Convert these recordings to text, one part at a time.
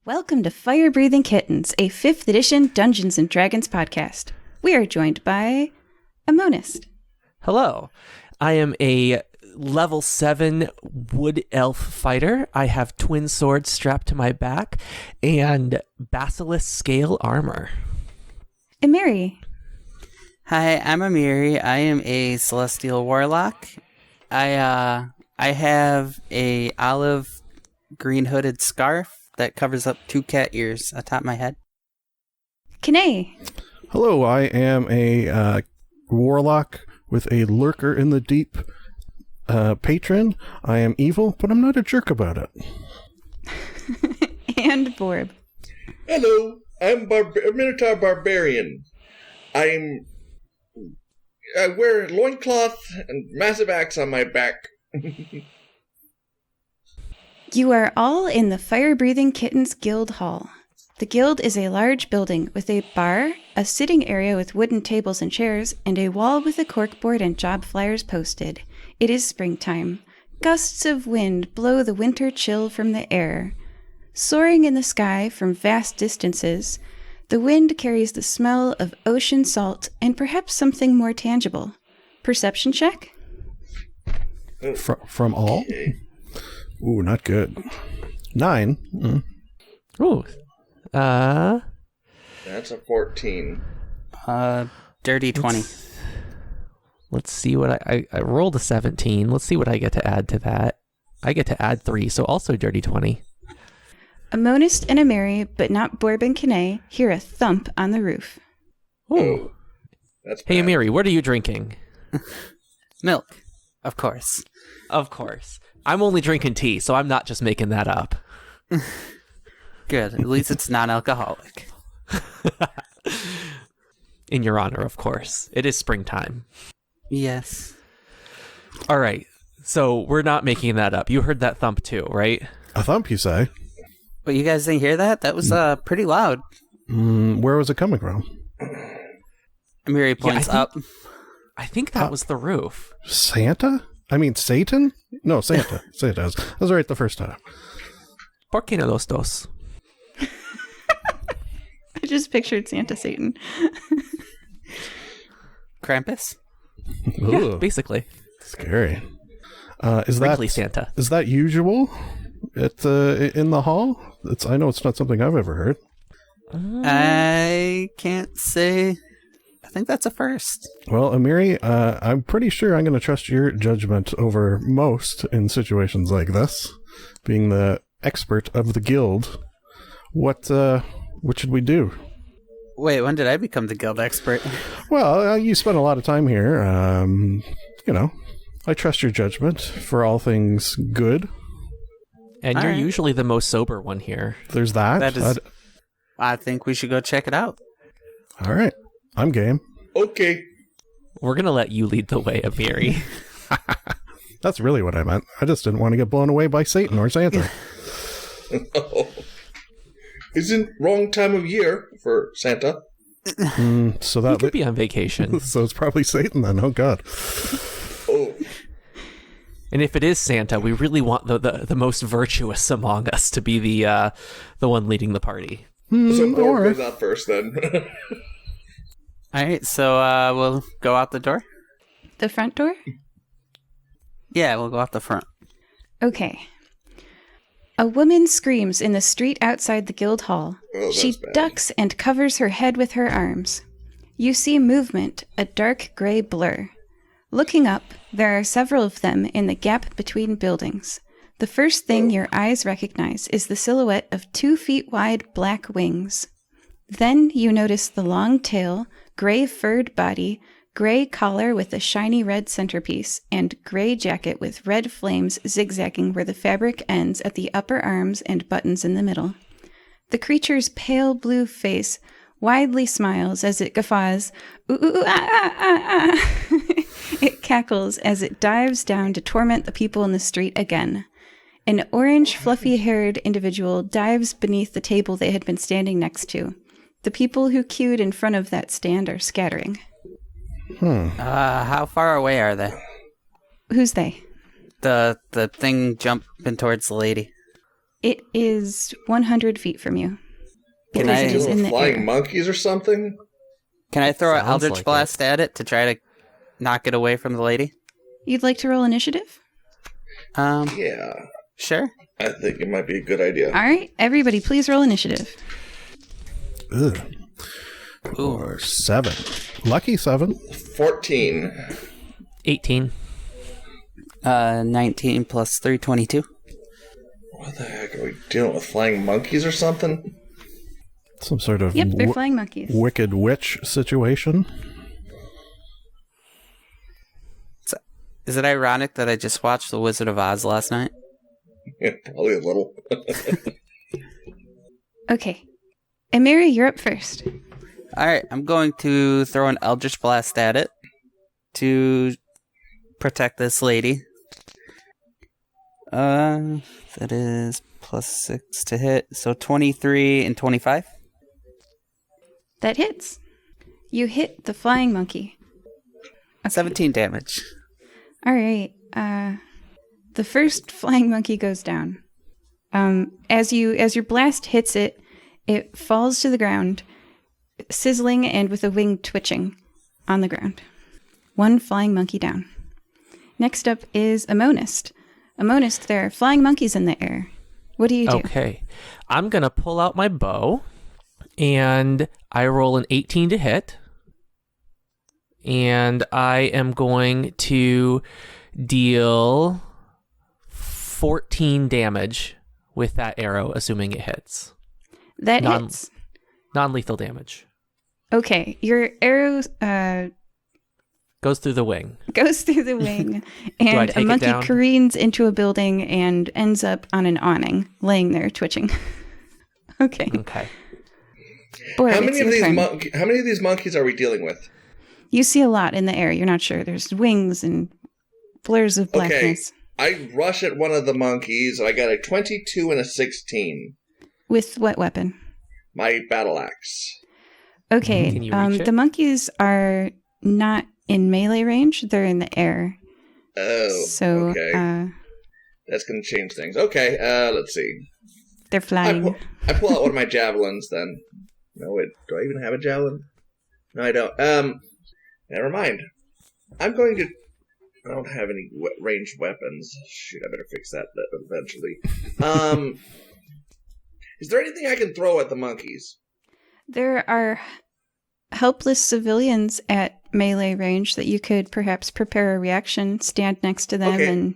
Welcome to Fire Breathing Kittens, a 5th edition Dungeons & Dragons podcast. We are joined by a monist. Hello. I am a level 7 wood elf fighter. I have twin swords strapped to my back and basilisk scale armor. Amiri. Hi, I'm Amiri. I am a celestial warlock. I have a olive green hooded scarf that covers up 2 cat ears atop my head. Kine. Hello, I am a warlock with a lurker in the deep patron. I am evil, but I'm not a jerk about it. And Borb. Hello, I'm a Minotaur Barbarian. I wear loincloth and massive axe on my back. You are all in the Fire Breathing Kittens Guild Hall. The guild is a large building with a bar, a sitting area with wooden tables and chairs, and a wall with a corkboard and job flyers posted. It is springtime. Gusts of wind blow the winter chill from the air. Soaring in the sky from vast distances, the wind carries the smell of ocean salt and perhaps something more tangible. Perception check? From all? Ooh, not good. 9. Ooh. That's a 14. Dirty 20. Let's see what I rolled a 17. Let's see what I get to add to that. I get to add 3, so also dirty 20. A monist and Amiri, but not Borb and Kine, hear a thump on the roof. Ooh. That's Hey, bad. Amiri, what are you drinking? Milk, of course. Of course. I'm only drinking tea, so I'm not just making that up. Good. At least it's non-alcoholic. In your honor, of course. It is springtime. Yes. All right. So we're not making that up. You heard that thump too, right? A thump, you say? But you guys didn't hear that? That was pretty loud. Where was it coming from? Amiri points up. I think that was the roof. Santa? I mean, Satan? No, Santa. Santa. I was right the first time. ¿Por qué no los dos? I just pictured Santa Satan. Krampus? Yeah, Ooh, basically. scary. Is Wrinkly that Santa. is that usual at in the hall? I know it's not something I've ever heard. I can't say. I think that's a first. Well, Amiri, I'm pretty sure I'm going to trust your judgment over most in situations like this, being the expert of the guild. What should we do? Wait, when did I become the guild expert? Well, you spent a lot of time here. I trust your judgment for all things good. And All you're right. usually the most sober one here. There's that. That is. I think we should go check it out. All right. I'm game. Okay. We're going to let you lead the way, Amiri. That's really what I meant. I just didn't want to get blown away by Satan or Santa. Isn't wrong time of year for Santa. So You that could be on vacation. so it's probably Satan then. Oh God. Oh, And if it is Santa, we really want the most virtuous among us to be the one leading the party. so Borg or goes out first then. All right, so we'll go out the door. The front door? Yeah, we'll go out the front. Okay. A woman screams in the street outside the guild hall. Oh, She that's bad. ducks and covers her head with her arms. You see movement, a dark gray blur. Looking up, there are several of them in the gap between buildings. The first thing your eyes recognize is the silhouette of 2 feet wide black wings. Then you notice the long tail, gray furred body, gray collar with a shiny red centerpiece, and gray jacket with red flames zigzagging where the fabric ends at the upper arms and buttons in the middle. The creature's pale blue face widely smiles as it guffaws. Ooh, ooh, ah, ah, ah, ah. It cackles as it dives down to torment the people in the street again. An orange, fluffy-haired individual dives beneath the table they had been standing next to. The people who queued in front of that stand are scattering. How far away are they? Who's they? The thing jumping towards the lady. It is 100 feet from you. What Can are I- we It is dealing in with the flying air. monkeys or something? Can I throw an Sounds Eldritch like Blast at it to try to knock it away from the lady? You'd like to roll initiative? Yeah, Sure. I think it might be a good idea. All right, everybody, please roll initiative. Ugh. Ooh. Or 7. Lucky 7. 14. 18. 19 plus 3, 22. What the heck? Are we dealing with flying monkeys or something? Some sort of Yep, they're flying monkeys. wicked witch situation. Is it ironic that I just watched The Wizard of Oz last night? Yeah, probably a little. Okay. And Mary, you're up first. Alright, I'm going to throw an Eldritch Blast at it to protect this lady. That is plus 6 to hit, so 23 and 25. That hits. You hit the flying monkey. 17 damage. All right. The first flying monkey goes down. As your blast hits it, it falls to the ground, sizzling and with a wing twitching on the ground. One flying monkey down. Next up is a monist. A monist, there are flying monkeys in the air. What do you do? Okay. I'm going to pull out my bow, and I roll an 18 to hit. And I am going to deal 14 damage with that arrow, assuming it hits. That hits. Non-lethal damage. Okay, your arrow Goes through the wing. goes through the wing, I and take a it monkey down? careens into a building and ends up on an awning, laying there twitching. Okay. Okay. Or How it's many of your these turn. how many of these monkeys are we dealing with? You see a lot in the air. You're not sure. There's wings and blurs of blackness. I rush at one of the monkeys. I got a 22 and a 16. With what weapon? My battle axe. Okay. Can you reach it? The monkeys are not in melee range. They're in the air. Oh, So okay. That's going to change things. Okay, let's see. they're flying. I pull out one of my javelins then. No, wait. Do I even have a javelin? No, I don't. Never mind. I don't have any ranged weapons. Shoot, I better fix that eventually. Is there anything I can throw at the monkeys? There are helpless civilians at melee range that you could perhaps prepare a reaction, stand next to them, Okay. and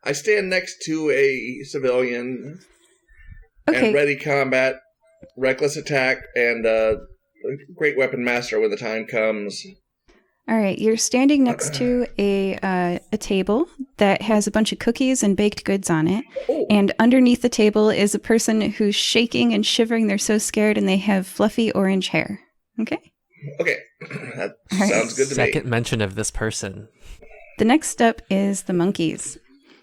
I stand next to a civilian okay. and ready combat, reckless attack, and great weapon master when the time comes. All right, you're standing next to a table that has a bunch of cookies and baked goods on it, Oh, and underneath the table is a person who's shaking and shivering. They're so scared, and they have fluffy orange hair. Okay. okay. That All right. sounds good to Second me. mention of this person. The next up is the monkeys.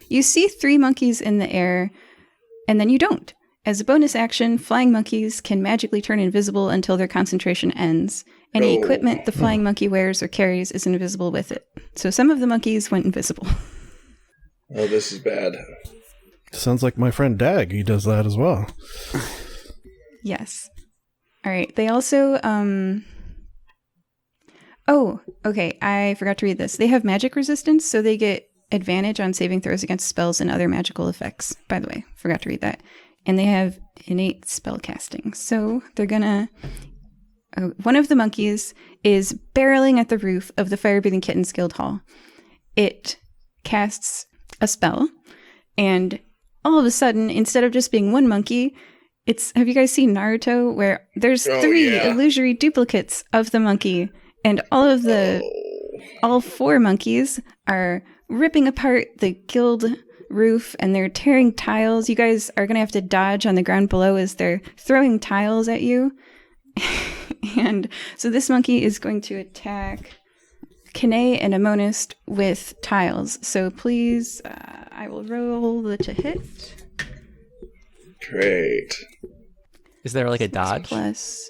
You see 3 monkeys in the air, and then you don't. As a bonus action, flying monkeys can magically turn invisible until their concentration ends. Any Oh. equipment the flying monkey wears or carries is invisible with it. So some of the monkeys went invisible. Oh, this is bad. Sounds like my friend Dag. He does that as well. Yes. All right. They also, oh, okay. I forgot to read this. They have magic resistance, so they get advantage on saving throws against spells and other magical effects. By the way, forgot to read that. And they have innate spell casting. So they're gonna... one of the monkeys is barreling at the roof of the Fire-Breathing Kittens Guild Hall. It casts a spell, and all of a sudden, instead of just being one monkey, have you guys seen Naruto, where there's Oh, 3 yeah. illusory duplicates of the monkey, and all 4 monkeys are ripping apart the guild roof, and they're tearing tiles. You guys are gonna have to dodge on the ground below as they're throwing tiles at you. And so this monkey is going to attack Kane and a monist with tiles. So please, I will roll to hit. Great. Is there like a dodge? Plus,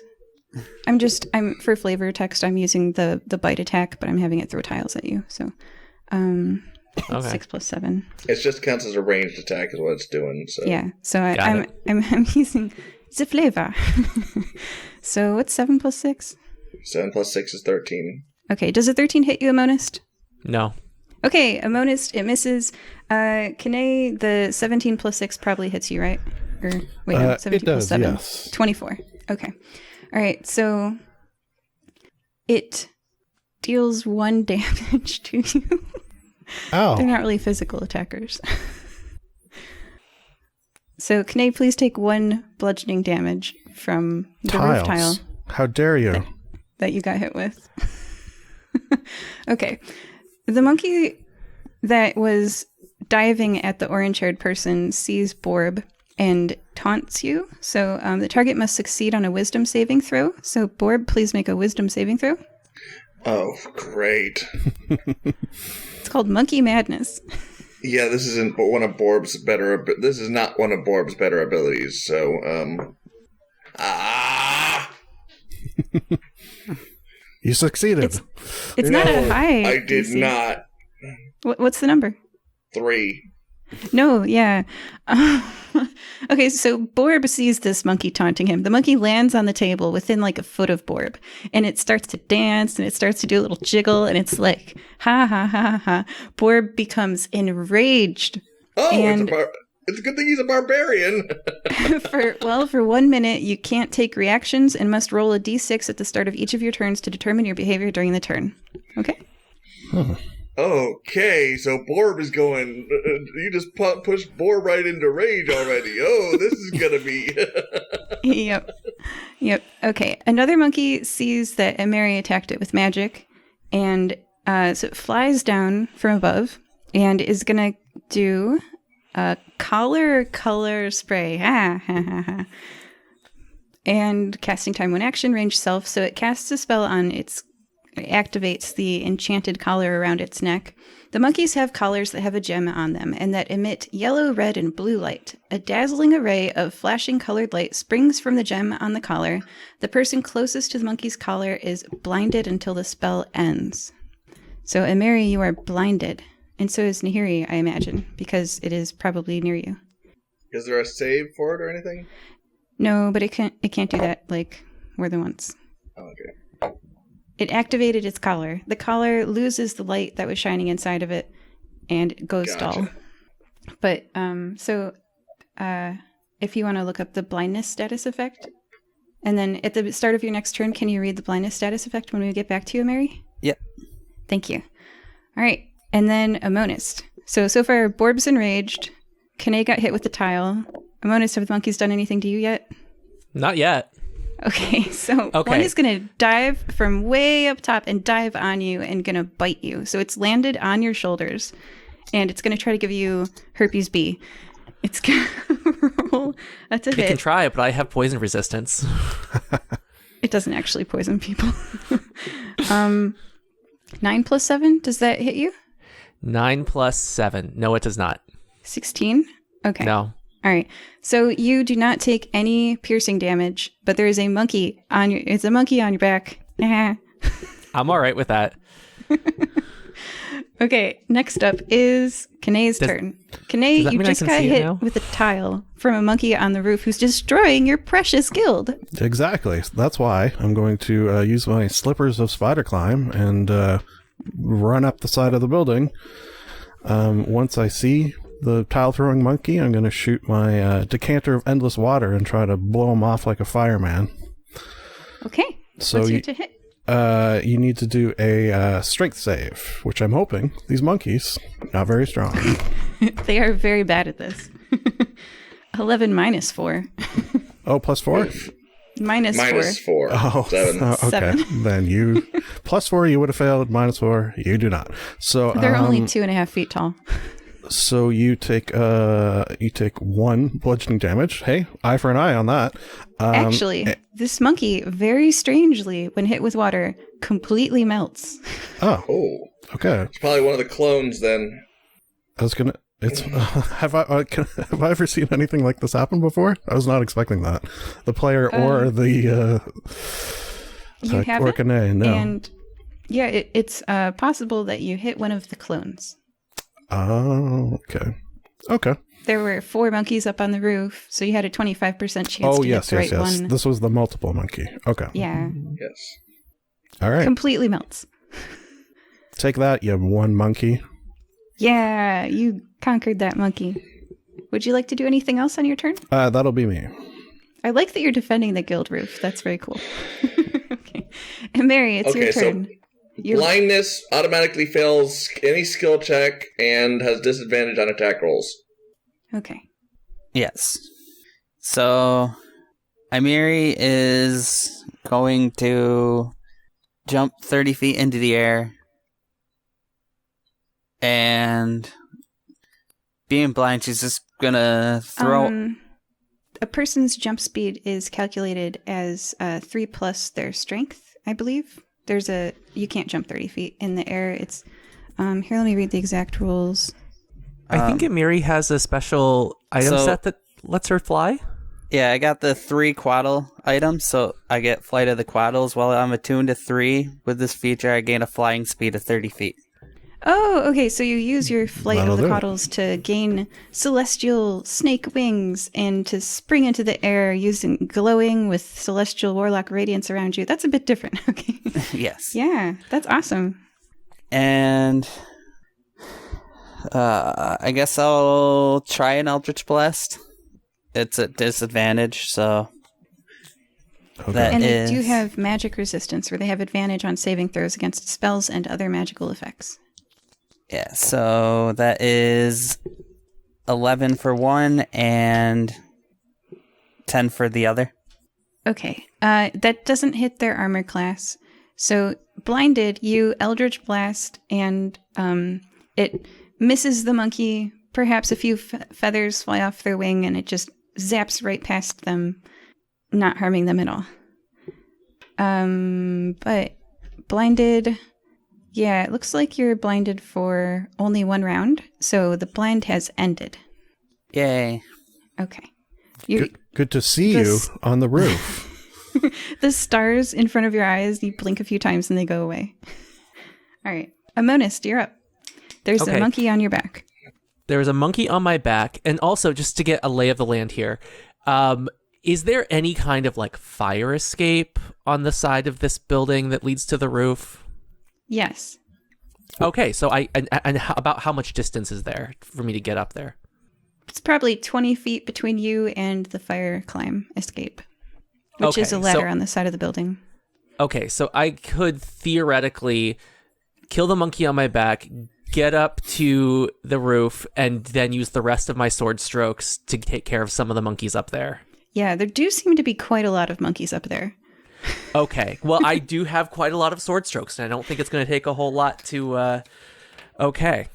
I'm for flavor text, I'm using the bite attack, but I'm having it throw tiles at you. So, Okay. 6 plus 7. It just counts as a ranged attack is what it's doing. So Yeah. So Got I'm using the flavor. So what's 7 plus 6? 7 plus 6 is 13. Okay. Does a 13 hit you, Amonist? No. Okay, Amonist, it misses. Kane, the 17 plus 6 probably hits you, right? Or wait, no, 17 it does, plus 7. yes. 24. Okay. All right, so it deals 1 damage to you. Ow. They're not really physical attackers. So, Kane, please take 1 bludgeoning damage from the roof tile How dare you? that you got hit with. Okay. The monkey that was diving at the orange-haired person sees Borb and taunts you. So the target must succeed on a wisdom saving throw. So Borb, please make a wisdom saving throw. Oh, great. It's called Monkey Madness. Yeah, this isn't one of Borb's better. This is not one of Borb's better abilities. So, You succeeded. It's not a high. I did DC. not. What's the number? 3. No, yeah. Okay, so Borb sees this monkey taunting him. The monkey lands on the table within like a foot of Borb, and it starts to dance, and it starts to do a little jiggle, and it's like, ha, ha, ha, ha. Borb becomes enraged. Oh, And- it's a good thing he's a barbarian. For 1 minute, you can't take reactions and must roll a d6 at the start of each of your turns to determine your behavior during the turn. Okay? Okay, so Borb is going. You just pushed Borb right into rage already. Oh, this is gonna be. Yep. Okay. Another monkey sees that Ameri attacked it with magic, and so it flies down from above and is gonna do a color spray. And casting time when action, range self. So it casts a spell on it activates the enchanted collar around its neck. The monkeys have collars that have a gem on them and that emit yellow, red, and blue light. A dazzling array of flashing colored light springs from the gem on the collar. The person closest to the monkey's collar is blinded until the spell ends. So, Ameri, you are blinded. And so is Nahiri, I imagine, because it is probably near you. Is there a save for it or anything? No, but it can't do that like more than once. Oh, okay. It activated its collar. The collar loses the light that was shining inside of it and goes Gotcha. dull. But, if you want to look up the blindness status effect, and then at the start of your next turn, can you read the blindness status effect when we get back to you, Mary? Yep. Thank you. All right. And then Amonist. So far, Borb's enraged. Kane got hit with the tile. Amonist, have the monkeys done anything to you yet? Not yet. Okay, so Okay. one is going to dive from way up top and dive on you and going to bite you. So it's landed on your shoulders, and it's going to try to give you herpes B. It's going to roll. That's a You can hit. try, but I have poison resistance. It doesn't actually poison people. 9 plus 7, does that hit you? 9 plus 7. No, it does not. 16? Okay. No. All right. So you do not take any piercing damage, but there is a monkey on your. It's a monkey on your back. I'm all right with that. Okay. Next up is Kane's turn. Kane, that you mean I just can got see it hit now? with a tile from a monkey on the roof who's destroying your precious guild. Exactly. That's why I'm going to use my slippers of spider climb and run up the side of the building. Once I see the tile-throwing monkey, I'm going to shoot my decanter of endless water and try to blow him off like a fireman. Okay. So What's you, your to hit? you need to do a strength save, which I'm hoping these monkeys not very strong. They are very bad at this. 11 minus 4. Oh, plus 4? Minus 4. 4. Oh, 7. okay. 7. Then you plus 4 you would have failed. Minus 4 you do not. So They're only 2.5 feet tall. So you take 1 bludgeoning damage. Hey, eye for an eye on that. Actually, this monkey, very strangely, when hit with water, completely melts. Oh, Oh. okay. It's probably one of the clones then. I was gonna. It's have I ever seen anything like this happen before? I was not expecting that. The player or the You have or it, Kane, no. and yeah, it's possible that you hit one of the clones. Oh, okay. Okay. There were 4 monkeys up on the roof, so you had a 25% chance Oh, to yes, hit the yes, right yes. one. This was the multiple monkey. Okay. Yeah. Yes. All right. Completely melts. Take that, you one monkey. Yeah, you conquered that monkey. Would you like to do anything else on your turn? That'll be me. I like that you're defending the guild roof. That's very cool. Okay. And Mary, it's your turn. Blindness automatically fails any skill check and has disadvantage on attack rolls. Okay. Yes. So, Amiri is going to jump 30 feet into the air. And being blind, she's just gonna throw... A person's jump speed is calculated as 3 plus their strength, I believe. You can't jump 30 feet in the air. It's here. Let me read the exact rules. I think Amiri has a special item set that lets her fly. Yeah, I got the 3 quaddle items, so I get Flight of the Quaddles. While I'm attuned to 3, with this feature, I gain a flying speed of 30 feet. Oh, okay. So you use your Flight That'll of the do it. Cackles to gain celestial snake wings and to spring into the air using glowing with celestial warlock radiance around you. That's a bit different. Okay. Yes. Yeah, that's awesome. And I guess I'll try an Eldritch Blast. It's at disadvantage, so Okay. that And is... they do have magic resistance, where they have advantage on saving throws against spells and other magical effects. Yeah, so that is 11 for one and 10 for the other. Okay, that doesn't hit their armor class. So blinded, you Eldritch Blast, and it misses the monkey. Perhaps a few feathers fly off their wing, and it just zaps right past them, not harming them at all. But blinded, yeah, it looks like you're blinded for only 1 round, so the blind has ended. Yay. Okay. Good to see you This- on the roof. The stars in front of your eyes, you blink a few times and they go away. All right. Amonist, you're up. There's a Okay. monkey on your back. There is a monkey on my back, and also just to get a lay of the land here, is there any kind of like fire escape on the side of this building that leads to the roof? Yes. Okay, so about how much distance is there for me to get up there? It's probably 20 feet between you and the fire climb escape, which is a Okay, ladder so- on the side of the building. Okay, so I could theoretically kill the monkey on my back, get up to the roof, and then use the rest of my sword strokes to take care of some of the monkeys up there. Yeah, there do seem to be quite a lot of monkeys up there. Okay, well, I do have quite a lot of sword strokes, and I don't think it's going to take a whole lot to... Okay.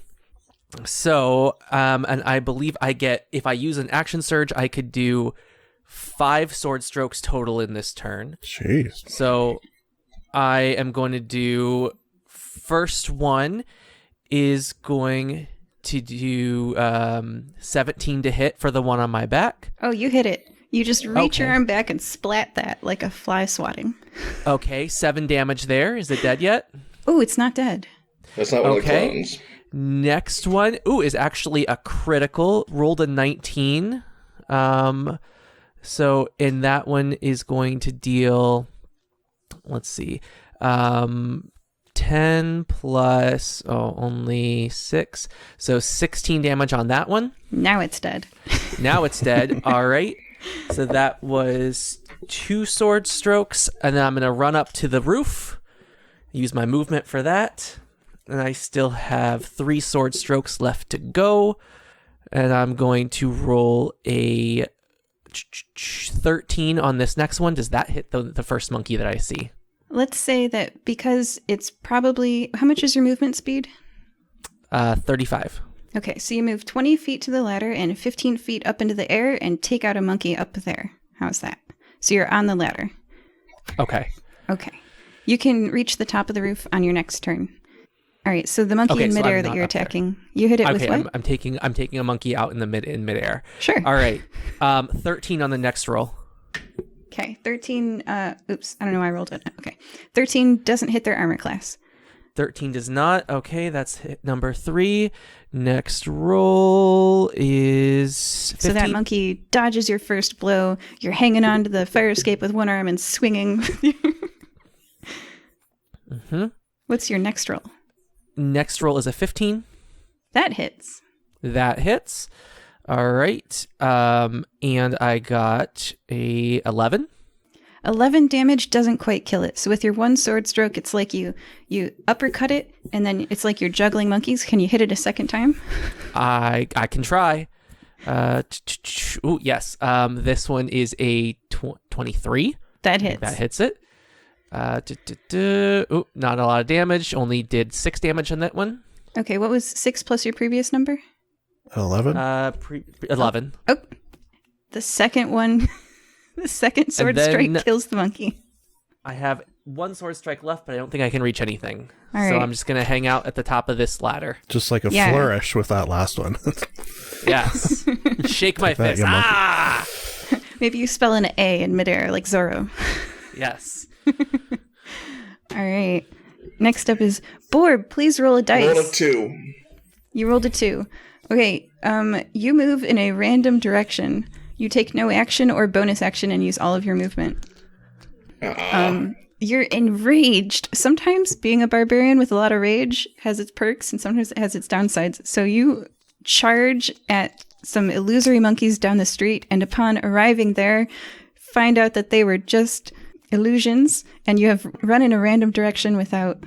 So, and I believe I get... If I use an action surge, I could do 5 sword strokes total in this turn. Jeez. So, I am going to do... First one is going to do 17 to hit for the one on my back. Oh, you hit it. You just reach your Okay. arm back and splat that like a fly swatting. Okay, 7 damage there. Is it dead yet? Oh, it's not dead. That's not one of the Okay. clones. Next one, is actually a critical. Rolled a 19. So in that one is going to deal, let's see, 10 plus, only 6. So 16 damage on that one. Now it's dead. Now it's dead. All right. So that was 2 sword strokes. And then I'm going to run up to the roof, use my movement for that. And I still have 3 sword strokes left to go. And I'm going to roll a 13 on this next one. Does that hit the first monkey that I see? Let's say that because it's probably... How much is your movement speed? 35. Okay, so you move 20 feet to the ladder and 15 feet up into the air and take out a monkey up there. How's that? So you're on the ladder. Okay. Okay. You can reach the top of the roof on your next turn. All right, so the monkey Okay, in so midair I'm that not you're up there. attacking, you hit it with Okay, what? I'm taking a monkey out in midair. Sure. All right. 13 on the next roll. Okay, 13, oops, I don't know why I rolled it. Okay. 13 doesn't hit their armor class. 13 does not. Okay, that's hit number 3. Next roll is 15. So that monkey dodges your first blow. You're hanging on to the fire escape with one arm and swinging. Mm-hmm. What's your next roll? Next roll is a 15. That hits. That hits. All right. And I got a 11. 11 damage doesn't quite kill it. So with your one sword stroke, it's like you uppercut it, and then it's like you're juggling monkeys. Can you hit it a second time? I can try. Oh, yes. This one is a 23. That hits. That hits it. Oh, not a lot of damage. Only did 6 damage on that one. Okay, what was 6 plus your previous number? 11? 11. Oh, the second one, the second sword strike kills the monkey. I have 1 sword strike left, but I don't think I can reach anything. All so right. I'm just going to hang out at the top of this ladder. Just like a flourish with that last one. Yes. Shake my that, fist. you monkey. Ah! Maybe you spell an A in midair like Zorro. Yes. All right. Next up is Borb. Please roll a dice. Roll a 2. You rolled a 2. Okay. You move in a random direction. You take no action or bonus action and use all of your movement. You're enraged. Sometimes being a barbarian with a lot of rage has its perks, and sometimes it has its downsides. So you charge at some illusory monkeys down the street, and upon arriving there, find out that they were just illusions, and you have run in a random direction without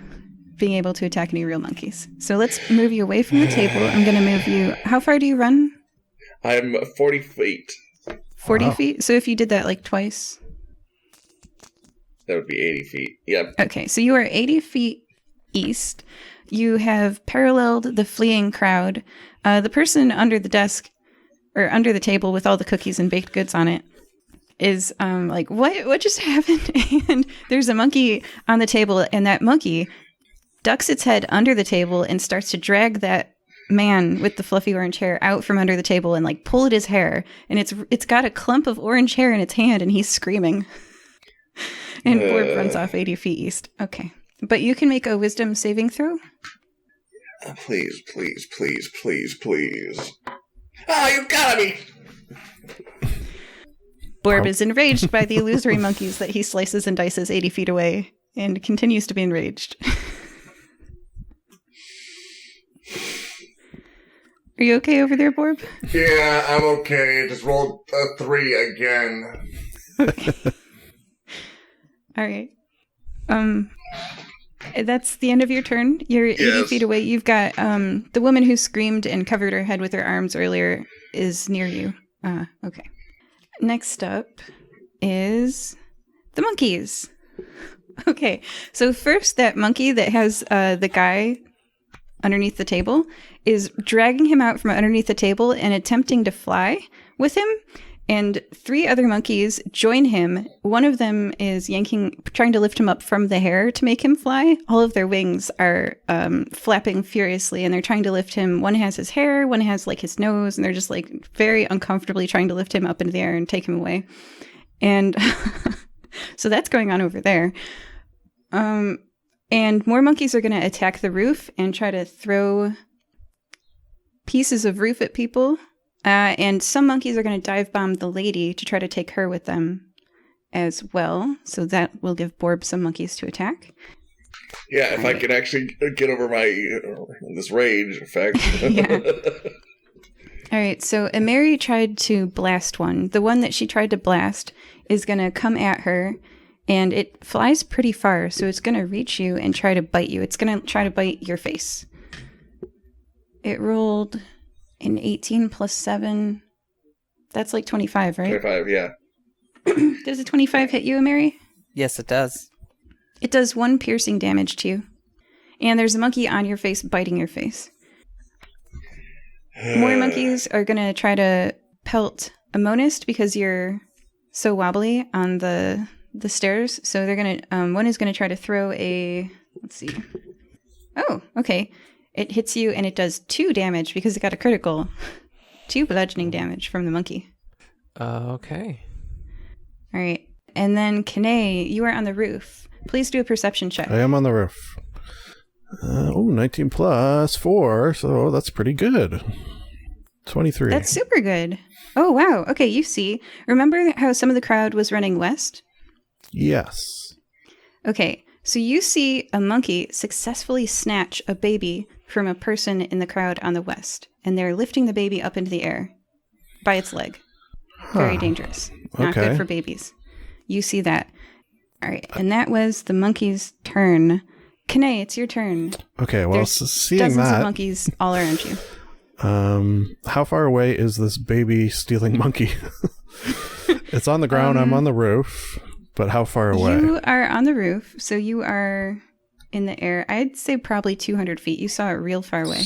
being able to attack any real monkeys. So let's move you away from the table. I'm going to move you. How far do you run? I'm 40 feet. 40 feet? So if you did that like twice. That would be 80 feet. Yep. Okay, so you are 80 feet east. You have paralleled the fleeing crowd. The person under the desk, or under the table with all the cookies and baked goods on it, is like, what just happened? And there's a monkey on the table, and that monkey ducks its head under the table and starts to drag that man with the fluffy orange hair out from under the table and like pull at his hair. And it's got a clump of orange hair in its hand, and he's screaming. And Borb runs off 80 feet east. Okay. But you can make a wisdom saving throw. Please, please, please, please, please. Oh, you got me! Borb is enraged by the illusory monkeys that he slices and dices 80 feet away and continues to be enraged. Are you okay over there, Borb? Yeah, I'm okay. I just rolled a 3 again. Okay. All right. That's the end of your turn. You're 80 feet away. You've got the woman who screamed and covered her head with her arms earlier is near you. Okay. Next up is the monkeys. Okay. So first, that monkey that has the guy underneath the table is dragging him out from underneath the table and attempting to fly with him. And 3 other monkeys join him. One of them is trying to lift him up from the hair to make him fly. All of their wings are flapping furiously, and they're trying to lift him. One has his hair, one has like his nose, and they're just like very uncomfortably trying to lift him up into the air and take him away. And so that's going on over there. And more monkeys are going to attack the roof and try to throw pieces of roof at people. And some monkeys are going to dive bomb the lady to try to take her with them as well. So that will give Borb some monkeys to attack. Yeah, if I could actually get over my this rage effect. Yeah. All right, so Ameri tried to blast one. The one that she tried to blast is going to come at her, and it flies pretty far, so it's going to reach you and try to bite you. It's going to try to bite your face. It rolled an 18 plus 7. That's like 25, right? 25, yeah. Does a 25 hit you, Ameri? Yes, it does. It does 1 piercing damage to you. And there's a monkey on your face biting your face. More monkeys are going to try to pelt a monist because you're so wobbly on the stairs. So they're going to, one is going to try to throw a, let's see. Oh, okay. It hits you and it does 2 damage because it got a critical. 2 bludgeoning damage from the monkey. Okay. All right. And then Kane, you are on the roof. Please do a perception check. I am on the roof. Oh, 19 plus 4, so that's pretty good. 23. That's super good. Oh, wow. Okay, you see. Remember how some of the crowd was running west? Yes. Okay, so you see a monkey successfully snatch a baby from a person in the crowd on the west, and they're lifting the baby up into the air by its leg. Very dangerous. Not Okay. good for babies. You see that. All right, and that was the monkey's turn. Kane, it's your turn. Okay, well, There's seeing dozens of that, monkeys all around you. how far away is this baby stealing monkey? It's on the ground, I'm on the roof, but how far away? You are on the roof, so you are in the air. I'd say probably 200 feet. You saw it real far away.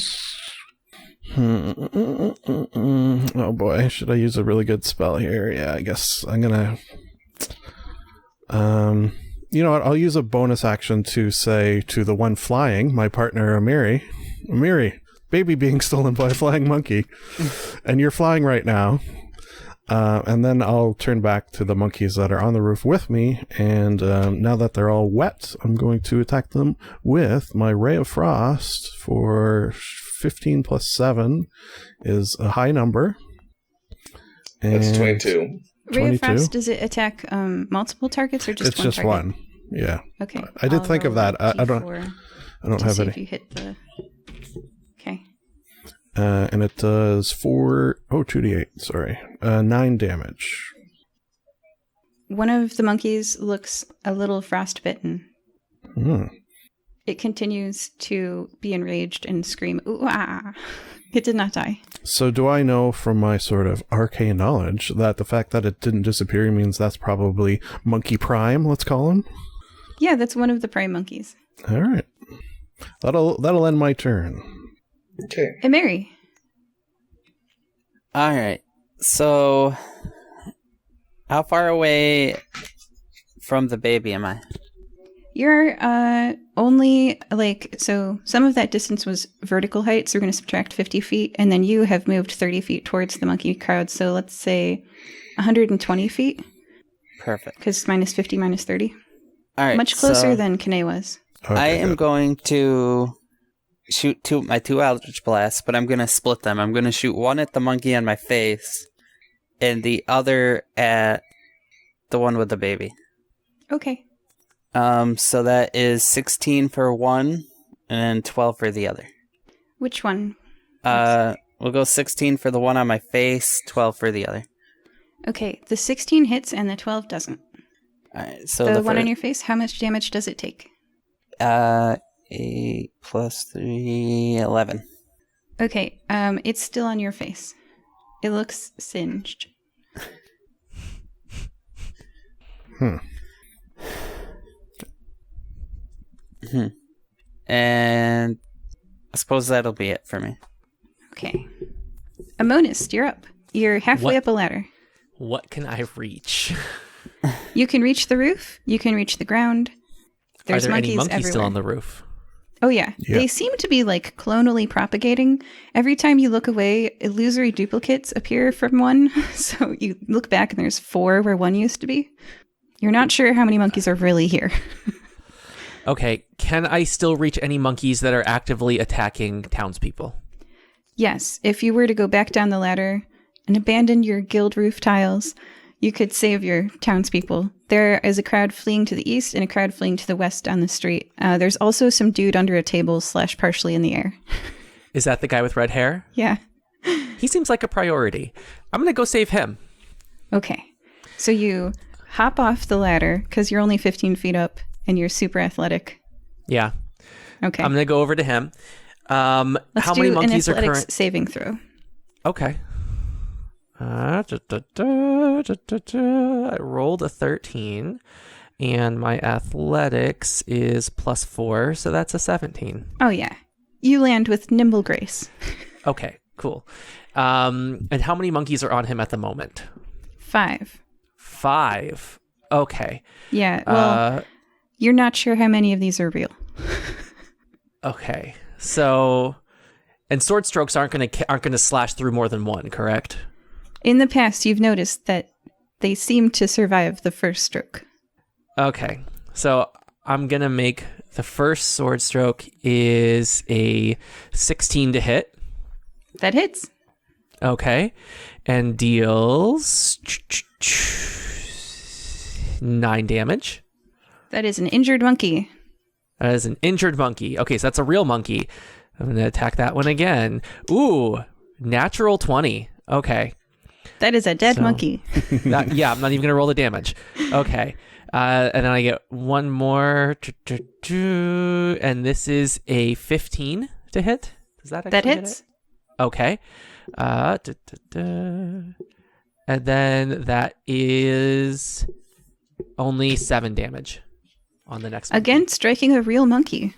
Oh boy, should I use a really good spell here? Yeah, I guess I'm gonna... you know what, I'll use a bonus action to say to the one flying, my partner Amiri, baby being stolen by a flying monkey, and you're flying right now. And then I'll turn back to the monkeys that are on the roof with me, and now that they're all wet, I'm going to attack them with my Ray of Frost for 15 plus 7 is a high number. That's And 22. Ray of 22? Frost, does it attack multiple targets or just It's one just target? one. Yeah. Okay. I did I'll think of roll that. a I don't D4 have to see any. if you hit the... Okay. And it does 2d8, sorry. 9 damage. One of the monkeys looks a little frostbitten. Hmm. It continues to be enraged and scream, ooh, ah. It did not die. So do I know from my sort of arcane knowledge that the fact that it didn't disappear means that's probably Monkey Prime, let's call him? Yeah, that's one of the prime monkeys. All right. That'll end my turn. Okay. And Mary. All right. So, how far away from the baby am I? You're only so some of that distance was vertical height, so we're going to subtract 50 feet, and then you have moved 30 feet towards the monkey crowd, so let's say 120 feet, Perfect. because minus 50, minus 30. All right. Much closer so than Kane was. Okay, I am good. going to shoot my two Eldritch Blasts, but I'm going to split them. I'm going to shoot one at the monkey on my face, and the other at the one with the baby. Okay. So that is 16 for one, and 12 for the other. Which one? We'll go 16 for the one on my face, 12 for the other. Okay, the 16 hits and the 12 doesn't. All right. So The the one on your face, how much damage does it take? 8 plus 3, 11. Okay, it's still on your face. It looks singed. And I suppose that'll be it for me. Okay. Amonist, you're up. You're halfway What? up a ladder. What can I reach? You can reach the roof. You can reach the ground. There's Are there monkeys any monkeys everywhere. still on the roof? Oh, yeah. Yeah. They seem to be, clonally propagating. Every time you look away, illusory duplicates appear from one. So you look back and there's 4 where one used to be. You're not sure how many monkeys are really here. Okay, can I still reach any monkeys that are actively attacking townspeople? Yes, if you were to go back down the ladder and abandon your guild roof tiles, you could save your townspeople. There is a crowd fleeing to the east and a crowd fleeing to the west down the street. There's also some dude under a table / partially in the air. Is that the guy with red hair? Yeah. He seems like a priority. I'm going to go save him. Okay. So you hop off the ladder because you're only 15 feet up and you're super athletic. Yeah. Okay. I'm going to go over to him. Let's how do many monkeys an are athletics current? saving throw. Okay. I rolled a 13, and my athletics is +4, so that's a 17. Oh, yeah. You land with nimble grace. Okay, cool. And how many monkeys are on him at the moment? 5. 5. Okay. Yeah, well, you're not sure how many of these are real. Okay. So, and sword strokes aren't gonna slash through more than one, correct? In the past, you've noticed that they seem to survive the first stroke. Okay. So I'm going to make the first sword stroke is a 16 to hit. That hits. Okay. And deals 9 damage. That is an injured monkey. That is an injured monkey. Okay, so that's a real monkey. I'm going to attack that one again. Ooh, natural 20. Okay. That is a dead monkey. Yeah, I'm not even going to roll the damage. Okay. And then I get one more. And this is a 15 to hit. Does that actually That hit hits. it? Okay. And then that is only 7 damage on the next one. Again, striking a real monkey.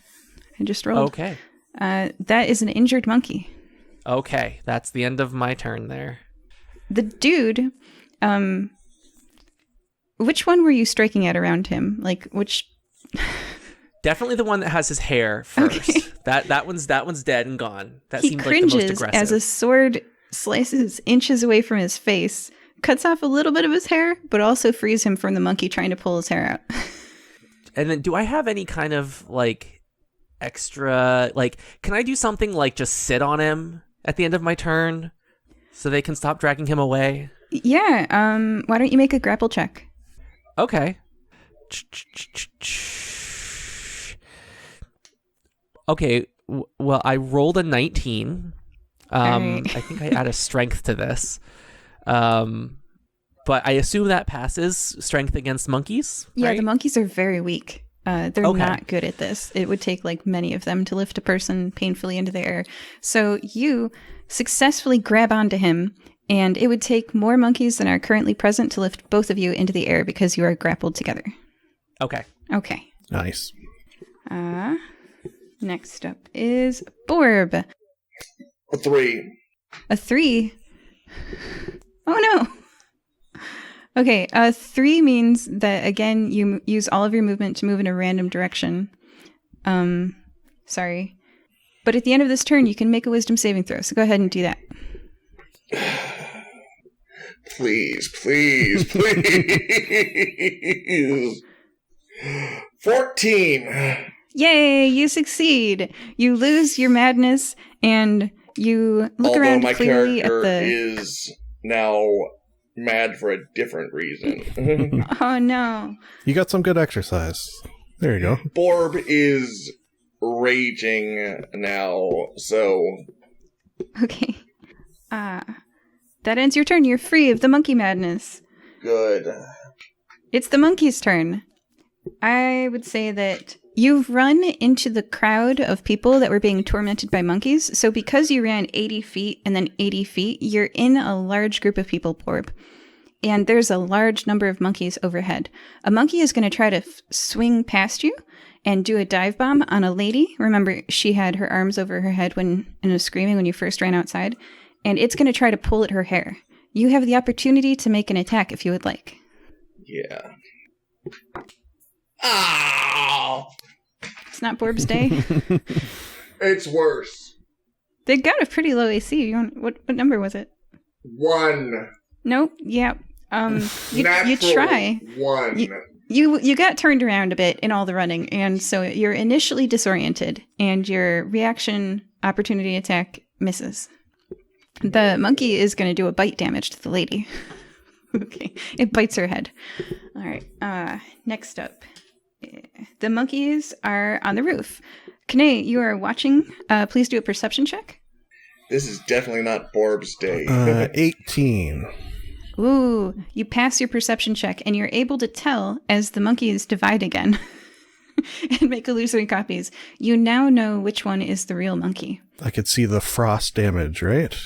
I just rolled. Okay. That is an injured monkey. Okay. That's the end of my turn there. The dude, which one were you striking at around him? Like, which... Definitely the one that has his hair first. Okay. That one's dead and gone. That He seemed like the most cringes aggressive. as a sword slices inches away from his face, cuts off a little bit of his hair, but also frees him from the monkey trying to pull his hair out. And then do I have any kind of like extra, like, can I do something like just sit on him at the end of my turn so they can stop dragging him away? Yeah, why don't you make a grapple check? Okay. Okay, well, I rolled a 19. Alright. I think I add a strength to this. But I assume that passes strength against monkeys, Yeah, right? the monkeys are very weak. They're Okay. not good at this. It would take like many of them to lift a person painfully into the air. So you successfully grab onto him, and it would take more monkeys than are currently present to lift both of you into the air because you are grappled together. Okay. Okay. Nice. Next up is Borb. A 3. A 3. Oh no. Okay, 3 means that, again, you use all of your movement to move in a random direction. Sorry. But at the end of this turn, you can make a wisdom saving throw, so go ahead and do that. Please, please, please. 14. Yay, you succeed! You lose your madness, and you look Although around my clearly at character the... is now mad for a different reason. Oh no. You got some good exercise. There you go. Borb is raging now, so Okay. That ends your turn. You're free of the monkey madness. good. It's the monkey's turn. I would say that you've run into the crowd of people that were being tormented by monkeys. So because you ran 80 feet and then 80 feet, you're in a large group of people, Borb. And there's a large number of monkeys overhead. A monkey is going to try to swing past you and do a dive bomb on a lady. Remember, she had her arms over her head and was screaming when you first ran outside. And it's going to try to pull at her hair. You have the opportunity to make an attack if you would like. Yeah. Ow! It's not Borb's day. It's worse. They got a pretty low AC. What number was it? 1. Nope. Yeah. You Natural try. 1. You got turned around a bit in all the running, and so you're initially disoriented, and your reaction opportunity attack misses. The monkey is going to do a bite damage to the lady. Okay. It bites her head. All right. Next up. The monkeys are on the roof. Kane, you are watching. Please do a perception check. This is definitely not Borb's day. 18. Ooh, you pass your perception check, and you're able to tell as the monkeys divide again and make illusory copies. You now know which one is the real monkey. I could see the frost damage, right?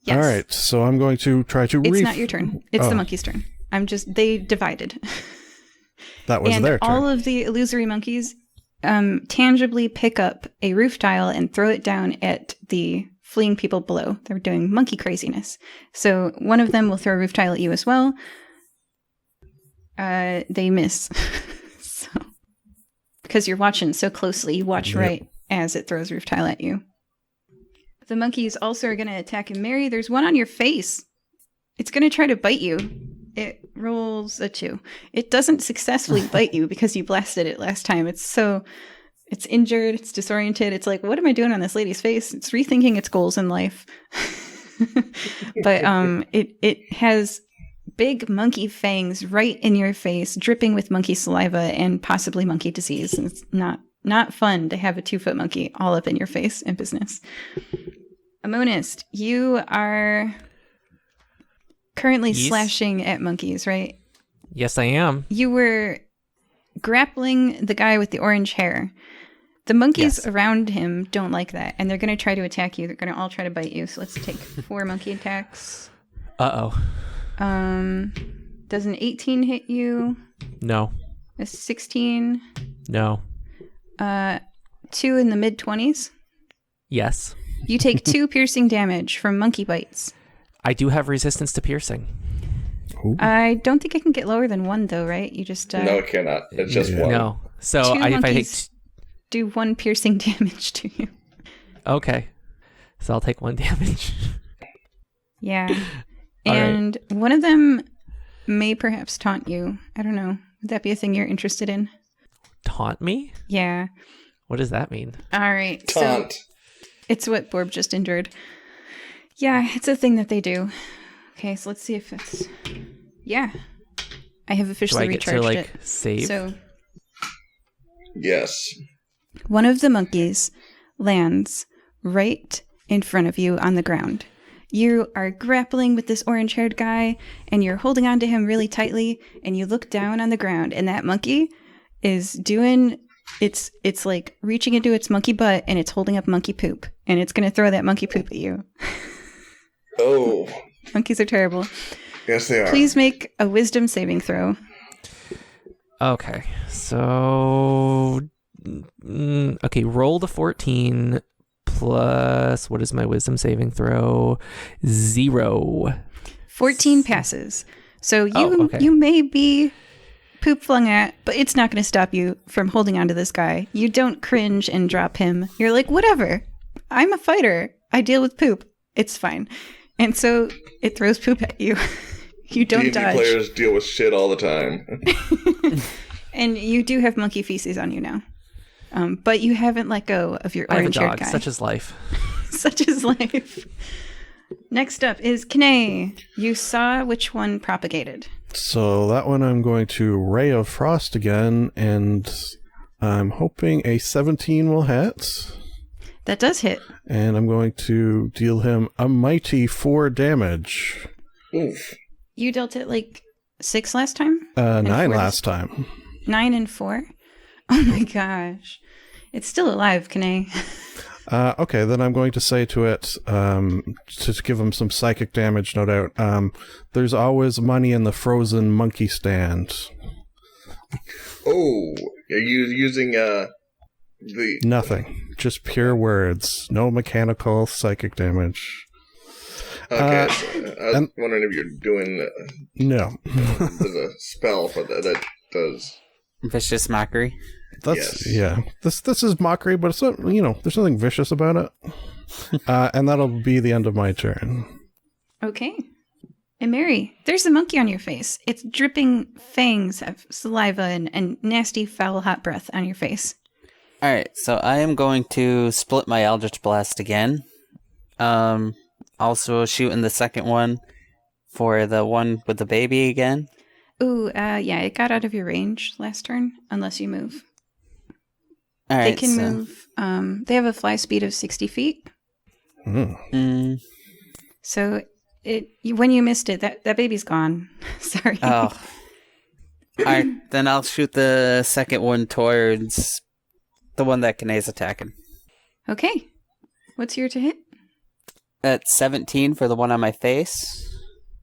Yes. All right, so I'm going to try to... It's not your turn. It's the monkey's turn. They divided. That was and their turn. all of the illusory monkeys tangibly pick up a roof tile and throw it down at the fleeing people below. They're doing monkey craziness. So one of them will throw a roof tile at you as well. They miss. So, because you're watching so closely, you watch right as it throws roof tile at you. The monkeys also are going to attack Mary. There's one on your face. It's going to try to bite you. It rolls a 2. It doesn't successfully bite you because you blasted it last time. It's injured, it's disoriented. It's like, what am I doing on this lady's face? It's rethinking its goals in life. But it has big monkey fangs right in your face, dripping with monkey saliva and possibly monkey disease. And it's not fun to have a 2-foot monkey all up in your face in business. Ammonist, you are currently slashing at monkeys, right? Yes, I am. You were grappling the guy with the orange hair. The monkeys around him don't like that, and they're going to try to attack you. They're going to all try to bite you. So let's take 4 monkey attacks. Uh-oh. Does an 18 hit you? No. A 16? No. 2 in the mid-20s? Yes. You take 2 piercing damage from monkey bites. I do have resistance to piercing. Ooh. I don't think I can get lower than 1, though, right? You just... No, it cannot. It's just one. No. So if I take... monkeys do 1 piercing damage to you. Okay. So I'll take 1 damage. Yeah. All And one of them may perhaps taunt you. I don't know. Would that be a thing you're interested in? Taunt me? Yeah. What does that mean? All right. Taunt. So it's what Borb just endured. Yeah, it's a thing that they do. Okay, so let's see if it's... Yeah. I have Do officially I get to, recharged like, it. save? So Yes. one of the monkeys lands right in front of you on the ground. You are grappling with this orange-haired guy, and you're holding on to him really tightly, and you look down on the ground, and that monkey is doing... It's like reaching into its monkey butt, and it's holding up monkey poop, and it's going to throw that monkey poop at you. Oh. Monkeys are terrible. Yes, they are. Please make a wisdom saving throw. Okay. So... okay, roll the 14 plus... What is my wisdom saving throw? 0. 14 passes. So you may be poop flung at, but it's not going to stop you from holding on to this guy. You don't cringe and drop him. You're like, whatever. I'm a fighter. I deal with poop. It's fine. And so it throws poop at you. You don't D&D dodge. players deal with shit all the time. And you do have monkey feces on you now. But you haven't let go of your I have a orange-haired dog. guy. Such is life. Such is life. Next up is K'nai. You saw which one propagated. So that one I'm going to Ray of Frost again, and I'm hoping a 17 will hit. That does hit. And I'm going to deal him a mighty 4 damage. Oof. You dealt it like 6 last time? 9 4 last time. 9 and 4? Oh my gosh. It's still alive, K'nai. Okay, then I'm going to say to it, to give him some psychic damage, no doubt, there's always money in the frozen monkey stand. Oh, are you using the... Nothing. Just pure words. No mechanical psychic damage. Okay, so I was wondering if you're doing... No. there's a spell for that does... Vicious mockery. That's Yes. yeah. This is mockery, but it's not, there's nothing vicious about it. And that'll be the end of my turn. Okay. And Mary, there's a monkey on your face. It's dripping fangs of saliva and nasty, foul, hot breath on your face. Alright, so I am going to split my Eldritch Blast again. Also shooting the second one for the one with the baby again. Ooh, yeah, it got out of your range last turn, unless you move. Alright, They can move. They have a fly speed of 60 feet. So when you missed it, that baby's gone. Sorry. Oh. Alright, then I'll shoot the second one towards the one that K'nai's attacking. Okay. What's your to hit? That's 17 for the one on my face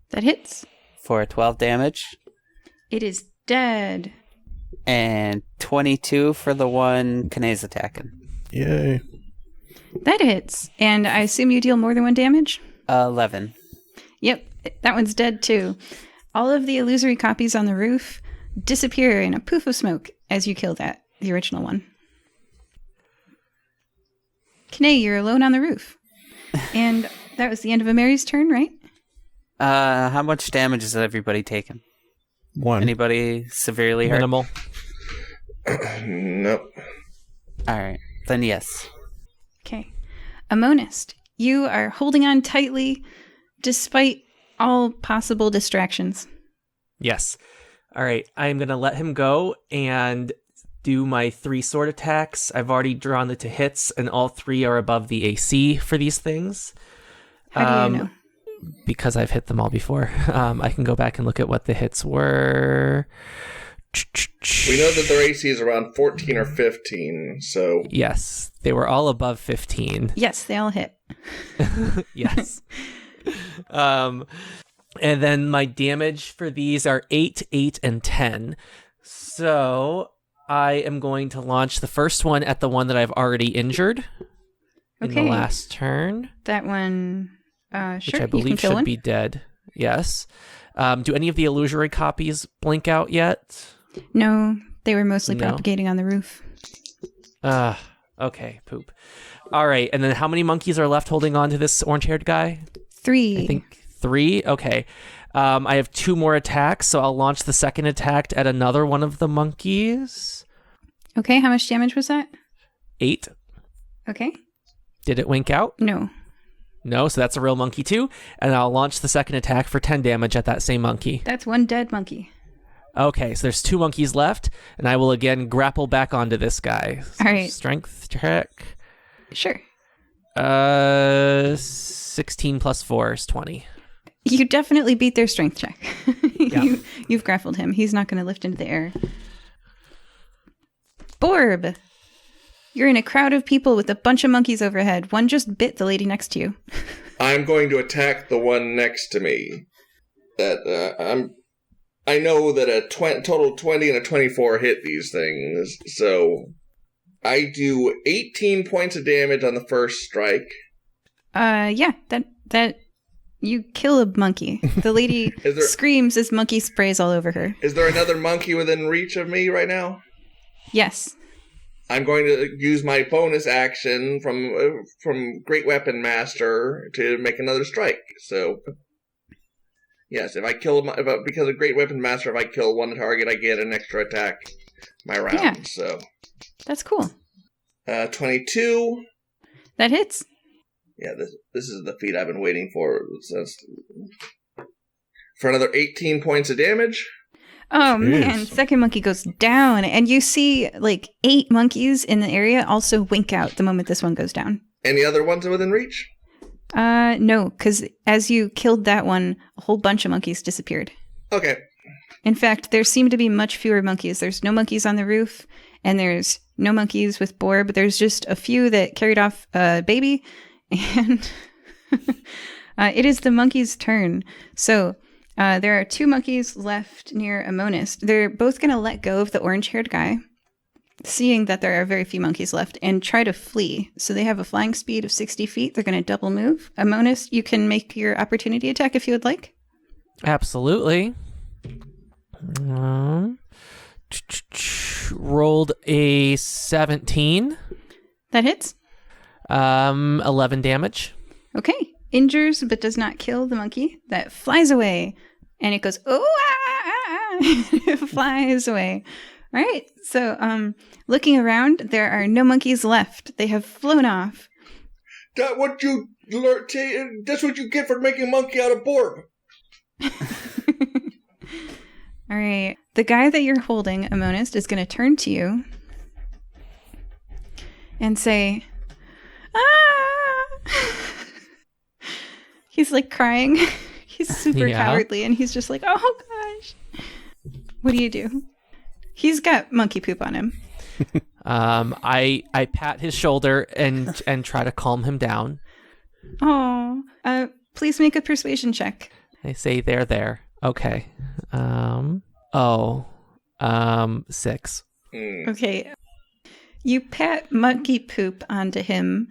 That hits. for 12 damage. It is dead. And 22 for the one K'nai's attacking. Yay. That hits. And I assume you deal more than 1 damage? 11. Yep, that one's dead too. All of the illusory copies on the roof disappear in a poof of smoke as you kill the original one. K'nai, you're alone on the roof. And that was the end of Mary's turn, right? How much damage is everybody taking? 1. Anybody severely hurt? Minimal. Nope. All right, then yes. Okay. Ammonist, you are holding on tightly despite all possible distractions. Yes. All right. I'm going to let him go and do my 3 sword attacks. I've already drawn it to hits, and all 3 are above the AC for these things. How do you know? Because I've hit them all before. I can go back and look at what the hits were. We know that their AC is around 14 or 15, so... Yes, they were all above 15. Yes, they all hit. Yes. And then my damage for these are 8, 8, and 10. So I am going to launch the first one at the one that I've already injured in the last turn. That one, sure, which I you can believe kill should one. be dead. Yes. Do any of the illusory copies blink out yet? No, they were mostly No. propagating on the roof. Okay, poop. All right, and then how many monkeys are left holding on to this orange-haired guy? 3. I think 3. Okay. I have 2 more attacks, so I'll launch the second attack at another one of the monkeys. Okay, how much damage was that? 8. Okay. Did it wink out? No. No, so that's a real monkey too. And I'll launch the second attack for 10 damage at that same monkey. That's one dead monkey. Okay, so there's 2 monkeys left, and I will again grapple back onto this guy. All right. Strength check. Sure. 16 plus 4 is 20. You definitely beat their strength check. Yeah. You've grappled him. He's not going to lift into the air. Borb! You're in a crowd of people with a bunch of monkeys overhead. One just bit the lady next to you. I'm going to attack the one next to me. I know that a total 20 and a 24 hit these things, so I do 18 points of damage on the first strike. Yeah, that you kill a monkey. The lady screams as monkey sprays all over her. Is there another monkey within reach of me right now? Yes. I'm going to use my bonus action from Great Weapon Master to make another strike. So, yes, because of Great Weapon Master, if I kill one target, I get an extra attack my round. Yeah. So That's cool. 22. That hits. Yeah, this is the feat I've been waiting for another 18 points of damage. Oh, Jeez. man. Second monkey goes down, and you see like 8 monkeys in the area also wink out the moment this one goes down. Any other ones within reach? No, because as you killed that one, a whole bunch of monkeys disappeared. Okay. In fact, there seem to be much fewer monkeys. There's no monkeys on the roof, and there's no monkeys with Borb. There's just a few that carried off a baby, and it is the monkey's turn. So there are 2 monkeys left near Ammonist. They're both going to let go of the orange-haired guy, seeing that there are very few monkeys left, and try to flee. So they have a flying speed of 60 feet. They're going to double move. Ammonist, you can make your opportunity attack if you would like. Absolutely. Rolled a 17. That hits. 11 damage. Okay. Injures but does not kill the monkey. That flies away. And it goes, oh, it flies away. All right. So, looking around, there are no monkeys left. They have flown off. That's what you get for making monkey out of Borb. All right. The guy that you're holding, Ammonist, is going to turn to you and say, ah! He's like crying. He's super cowardly, and he's just like, oh gosh. What do you do? He's got monkey poop on him. I pat his shoulder and try to calm him down. Oh, please make a persuasion check. I say there. Okay. 6. Okay. You pat monkey poop onto him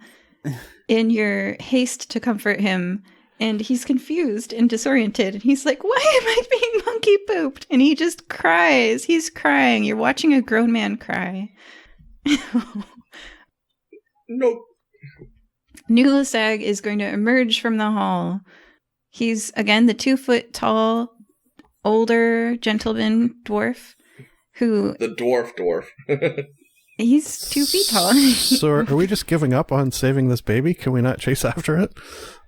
in your haste to comfort him, and he's confused and disoriented, and he's like, why am I being monkey pooped? And he just cries. He's crying. You're watching a grown man cry. No. Nulasag is going to emerge from the hall He's, again, the 2-foot tall, older gentleman dwarf who... The dwarf. He's 2 feet tall. So are we just giving up on saving this baby? Can we not chase after it?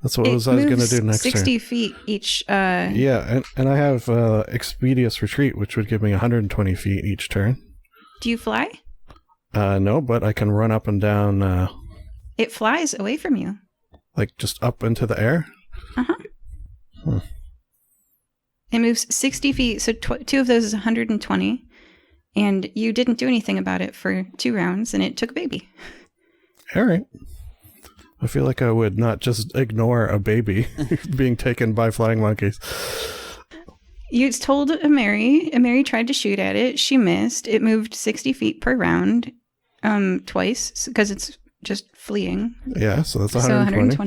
That's what I was going to do next 60 turn. feet each. Yeah, and I have Expeditious Retreat, which would give me 120 feet each turn. Do you fly? No, but I can run up and down... It flies away from you. like just up into the air? Uh-huh. Hmm. It moves 60 feet, so 2 of those is 120. And you didn't do anything about it for 2 rounds, and it took a baby. All right. I feel like I would not just ignore a baby being taken by flying monkeys. You told Mary. Mary tried to shoot at it. She missed. It moved 60 feet per round, twice, because it's just fleeing. Yeah, so that's 120. So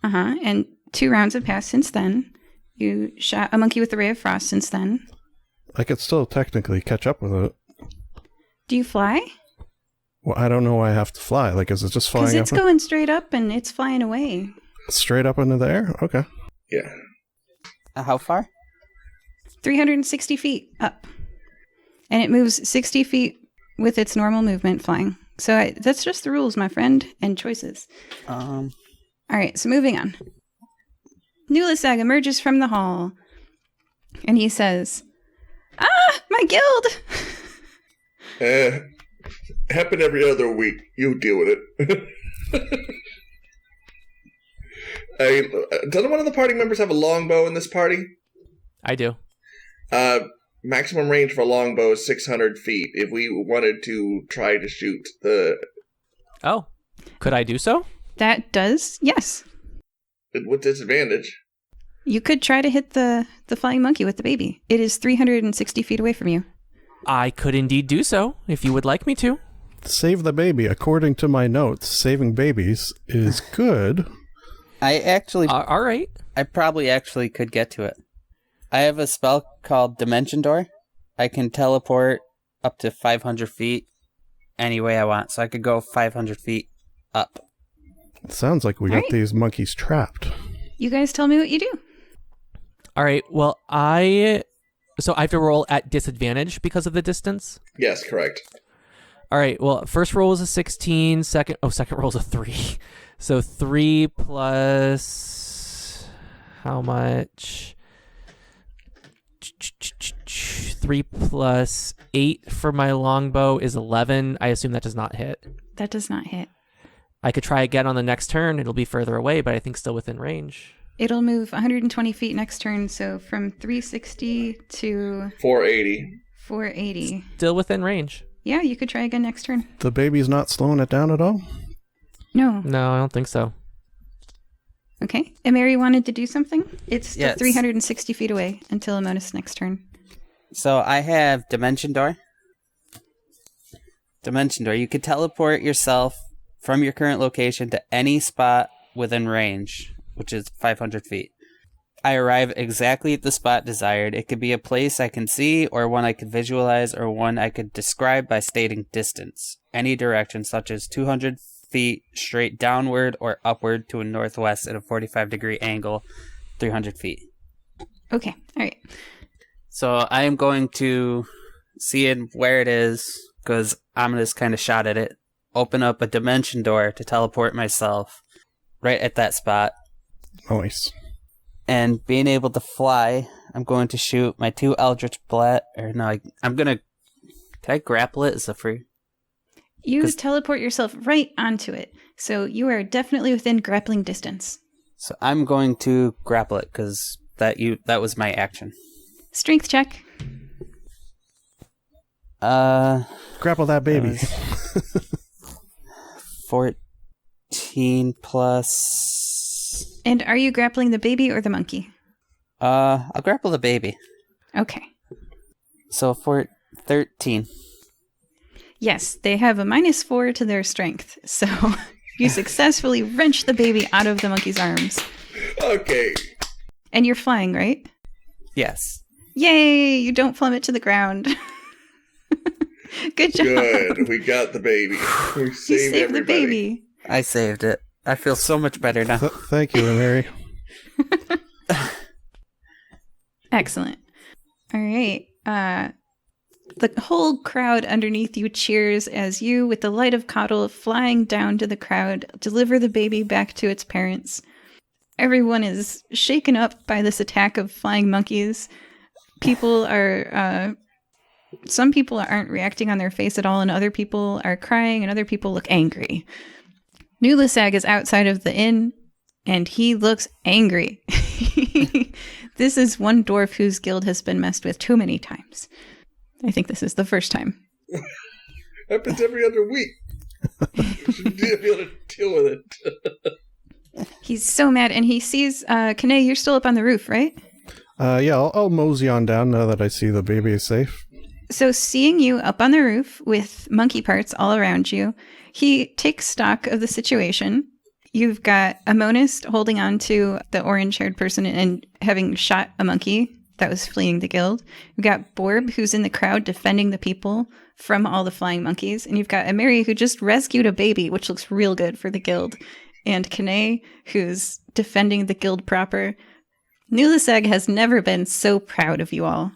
120. And 2 rounds have passed since then. You shot a monkey with the Ray of Frost since then. I could still technically catch up with it. Do you fly? Well, I don't know why I have to fly. Like, is it just flying up? Because it's going straight up and it's flying away. Straight up into the air? Okay. Yeah. How far? 360 feet up. And it moves 60 feet with its normal movement flying. So that's just the rules, my friend, and choices. All right, so moving on. Nulisag emerges from the hall. And he says, "Ah, my guild!" Happen every other week. You deal with it. Doesn't one of the party members have a longbow in this party? I do. Maximum range for a longbow is 600 feet. If we wanted to try to shoot the... Oh, could I do so? That does, yes. With disadvantage. You could try to hit the flying monkey with the baby. It is 360 feet away from you. I could indeed do so, if you would like me to. Save the baby. According to my notes, saving babies is good. I actually... All right. I probably actually could get to it. I have a spell called Dimension Door. I can teleport up to 500 feet any way I want. So I could go 500 feet up. It sounds like we got these monkeys trapped. You guys tell me what you do. All right. Well, so I have to roll at disadvantage because of the distance? Yes, correct. All right. Well, first roll is a 16. Second roll is a 3. So 3 plus... How much? 3 plus 8 for my longbow is 11. I assume that does not hit. That does not hit. I could try again on the next turn. It'll be further away, but I think still within range. It'll move 120 feet next turn, so from 360 to 480. 480. Still within range. Yeah, you could try again next turn. The baby's not slowing it down at all? No. No, I don't think so. Okay. And Mary wanted to do something? It's still Yes. 360 feet away until Amonis next turn. So I have Dimension Door. Dimension Door. You could teleport yourself from your current location to any spot within range, which is 500 feet. I arrive exactly at the spot desired. It could be a place I can see, or one I could visualize, or one I could describe by stating distance. Any direction, such as 200 feet straight downward or upward to a northwest at a 45-degree angle, 300 feet. Okay. All right. So I am going to see it where it is, because I'm just kind of shot at it. Open up a dimension door to teleport myself right at that spot. Nice. And being able to fly, I'm going to shoot my 2 Eldritch Blast. Or no, I'm going to... Can I grapple it as a free? You teleport yourself right onto it, so you are definitely within grappling distance. So I'm going to grapple it, because that was my action. Strength check. Grapple that baby. 14 plus... And are you grappling the baby or the monkey? I'll grapple the baby. Okay. So 13. Yes, they have a -4 to their strength, so you successfully wrench the baby out of the monkey's arms. Okay. And you're flying, right? Yes. Yay! You don't plummet to the ground. Good job. Good. We got the baby. We You saved saved the everybody. baby. I saved it. I feel so much better now. Thank you, Mary. Excellent. All right. The whole crowd underneath you cheers as you, with the light of Coddle flying down to the crowd, deliver the baby back to its parents. Everyone is shaken up by this attack of flying monkeys. People are... some people aren't reacting on their face at all, and other people are crying, and other people look angry. Nulisag is outside of the inn, and he looks angry. This is one dwarf whose guild has been messed with too many times. I think this is the first time. Happens every other week. Should be able to deal with it. He's so mad, and he sees... Kane, you're still up on the roof, right? Yeah, I'll mosey on down now that I see the baby is safe. So seeing you up on the roof with monkey parts all around you, he takes stock of the situation. You've got a monist holding on to the orange-haired person and having shot a monkey that was fleeing the guild. You've got Borb, who's in the crowd defending the people from all the flying monkeys. And you've got Amiri, who just rescued a baby, which looks real good for the guild. And Kane, who's defending the guild proper. Nulisag has never been so proud of you all.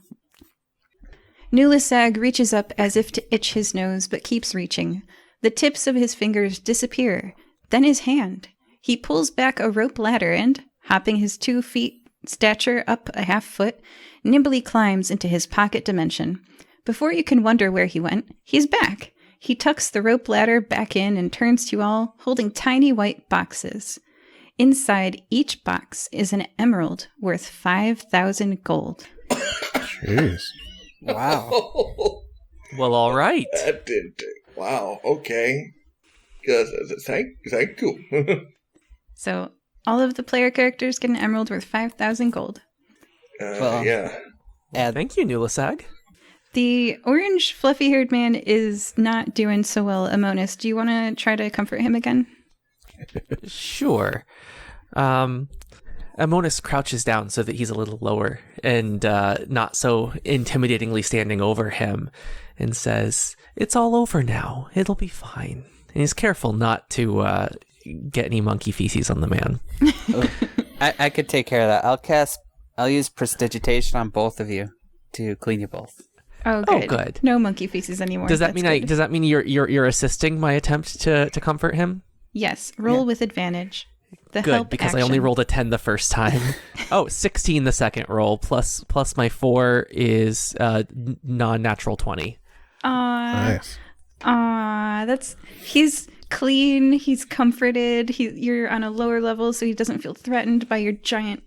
Nulisag reaches up as if to itch his nose, but keeps reaching. The tips of his fingers disappear. Then his hand. He pulls back a rope ladder and, hopping his 2 feet stature up a half foot, nimbly climbs into his pocket dimension. Before you can wonder where he went, he's back. He tucks the rope ladder back in and turns to you all, holding tiny white boxes. Inside each box is an emerald worth 5,000 gold. Jeez. Wow. Well, all right. That did. Wow. Okay. Thank you. So, all of the player characters get an emerald worth 5,000 gold. Yeah. Thank you, Nulisag. The orange fluffy-haired man is not doing so well, Amonis. Do you want to try to comfort him again? Sure. Amonis crouches down so that he's a little lower and not so intimidatingly standing over him and says, "It's all over now. It'll be fine." And he's careful not to get any monkey feces on the man. I could take care of that. I'll use prestidigitation on both of you to clean you both. Oh, good. Oh, good. No monkey feces anymore. Does that That's mean good. does that mean you're assisting my attempt to comfort him? Yes. Roll with advantage. The Good, help because action. I only rolled a 10 the first time. 16 the second roll, plus my 4 is non-natural 20. Nice. He's clean, he's comforted, you're on a lower level, so he doesn't feel threatened by your giant,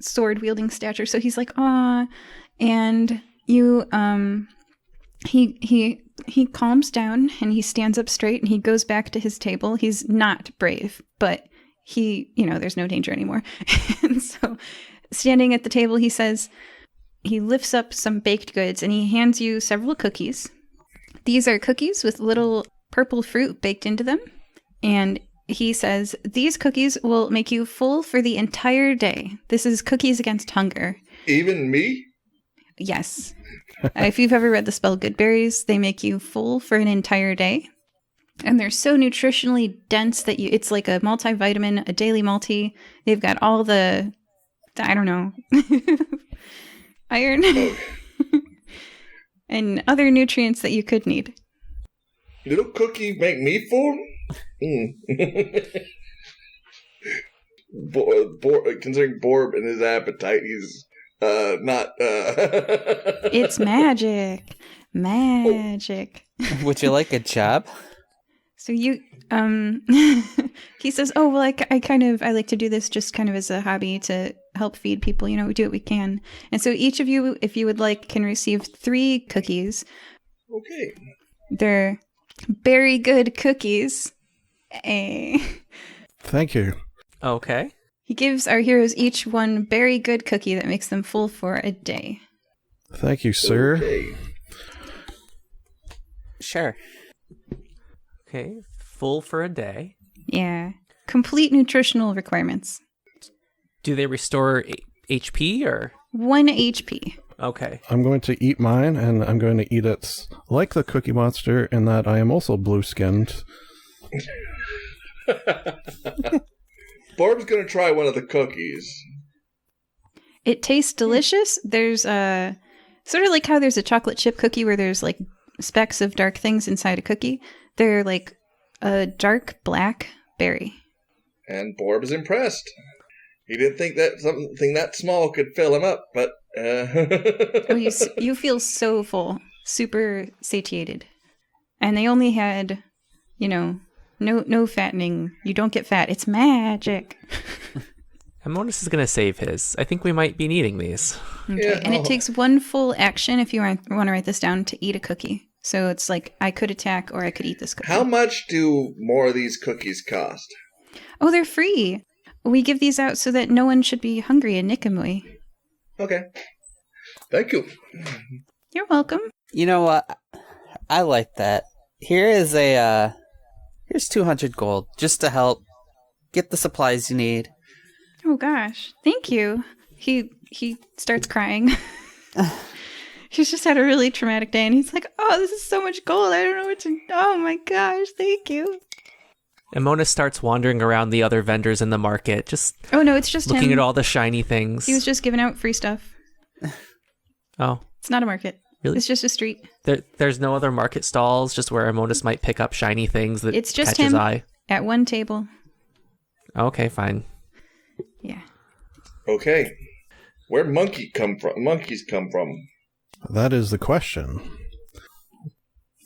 sword-wielding stature. So he's like, "Aw," and you, he calms down, and he stands up straight, and he goes back to his table. He's not brave, but he, there's no danger anymore. And so, standing at the table, he says, he lifts up some baked goods, and he hands you several cookies. These are cookies with little purple fruit baked into them. And he says, "These cookies will make you full for the entire day. This is cookies against hunger." Even me? Yes. If you've ever read the spell Good Berries, they make you full for an entire day. And they're so nutritionally dense that it's like a multivitamin, a daily multi. They've got all the I don't know, iron and other nutrients that you could need. Little cookie make me full? Considering Borb and his appetite, he's not... It's magic. Magic. Would you like a job? So you, he says, "Oh, well, I like to do this just kind of as a hobby to help feed people. We do what we can." And so each of you, if you would like, can receive 3 cookies. Okay. They're very good cookies. Thank you. Okay. He gives our heroes each one very good cookie that makes them full for a day. Thank you, sir. Okay. Sure. Okay. Full for a day. Yeah. Complete nutritional requirements. Do they restore HP or? 1 HP. Okay. I'm going to eat mine, and I'm going to eat it like the Cookie Monster in that I am also blue-skinned. Barb's gonna try one of the cookies. It tastes delicious. There's sort of like how there's a chocolate chip cookie where there's like specks of dark things inside a cookie. They're like a dark black berry. And Borb is impressed. He didn't think that something that small could fill him up, but Oh, you feel so full, super satiated. And they only had, no fattening. You don't get fat. It's magic. Amonis is going to save his. I think we might be needing these. Okay. Yeah. And it takes one full action, if you want to write this down, to eat a cookie. So it's like, I could attack or I could eat this cookie. how much do more of these cookies cost? Oh, they're free. We give these out so that no one should be hungry in Nikamui. Okay. Thank you. You're welcome. You know what? I like that. Here's 200 gold just to help get the supplies you need. Oh gosh, thank you. He starts crying. He's just had a really traumatic day, and he's like, "Oh, this is so much gold. I don't know what to. Oh my gosh, thank you." Amonis starts wandering around the other vendors in the market, just Oh no, it's just looking him. at all the shiny things. He was just giving out free stuff. Oh, It's not a market. really? It's just a street. There's no other market stalls, just where Amonis might pick up shiny things that It's just catch his him. eye. At one table. Okay, fine. Yeah. Okay. Where monkeys come from? That is the question.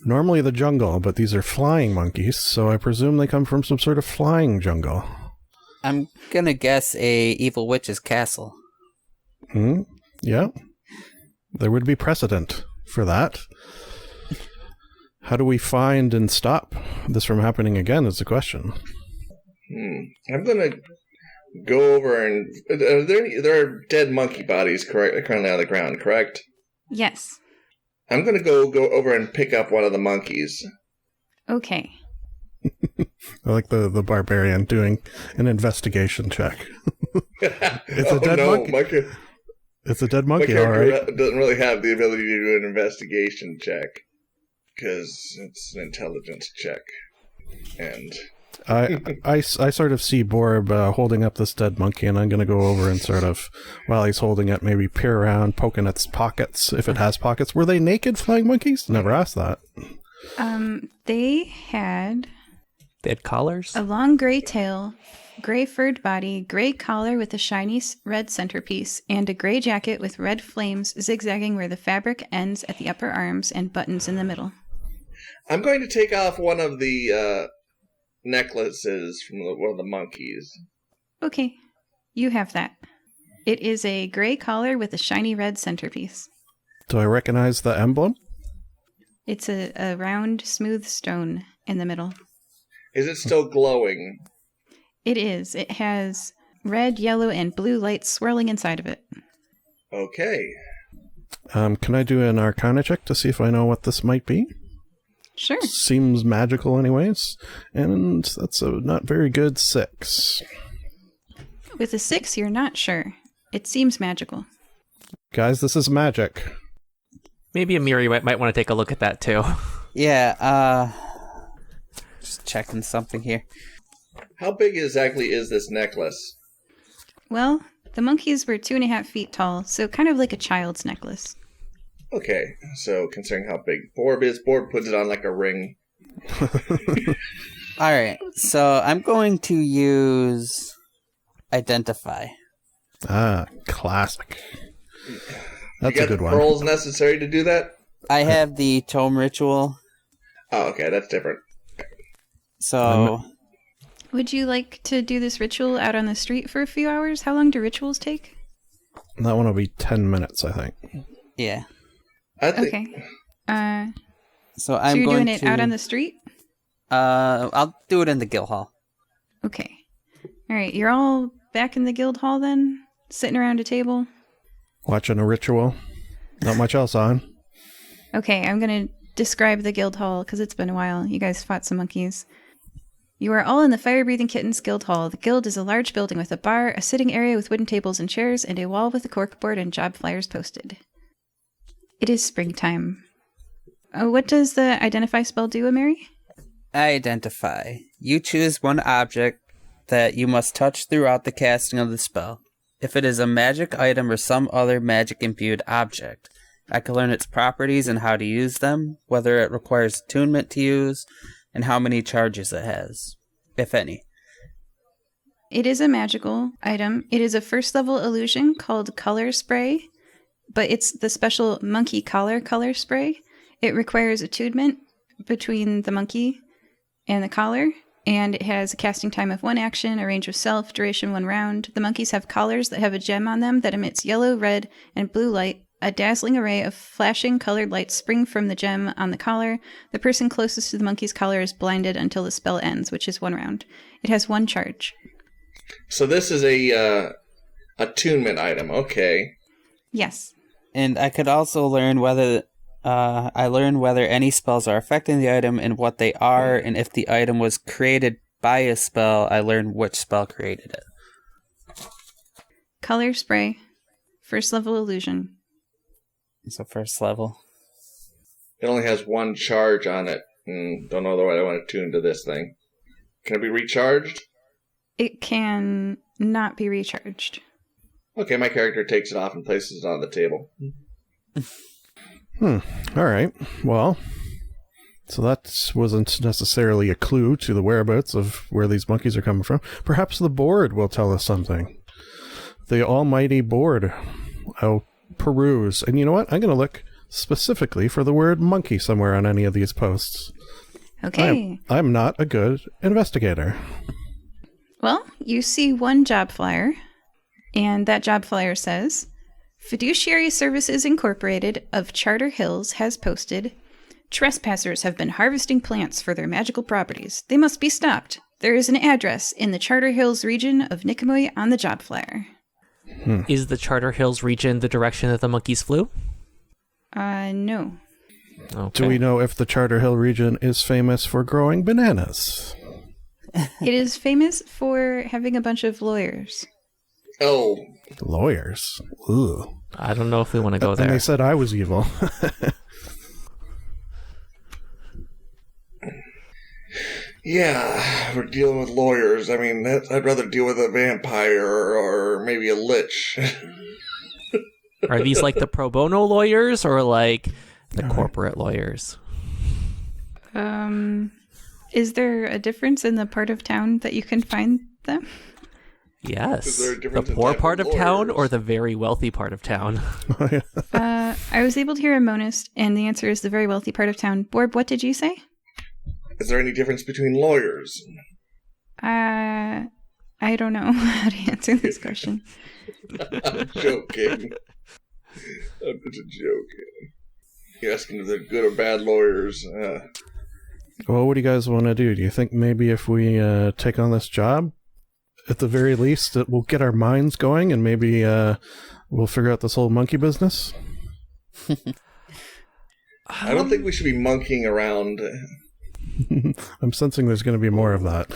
Normally the jungle, but these are flying monkeys, so I presume they come from some sort of flying jungle. I'm gonna guess a evil witch's castle. Yeah. There would be precedent for that. How do we find and stop this from happening again is the question. I'm gonna go over and there are dead monkey bodies currently on the ground, correct? Yes. I'm gonna go over and pick up one of the monkeys. Okay. I like the barbarian doing an investigation check. It's a Oh, dead no, monkey. It's a dead My monkey, all character right. doesn't really have the ability to do an investigation check because it's an intelligence check, and I sort of see Borb holding up this dead monkey, and I'm going to go over and sort of, while he's holding it, maybe peer around, poking its pockets, if it has pockets. Were they naked flying monkeys? Never asked that. They had They had collars? a long gray tail, gray furred body, gray collar with a shiny red centerpiece, and a gray jacket with red flames zigzagging where the fabric ends at the upper arms and buttons in the middle. I'm going to take off one of the necklaces from one of the monkeys. Okay, you have that. It is a gray collar with a shiny red centerpiece. Do I recognize the emblem? It's a round, smooth stone in the middle. Is it still glowing? It is. It has red, yellow, and blue lights swirling inside of it. Okay. Can I do an Arcana check to see if I know what this might be? Sure. Seems magical anyways. And that's a not very good 6. With a 6, you're not sure. It seems magical. Guys, this is magic. Maybe Amiri might want to take a look at that too. Yeah, just checking something here. How big exactly is this necklace? Well, the monkeys were 2.5 feet tall, so kind of like a child's necklace. Okay, so considering how big Borb is, Borb puts it on like a ring. Alright, so I'm going to use Identify. Ah, classic. That's You a got good the one. pearls necessary to do that? I have the tome ritual, Oh, okay, that's different. so Would you like to do this ritual out on the street for a few hours? How long do rituals take? That one will be 10 minutes, I think. yeah. I think Okay. So So I'm you're going doing it to out on the street? I'll do it in the guild hall. Okay. All right, you're all back in the guild hall then? Sitting around a table? Watching a ritual. Not much else on. Okay, I'm going to describe the guild hall because it's been a while. You guys fought some monkeys. You are all in the Fire-Breathing Kittens Guild Hall. The guild is a large building with a bar, a sitting area with wooden tables and chairs, and a wall with a corkboard and job flyers posted. It is springtime. What does the Identify spell do, Amiri? Identify. You choose one object that you must touch throughout the casting of the spell. If it is a magic item or some other magic-imbued object, I can learn its properties and how to use them, whether it requires attunement to use, and how many charges it has, if any. It is a magical item. It is a first-level illusion called Color Spray, but it's the special Monkey Collar Spray. It requires attunement between the monkey and the collar, and it has a casting time of 1 action, a range of self, duration 1 round. The monkeys have collars that have a gem on them that emits yellow, red, and blue light. A dazzling array of flashing colored lights spring from the gem on the collar. The person closest to the monkey's collar is blinded until the spell ends, which is 1 round. It has 1 charge. So this is a attunement item. Okay. Yes. And I could also learn whether any spells are affecting the item and what they are, and if the item was created by a spell, I learn which spell created it. Color Spray. First level illusion. It's a first level. It only has 1 charge on it. Don't know the way I want to tune to this thing. Can it be recharged? It can not be recharged. Okay, my character takes it off and places it on the table. All right. Well, so that wasn't necessarily a clue to the whereabouts of where these monkeys are coming from. Perhaps the board will tell us something. The almighty board. I'll peruse. And you know what? I'm going to look specifically for the word monkey somewhere on any of these posts. Okay. I'm not a good investigator. Well, you see 1 job flyer, and that job flyer says, Fiduciary Services Incorporated of Charter Hills has posted, trespassers have been harvesting plants for their magical properties. They must be stopped. There is an address in the Charter Hills region of Nicomoy on the job flyer. Is the Charter Hills region the direction that the monkeys flew? No. Okay. Do we know if the Charter Hill region is famous for growing bananas? It is famous for having a bunch of lawyers. Oh. Lawyers? Ugh. I don't know if we want to go there. And they said I was evil. Yeah, we're dealing with lawyers. I mean, I'd rather deal with a vampire or maybe a lich. Are these like the pro bono lawyers or like the corporate lawyers? Is there a difference in the part of town that you can find them? Yes. Is there a The difference in poor type part of of town lawyers? or the very wealthy part of town? I was able to hear a monist, and the answer is the very wealthy part of town. Borb, what did you say? Is there any difference between lawyers? I don't know how to answer this question. I'm joking. I'm just joking. You're asking if they're good or bad lawyers. Well, what do you guys want to do? Do you think maybe if we take on this job, at the very least, it will get our minds going and maybe we'll figure out this whole monkey business? I don't think we should be monkeying around. I'm sensing there's going to be more of that.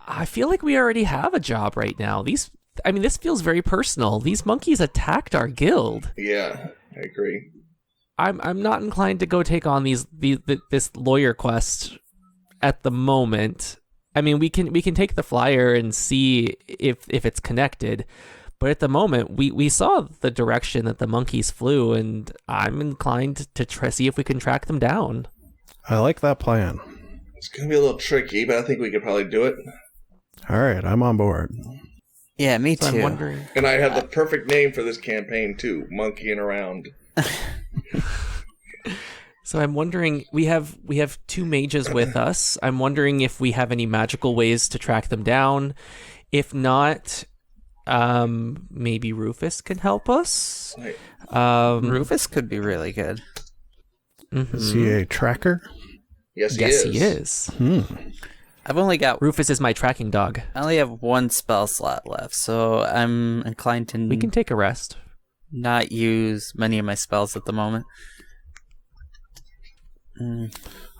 I feel like we already have a job right now. This feels very personal. These monkeys attacked our guild. Yeah, I agree. I'm not inclined to go take on this lawyer quest at the moment. I mean, we can take the flyer and see if it's connected, but at the moment we saw the direction that the monkeys flew, and I'm inclined to see if we can track them down. I like that plan. It's going to be a little tricky, but I think we could probably do it. All right, I'm on board. Yeah, me So too. I'm wondering. And I have the perfect name for this campaign, too. Monkeying around. So I'm wondering, we have 2 mages with us. I'm wondering if we have any magical ways to track them down. If not, maybe Rufus can help us. Right. Rufus could be really good. Is he a tracker? Yes, he Yes, is. he is. I've only got Rufus is my tracking dog. I only have 1 spell slot left, so I'm inclined to We can take a rest. not use many of my spells at the moment.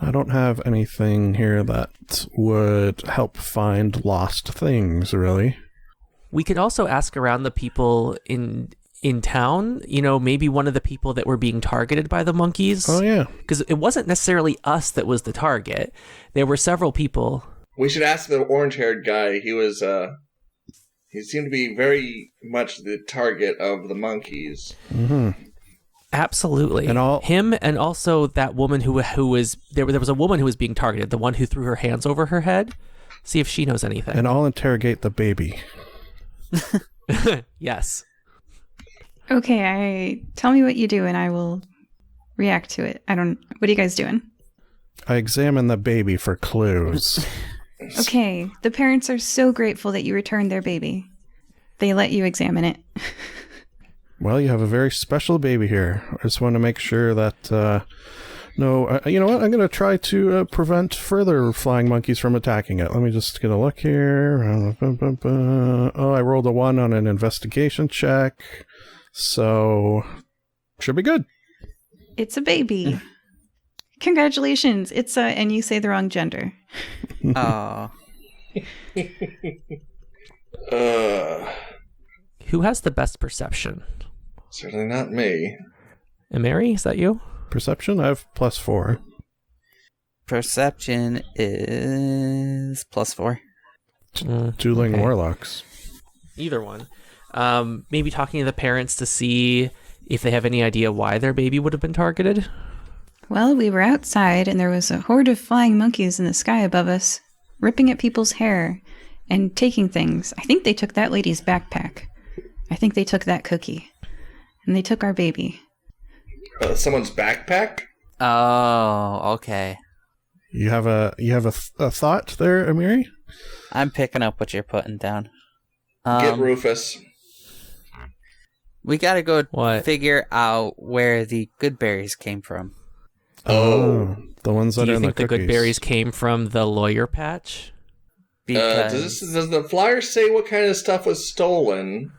I don't have anything here that would help find lost things, really. We could also ask around the people in town, maybe one of the people that were being targeted by the monkeys. Oh, yeah. Because it wasn't necessarily us that was the target. There were several people. We should ask the orange-haired guy. He was He seemed to be very much the target of the monkeys. Mm-hmm. Absolutely. Him and also that woman who was there was a woman who was being targeted, the one who threw her hands over her head. See if she knows anything. And I'll interrogate the baby. Yes. Okay, tell me what you do and I will react to it. What are you guys doing? I examine the baby for clues. Okay, the parents are so grateful that you returned their baby. They let you examine it. Well, you have a very special baby here. I just want to make sure that, you know what? I'm going to try to prevent further flying monkeys from attacking it. Let me just get a look here. Oh, I rolled a 1 on an investigation check. So, should be good. It's a baby. Congratulations. And you say the wrong gender. Oh. Who has the best perception? Certainly not me. And Mary, is that you? Perception? I have +4. Perception is +4. Dueling okay. warlocks. Either one. Maybe talking to the parents to see if they have any idea why their baby would have been targeted. Well, we were outside and there was a horde of flying monkeys in the sky above us, ripping at people's hair and taking things. I think they took that lady's backpack. I think they took that cookie. And they took our baby. Someone's backpack? Oh, okay. You have a thought there, Amiri? I'm picking up what you're putting down. Get Rufus. We gotta go What? figure out where the good berries came from. Oh, the ones that Do are you in the think the cookies. good berries came from the lawyer patch? Because Does the flyer say what kind of stuff was stolen?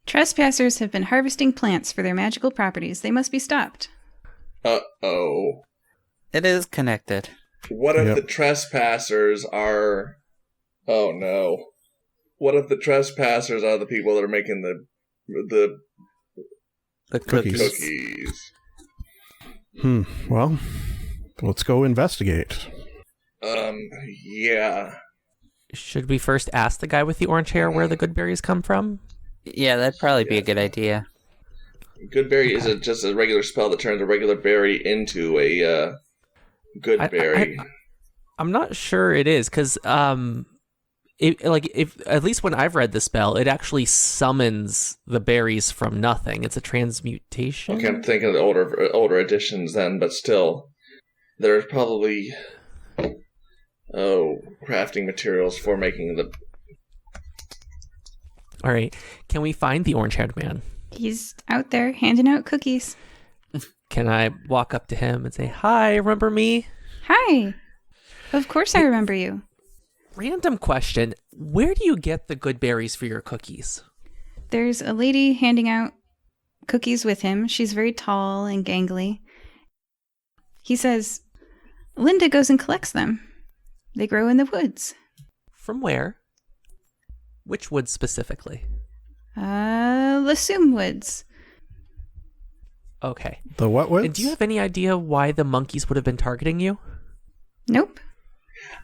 Trespassers have been harvesting plants for their magical properties. They must be stopped. Uh-oh. it is connected. What if Yep. the trespassers are... Oh, no. What if the trespassers are the people that are making the The Cookies. cookies. cookies? Well, let's go investigate. Yeah. Should we first ask the guy with the orange hair where the good berries come from? Yeah, that'd probably be a good idea. Good berry is just a regular spell that turns a regular berry into a good berry. I'm not sure it is, because if at least when I've read the spell, it actually summons the berries from nothing. It's a transmutation. Okay, I'm thinking of the older editions then, but still, there's probably crafting materials for making the... All right, can we find the orange-haired man? He's out there handing out cookies. Can I walk up to him and say, "Hi, remember me?" Hi. Of course I remember you. Random question: where do you get the good berries for your cookies? There's a lady handing out cookies with him. She's very tall and gangly. He says, Linda goes and collects them. They grow in the woods. From where? Which woods specifically? Lassume Woods. Okay. The what woods? And do you have any idea why the monkeys would have been targeting you? Nope.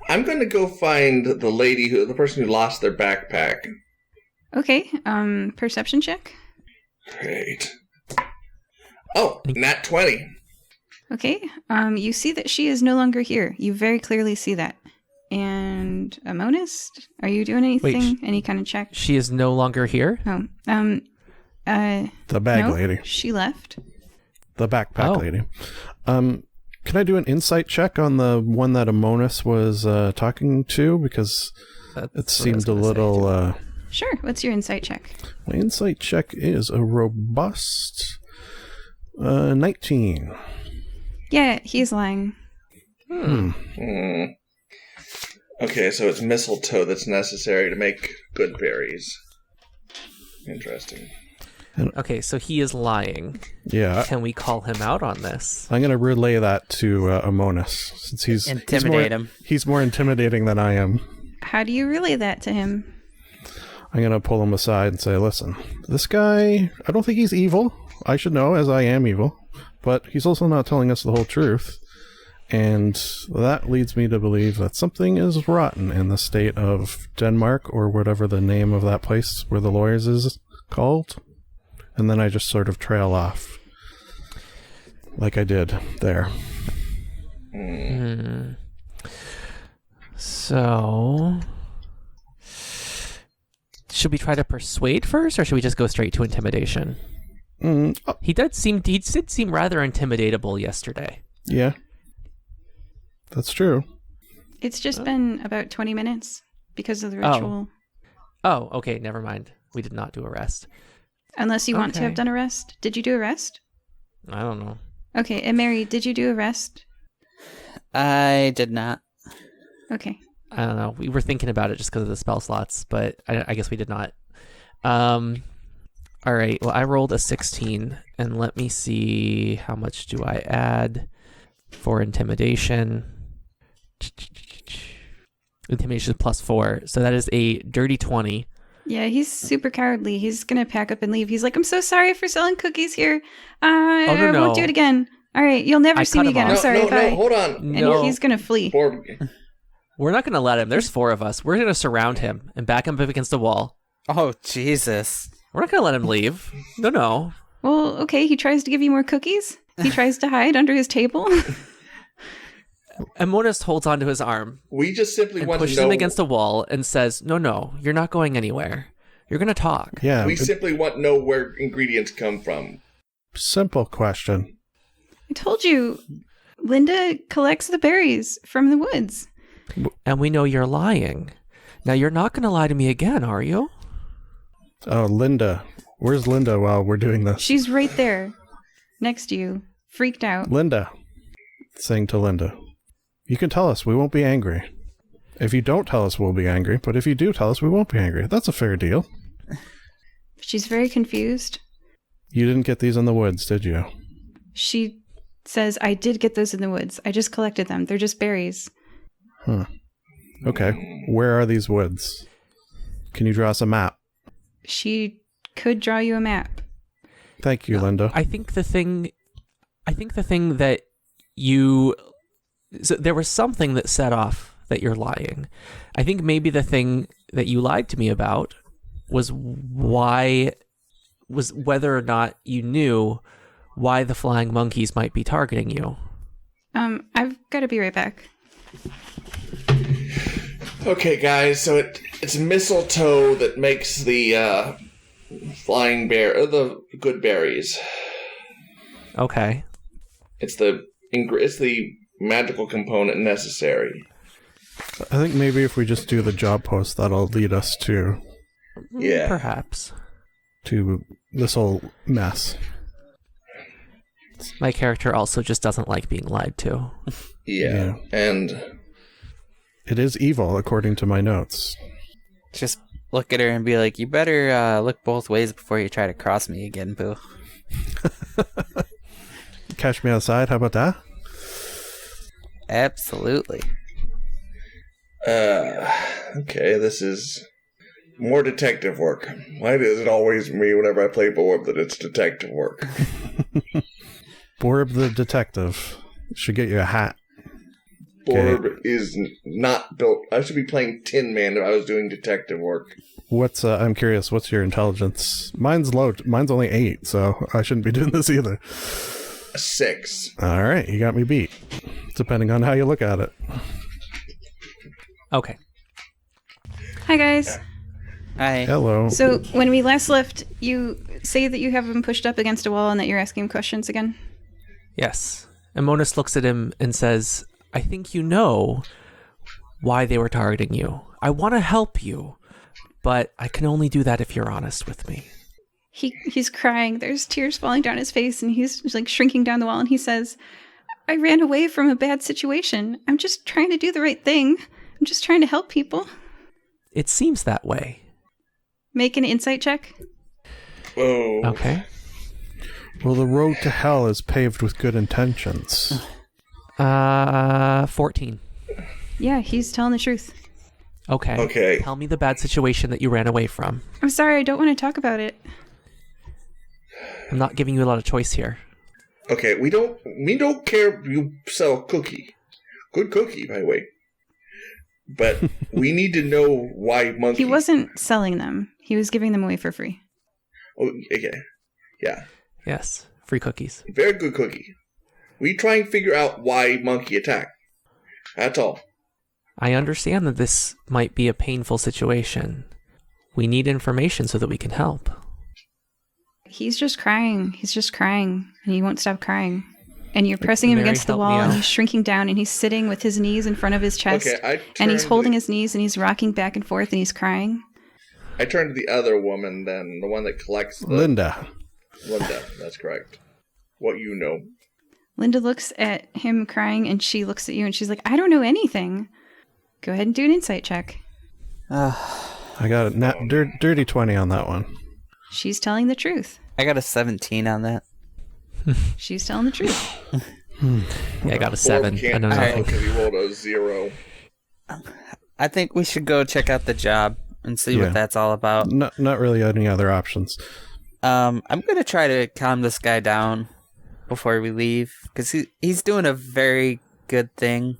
I'm going to go find the person who lost their backpack. Okay, perception check. Great. Oh, nat 20. Okay, you see that she is no longer here. You very clearly see that. And a monist? Are you doing anything? Wait, Any kind of check? She is no longer here? Oh, the bag no, lady. She left. The backpack Oh. lady. Can I do an insight check on the one that Amonis was talking to? Because That's it what I was seemed a gonna say, little... too. Sure, what's your insight check? My insight check is a robust 19. Yeah, he's lying. Okay, so it's mistletoe that's necessary to make good berries. Interesting. Okay, so he is lying. Yeah, Can we call him out on this? I'm going to relay that to Amonis, since Intimidate him. He's more intimidating than I am. How do you relay that to him? I'm going to pull him aside and say, listen, this guy, I don't think he's evil. I should know, as I am evil. But he's also not telling us the whole truth. And that leads me to believe that something is rotten in the state of Denmark, or whatever the name of that place where the lawyers is called. And then I just sort of trail off. Like I did there. So, should we try to persuade first, or should we just go straight to intimidation? He did seem rather intimidatable yesterday. Yeah. That's true. It's just been about 20 minutes because of the ritual. Oh, okay, never mind. We did not do a rest. Unless you want to have done a rest. Did you do a rest? I don't know. Okay, and Mary, did you do a rest? I did not. Okay. I don't know. We were thinking about it just because of the spell slots, but I guess we did not. All right. Well, I rolled a 16, and let me see how much do I add for intimidation. Intimidation is +4, so that is a dirty 20. Yeah, he's super cowardly. He's going to pack up and leave. He's like, I'm so sorry for selling cookies here. I won't do it again. All right, you'll never see me again. I'm sorry. Bye. No, hold on. And he's going to flee. We're not going to let him. There's 4 of us. We're going to surround him and back him up against a wall. Oh, Jesus. We're not going to let him leave. No. Well, okay, he tries to give you more cookies. He tries to hide under his table. And Monist holds onto his arm. We just simply and want to know... pushes him against a wall and says, no, you're not going anywhere. You're going to talk. Yeah. We simply want to know where ingredients come from. Simple question. I told you, Linda collects the berries from the woods. And we know you're lying. Now, you're not going to lie to me again, are you? Oh, Linda. Where's Linda while we're doing this? She's right there, next to you, freaked out. Linda. Saying to Linda, you can tell us, we won't be angry. If you don't tell us, we'll be angry. But if you do tell us, we won't be angry. That's a fair deal. She's very confused. You didn't get these in the woods, did you? She says, I did get those in the woods. I just collected them. They're just berries. Huh. Okay. Where are these woods? Can you draw us a map? She could draw you a map. Thank you, Linda. I think the thing that you... So there was something that set off that you're lying. I think maybe the thing that you lied to me about was whether or not you knew why the flying monkeys might be targeting you. I've got to be right back. Okay, guys, so it's mistletoe that makes the flying bear, or the good berries. Okay. It's the magical component necessary. I think maybe if we just do the job post, that'll lead us to... Yeah. Perhaps. To this whole mess. My character also just doesn't like being lied to. Yeah. And... It is evil, according to my notes. Just look at her and be like, you better look both ways before you try to cross me again, Pooh. Catch me outside, how about that? Absolutely. Okay, this is more detective work. Why is it always me whenever I play Borb that it's detective work? Borb the detective. Should get you a hat. Borb is not built... I should be playing Tin Man if I was doing detective work. What's, I'm curious, what's your intelligence? Mine's low. Mine's only 8, so I shouldn't be doing this either. 6. Alright, you got me beat. Depending on how you look at it. Okay. Hi, guys. Hi. Hello. So, when we last left, you say that you have him pushed up against a wall and that you're asking him questions again? Yes. And Monist looks at him and says, I think you know why they were targeting you. I want to help you, but I can only do that if you're honest with me. He's crying. There's tears falling down his face, and he's like shrinking down the wall, and he says, I ran away from a bad situation. I'm just trying to do the right thing. I'm just trying to help people. It seems that way. Make an insight check. Oh. Okay. Well, the road to hell is paved with good intentions. 14. Yeah, he's telling the truth. Okay. Tell me the bad situation that you ran away from. I'm sorry, I don't want to talk about it. I'm not giving you a lot of choice here. Okay, we don't care if you sell a cookie. Good cookie, by the way. But we need to know why monkey. He wasn't selling them. He was giving them away for free. Oh, okay. Yeah. Yes, free cookies. Very good cookie. We try and figure out why monkey attacked. That's all. I understand that this might be a painful situation. We need information so that we can help. He's just crying. He's just crying. And he won't stop crying. And you're pressing him Mary, against the help me wall, and out. he's shrinking down, and he's sitting with his knees in front of his chest. Okay, and he's holding his knees, and he's rocking back and forth, and he's crying. I turn to the other woman then, the one that collects the... Linda. Linda, that's correct. What you know. Linda looks at him crying, and she looks at you, and she's like, I don't know anything. Go ahead and do an insight check. I got a dirty 20 on that one. She's telling the truth. I got a 17 on that. She's telling the truth. Yeah, I got a 7. I know nothing. Because he rolled a 0. I think we should go check out the job and see what that's all about. Not really any other options. I'm going to try to calm this guy down before we leave, because he's doing a very good thing.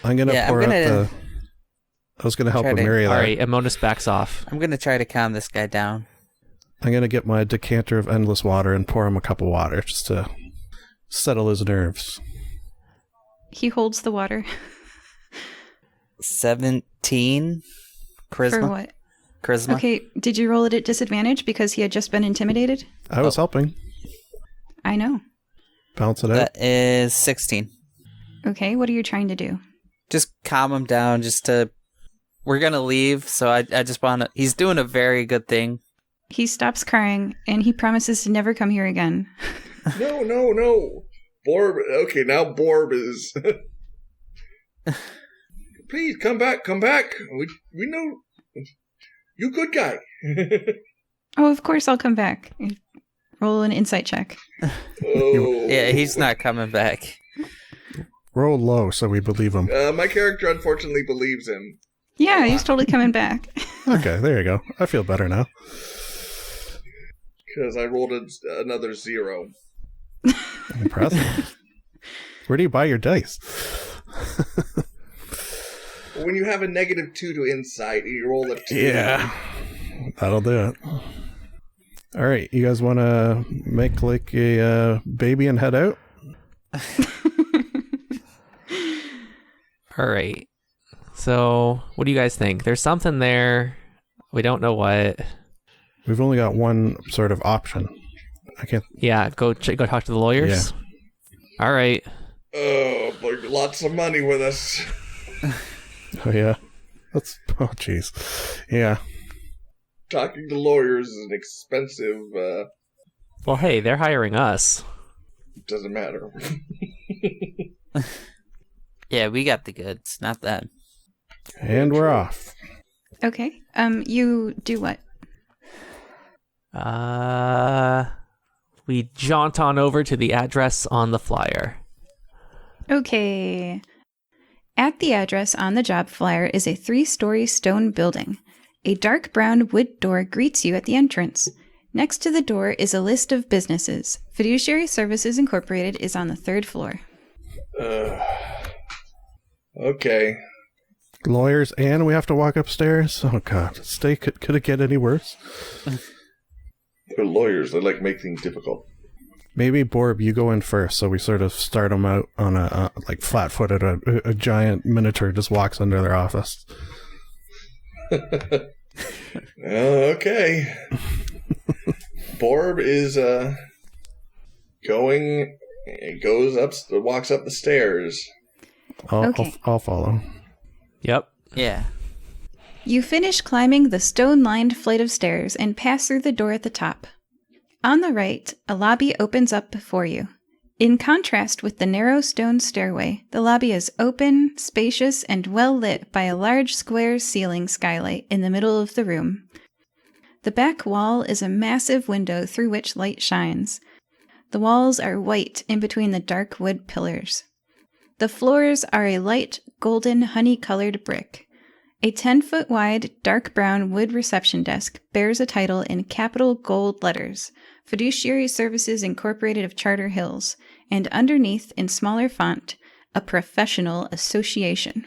I'm going to pour out the... I was going to help try to- Amiri All there. right, Amonis backs off. I'm going to try to calm this guy down. I'm going to get my decanter of endless water and pour him a cup of water just to settle his nerves. He holds the water. 17 charisma. For what? Charisma. Okay, did you roll it at disadvantage because he had just been intimidated? I was helping. I know. Balance it out. That is 16. Okay, what are you trying to do? Just calm him down. We're gonna leave, so I just want to. He's doing a very good thing. He stops crying, and he promises to never come here again. No. Borb. Okay, now Borb is. Please come back. We know you good guy. Oh, of course I'll come back. Roll an insight check. Oh. Yeah, he's not coming back. Roll low so we believe him. My character unfortunately believes him. Yeah, he's totally coming back. Okay, there you go. I feel better now. Because I rolled another 0. Impressive. Where do you buy your dice? When you have a -2 to insight, you roll a 2. Yeah. That'll do it. All right, you guys want to make like a baby and head out? All right. So, what do you guys think? There's something there. We don't know what. We've only got one sort of option. I can't. Yeah, go talk to the lawyers. All right. Oh, but lots of money with us. Oh yeah. That's. Oh jeez. Yeah. Talking to lawyers is an expensive. Well, hey, they're hiring us. Doesn't matter. Yeah, we got the goods, not that. And we're off. Okay. You do what? We jaunt on over to the address on the flyer. Okay. At the address on the job flyer is a 3-story stone building. A dark brown wood door greets you at the entrance. Next to the door is a list of businesses. Fiduciary Services Incorporated is on the 3rd floor. Okay. Lawyers, and we have to walk upstairs. Oh god, could it get any worse? They're lawyers. They make things difficult. Maybe Borb, you go in first, so we sort of start them out on a flat-footed. A giant minotaur just walks into their office. Okay. Borb is walks up the stairs. I'll follow. Yep. Yeah. You finish climbing the stone-lined flight of stairs and pass through the door at the top. On the right, a lobby opens up before you. In contrast with the narrow stone stairway, the lobby is open, spacious, and well lit by a large square ceiling skylight in the middle of the room. The back wall is a massive window through which light shines. The walls are white in between the dark wood pillars. The floors are a light golden honey-colored brick. A 10-foot wide dark brown wood reception desk bears a title in capital gold letters, Fiduciary Services Incorporated of Charter Hills, and underneath, in smaller font, a professional association.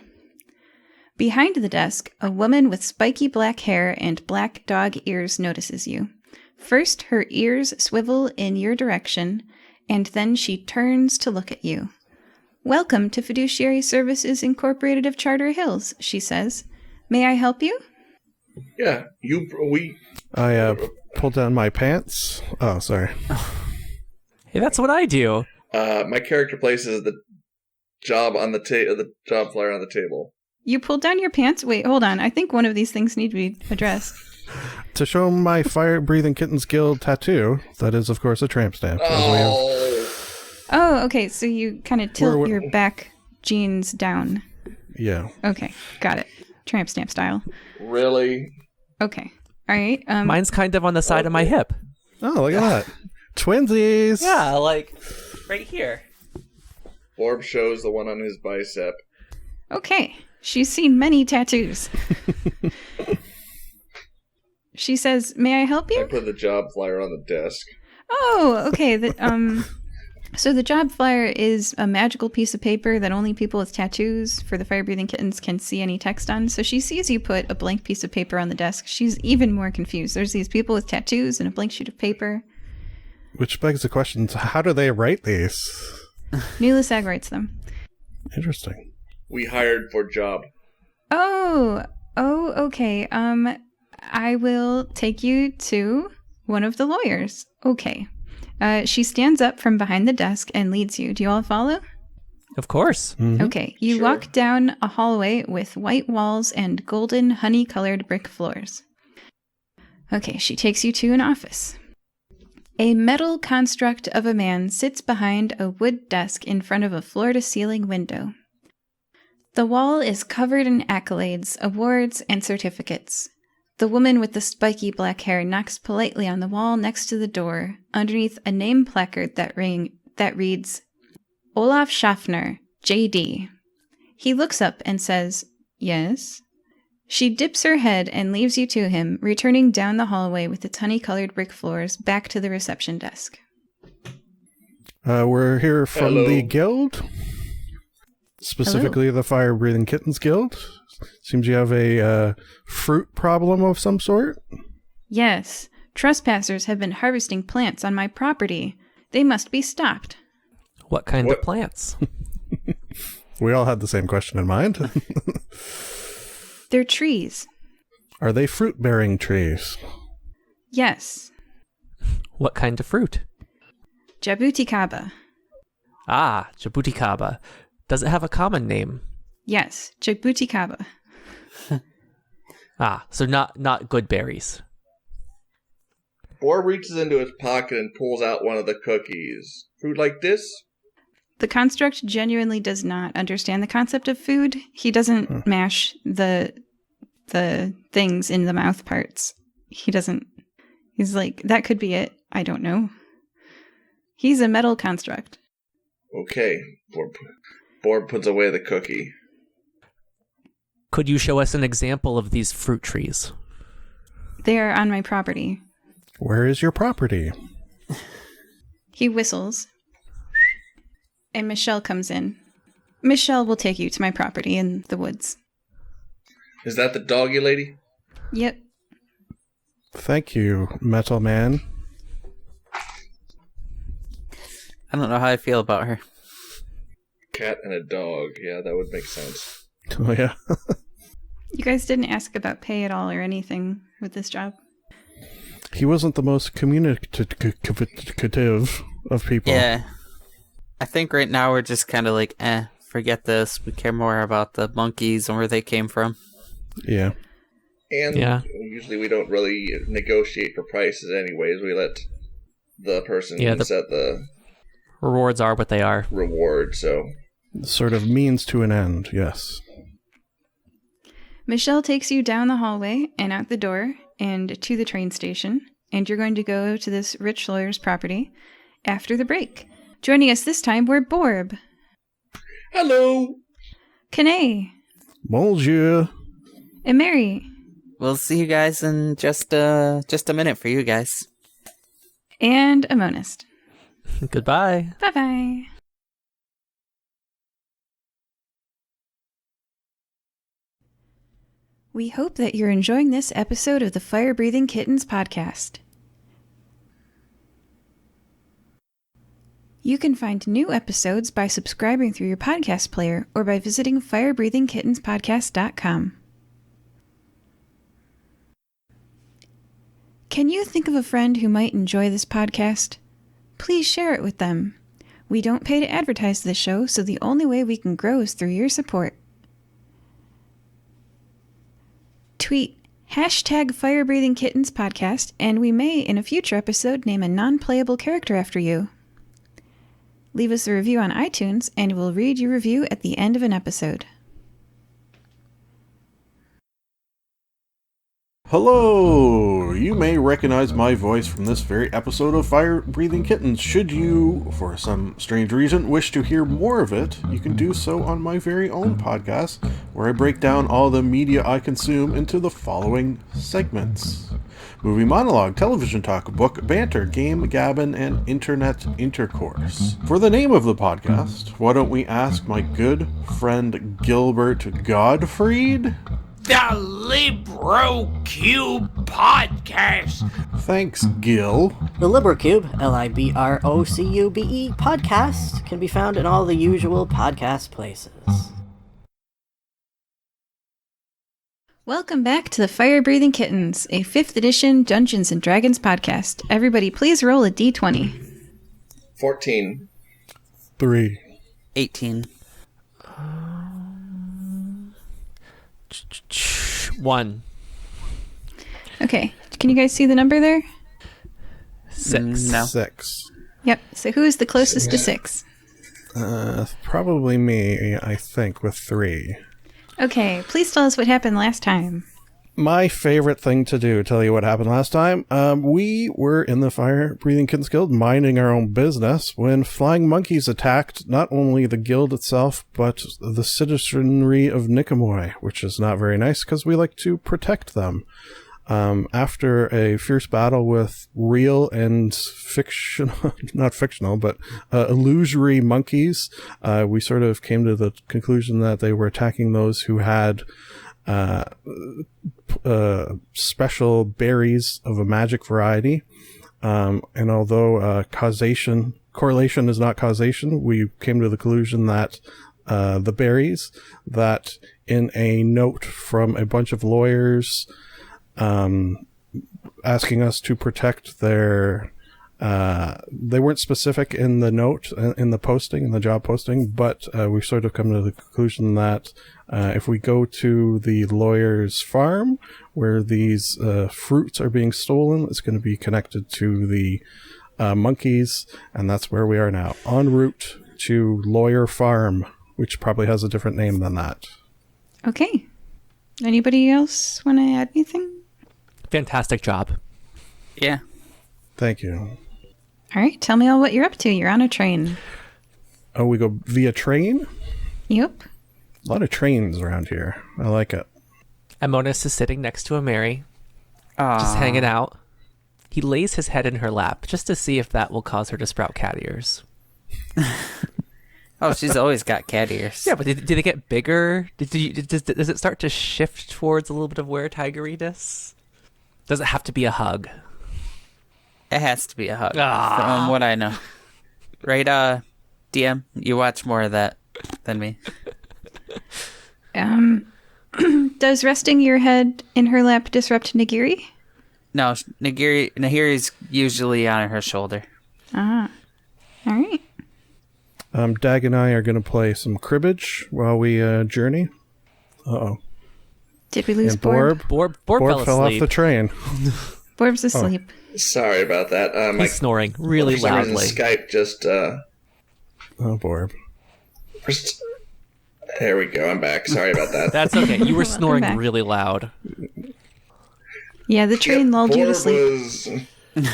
Behind the desk, a woman with spiky black hair and black dog ears notices you. First, her ears swivel in your direction, and then she turns to look at you. "Welcome to Fiduciary Services Incorporated of Charter Hills," she says. "May I help you?" Yeah, I pulled down my pants. Oh, sorry. Hey, that's what I do. My character places the job on the job flyer on the table. You pulled down your pants? Wait, hold on. I think one of these things need to be addressed. To show my Fire-Breathing Kittens Guild tattoo, that is, of course, a tramp stamp. Oh, okay. So you kind of tilt your back jeans down. Yeah. Okay, got it. Tramp stamp style. Really? Okay. All right. Mine's kind of on the side of my hip. Oh, look at that. Twinsies! Yeah, like right here. Orb shows the one on his bicep. Okay. She's seen many tattoos. She says, "May I help I you?" put the job flyer on the desk. Oh, okay. So the job flyer is a magical piece of paper that only people with tattoos for the fire-breathing kittens can see any text on. So she sees you put a blank piece of paper on the desk. She's even more confused. There's these people with tattoos and a blank sheet of paper. Which begs the question, how do they write these? Neela Sag writes them. Interesting. We hired for job. Oh, okay. I will take you to one of the lawyers. Okay. She stands up from behind the desk and leads you. Do you all follow? Of course. Mm-hmm. Okay. You Sure. walk down a hallway with white walls and golden honey-colored brick floors. Okay, she takes you to an office. A metal construct of a man sits behind a wood desk in front of a floor-to-ceiling window. The wall is covered in accolades, awards, and certificates. The woman with the spiky black hair knocks politely on the wall next to the door, underneath a name placard that reads, Olaf Schaffner, J.D. He looks up and says, "Yes?" She dips her head and leaves you to him, returning down the hallway with its honey-colored brick floors back to the reception desk. We're here from Hello. the guild. Specifically the Fire Breathing Kittens Guild. Seems you have a fruit problem of some sort. Yes, trespassers have been harvesting plants on my property. They must be stopped. What kind What? of plants? We all had the same question in mind. They're trees. Are they fruit-bearing trees? Yes. What kind of fruit? Jabuticaba. Ah, jabuticaba. Does it have a common name? Yes, Jabuticaba. Ah, so not good berries. Boar reaches into his pocket and pulls out one of the cookies. Fruit like this? The construct genuinely does not understand the concept of food. He doesn't mash the things in the mouth parts. He doesn't. He's like, that could be it. I don't know. He's a metal construct. Okay. Boar puts away the cookie. Could you show us an example of these fruit trees? They are on my property. Where is your property? He whistles. And Michelle comes in. Michelle will take you to my property in the woods. Is that the doggy lady? Yep. Thank you, Metal Man. I don't know how I feel about her. Cat and a dog. Yeah, that would make sense. Oh, yeah. You guys didn't ask about pay at all or anything with this job. He wasn't the most communicative of people. Yeah. I think right now we're just kind of like, forget this. We care more about the monkeys and where they came from. Yeah. And Yeah. usually we don't really negotiate for prices anyways. We let the person set the Rewards are what they are. reward, so... Sort of means to an end, yes. Michelle takes you down the hallway and out the door and to the train station, and you're going to go to this rich lawyer's property after the break. Joining us this time, we're Borb, Hello! Kanae, Bonjour. and Mary. We'll see you guys in just a minute for you guys. And a monist. Goodbye. Bye-bye. We hope that you're enjoying this episode of the Fire Breathing Kittens podcast. You can find new episodes by subscribing through your podcast player or by visiting firebreathingkittenspodcast.com. Can you think of a friend who might enjoy this podcast? Please share it with them. We don't pay to advertise this show, so the only way we can grow is through your support. Tweet #FireBreathingKittensPodcast, and we may, in a future episode, name a non-playable character after you. Leave us a review on iTunes, and we'll read your review at the end of an episode. Hello! You may recognize my voice from this very episode of Fire Breathing Kittens. Should you, for some strange reason, wish to hear more of it, you can do so on my very own podcast, where I break down all the media I consume into the following segments: movie monologue, television talk, book banter, game gabbin, and internet intercourse. For the name of the podcast, why don't we ask my good friend Gilbert Gottfried? The Libro Cube Podcast. Thanks, Gil. The LibroCube, LIBROCUBE podcast can be found in all the usual podcast places. Welcome back to the Fire Breathing Kittens, a 5th edition Dungeons & Dragons podcast. Everybody, please roll a d20. 14. 3. 18. 1. Okay, can you guys see the number there? 6. No. 6. Yep, so who is the closest to 6? Probably me, I think, with 3. Okay, please tell us what happened last time. My favorite thing to do, tell you what happened last time. We were in the Fire Breathing Kittens Guild minding our own business when flying monkeys attacked not only the guild itself, but the citizenry of Nicomoy, which is not very nice because we like to protect them. After a fierce battle with real and fictional, not fictional, but illusory monkeys, we sort of came to the conclusion that they were attacking those who had special berries of a magic variety. And although correlation is not causation, we came to the conclusion that the berries, that in a note from a bunch of lawyers asking us to protect their they weren't specific in the note, in the posting, in the job posting, but we've sort of come to the conclusion that if we go to the lawyer's farm where these fruits are being stolen, it's going to be connected to the monkeys, and that's where we are now, en route to Lawyer Farm, which probably has a different name than that. Okay. Anybody else want to add anything? Fantastic job. Yeah. Thank you. All right, tell me all what you're up to. You're on a train. Oh, we go via train? Yep. A lot of trains around here. I like it. Amonis is sitting next to Amiri, Aww. just hanging out. He lays his head in her lap just to see if that will cause her to sprout cat ears. Oh, she's always got cat ears. Yeah, but did they get bigger? Does it start to shift towards a little bit of were-tigeriness? Does it have to be a hug? It has to be a hug, Ah. from what I know. Right, DM? You watch more of that than me. Does resting your head in her lap disrupt Nagiri? No, Nahiri's usually on her shoulder. Ah. All right. Dag and I are going to play some cribbage while we journey. Uh-oh. Did we lose And Borb? Borb Borb fell off asleep. the train. Borb's asleep. Sorry about that. He's snoring really for some reason, loudly. Skype just Oh, Borb. first- there we go. I'm back. Sorry about that. That's okay. You were Welcome snoring back. really loud. Yeah, the train lulled you to Borb sleep. was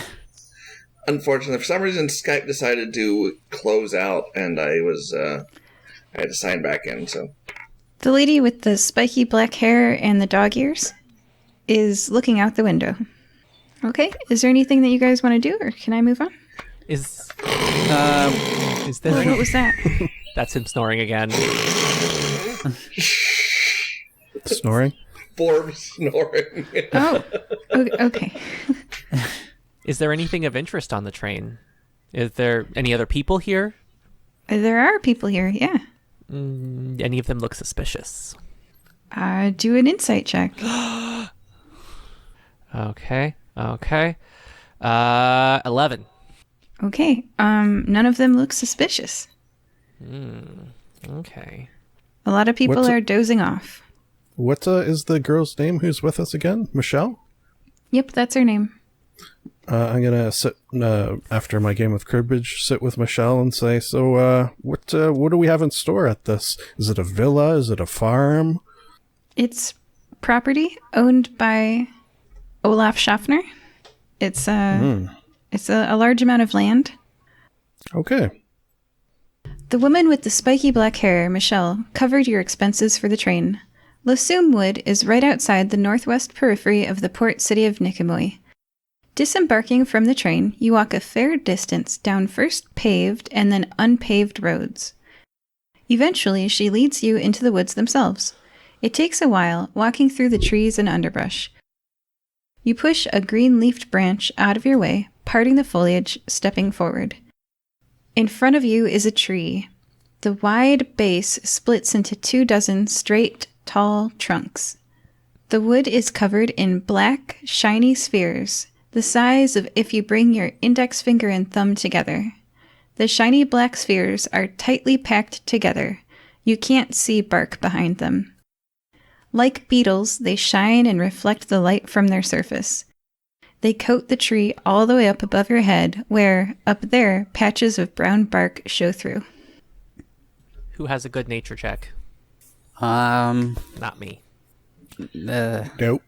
unfortunately, for some reason, Skype decided to close out, and I had to sign back in. So The lady with the spiky black hair and the dog ears is looking out the window. Okay. Is there anything that you guys want to do, or can I move on? Is Oh, there? what was that? That's him snoring again. Snoring? Forbes snoring. Oh, okay. Is there anything of interest on the train? Is there any other people here? There are people here, yeah. Any of them look suspicious? Do an insight check. Okay. 11. Okay. None of them look suspicious. Okay. A lot of people What's are dozing off. What is the girl's name who's with us again? Michelle? Yep, that's her name. I'm gonna sit after my game of cribbage. Sit with Michelle and say, "So, what do we have in store at this? Is it a villa? Is it a farm?" It's property owned by Olaf Schaffner. It's a large amount of land. Okay. The woman with the spiky black hair, Michelle, covered your expenses for the train. Lassume Wood is right outside the northwest periphery of the port city of Nicomoy. Disembarking from the train, you walk a fair distance down first paved and then unpaved roads. Eventually, she leads you into the woods themselves. It takes a while, walking through the trees and underbrush. You push a green-leafed branch out of your way, parting the foliage, stepping forward. In front of you is a tree. The wide base splits into 24 straight, tall trunks. The wood is covered in black, shiny spheres, the size of if you bring your index finger and thumb together. The shiny black spheres are tightly packed together. You can't see bark behind them. Like beetles, they shine and reflect the light from their surface. They coat the tree all the way up above your head, where, up there, patches of brown bark show through. Who has a good nature check? Not me. Nope.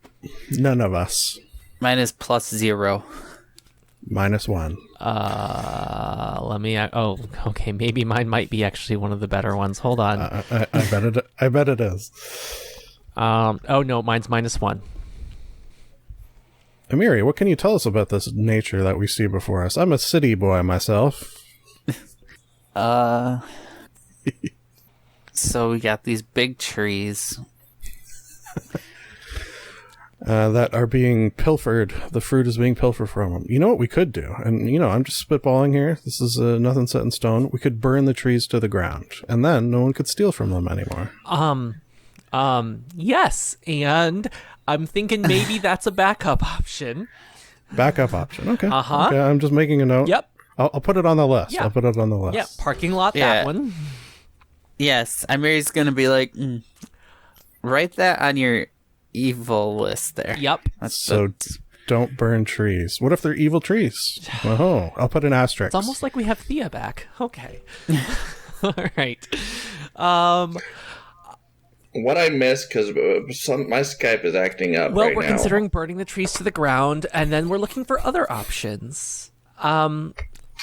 None of us. Mine is +0. -1. Let me. Oh, okay. Maybe mine might be actually one of the better ones. Hold on. I bet it is. Oh no, mine's -1. Amiri, what can you tell us about this nature that we see before us? I'm a city boy myself. So we got these big trees. That are being pilfered. The fruit is being pilfered from them. You know what we could do? And, I'm just spitballing here. This is nothing set in stone. We could burn the trees to the ground. And then no one could steal from them anymore. Yes. And I'm thinking maybe that's a backup option. Backup option. Okay. Uh-huh. Okay, I'm just making a note. Yep. I'll put it on the list. Yeah. I'll put it on the list. Yeah, parking lot, Yeah. that one. Yes, Amiri's gonna be like, write that on your evil list there. Yep. So don't burn trees. What if they're evil trees? Oh, I'll put an asterisk. It's almost like we have Thea back. Okay. All right. What I missed, because my Skype is acting up Well, right we're now. considering burning the trees to the ground, and then we're looking for other options. I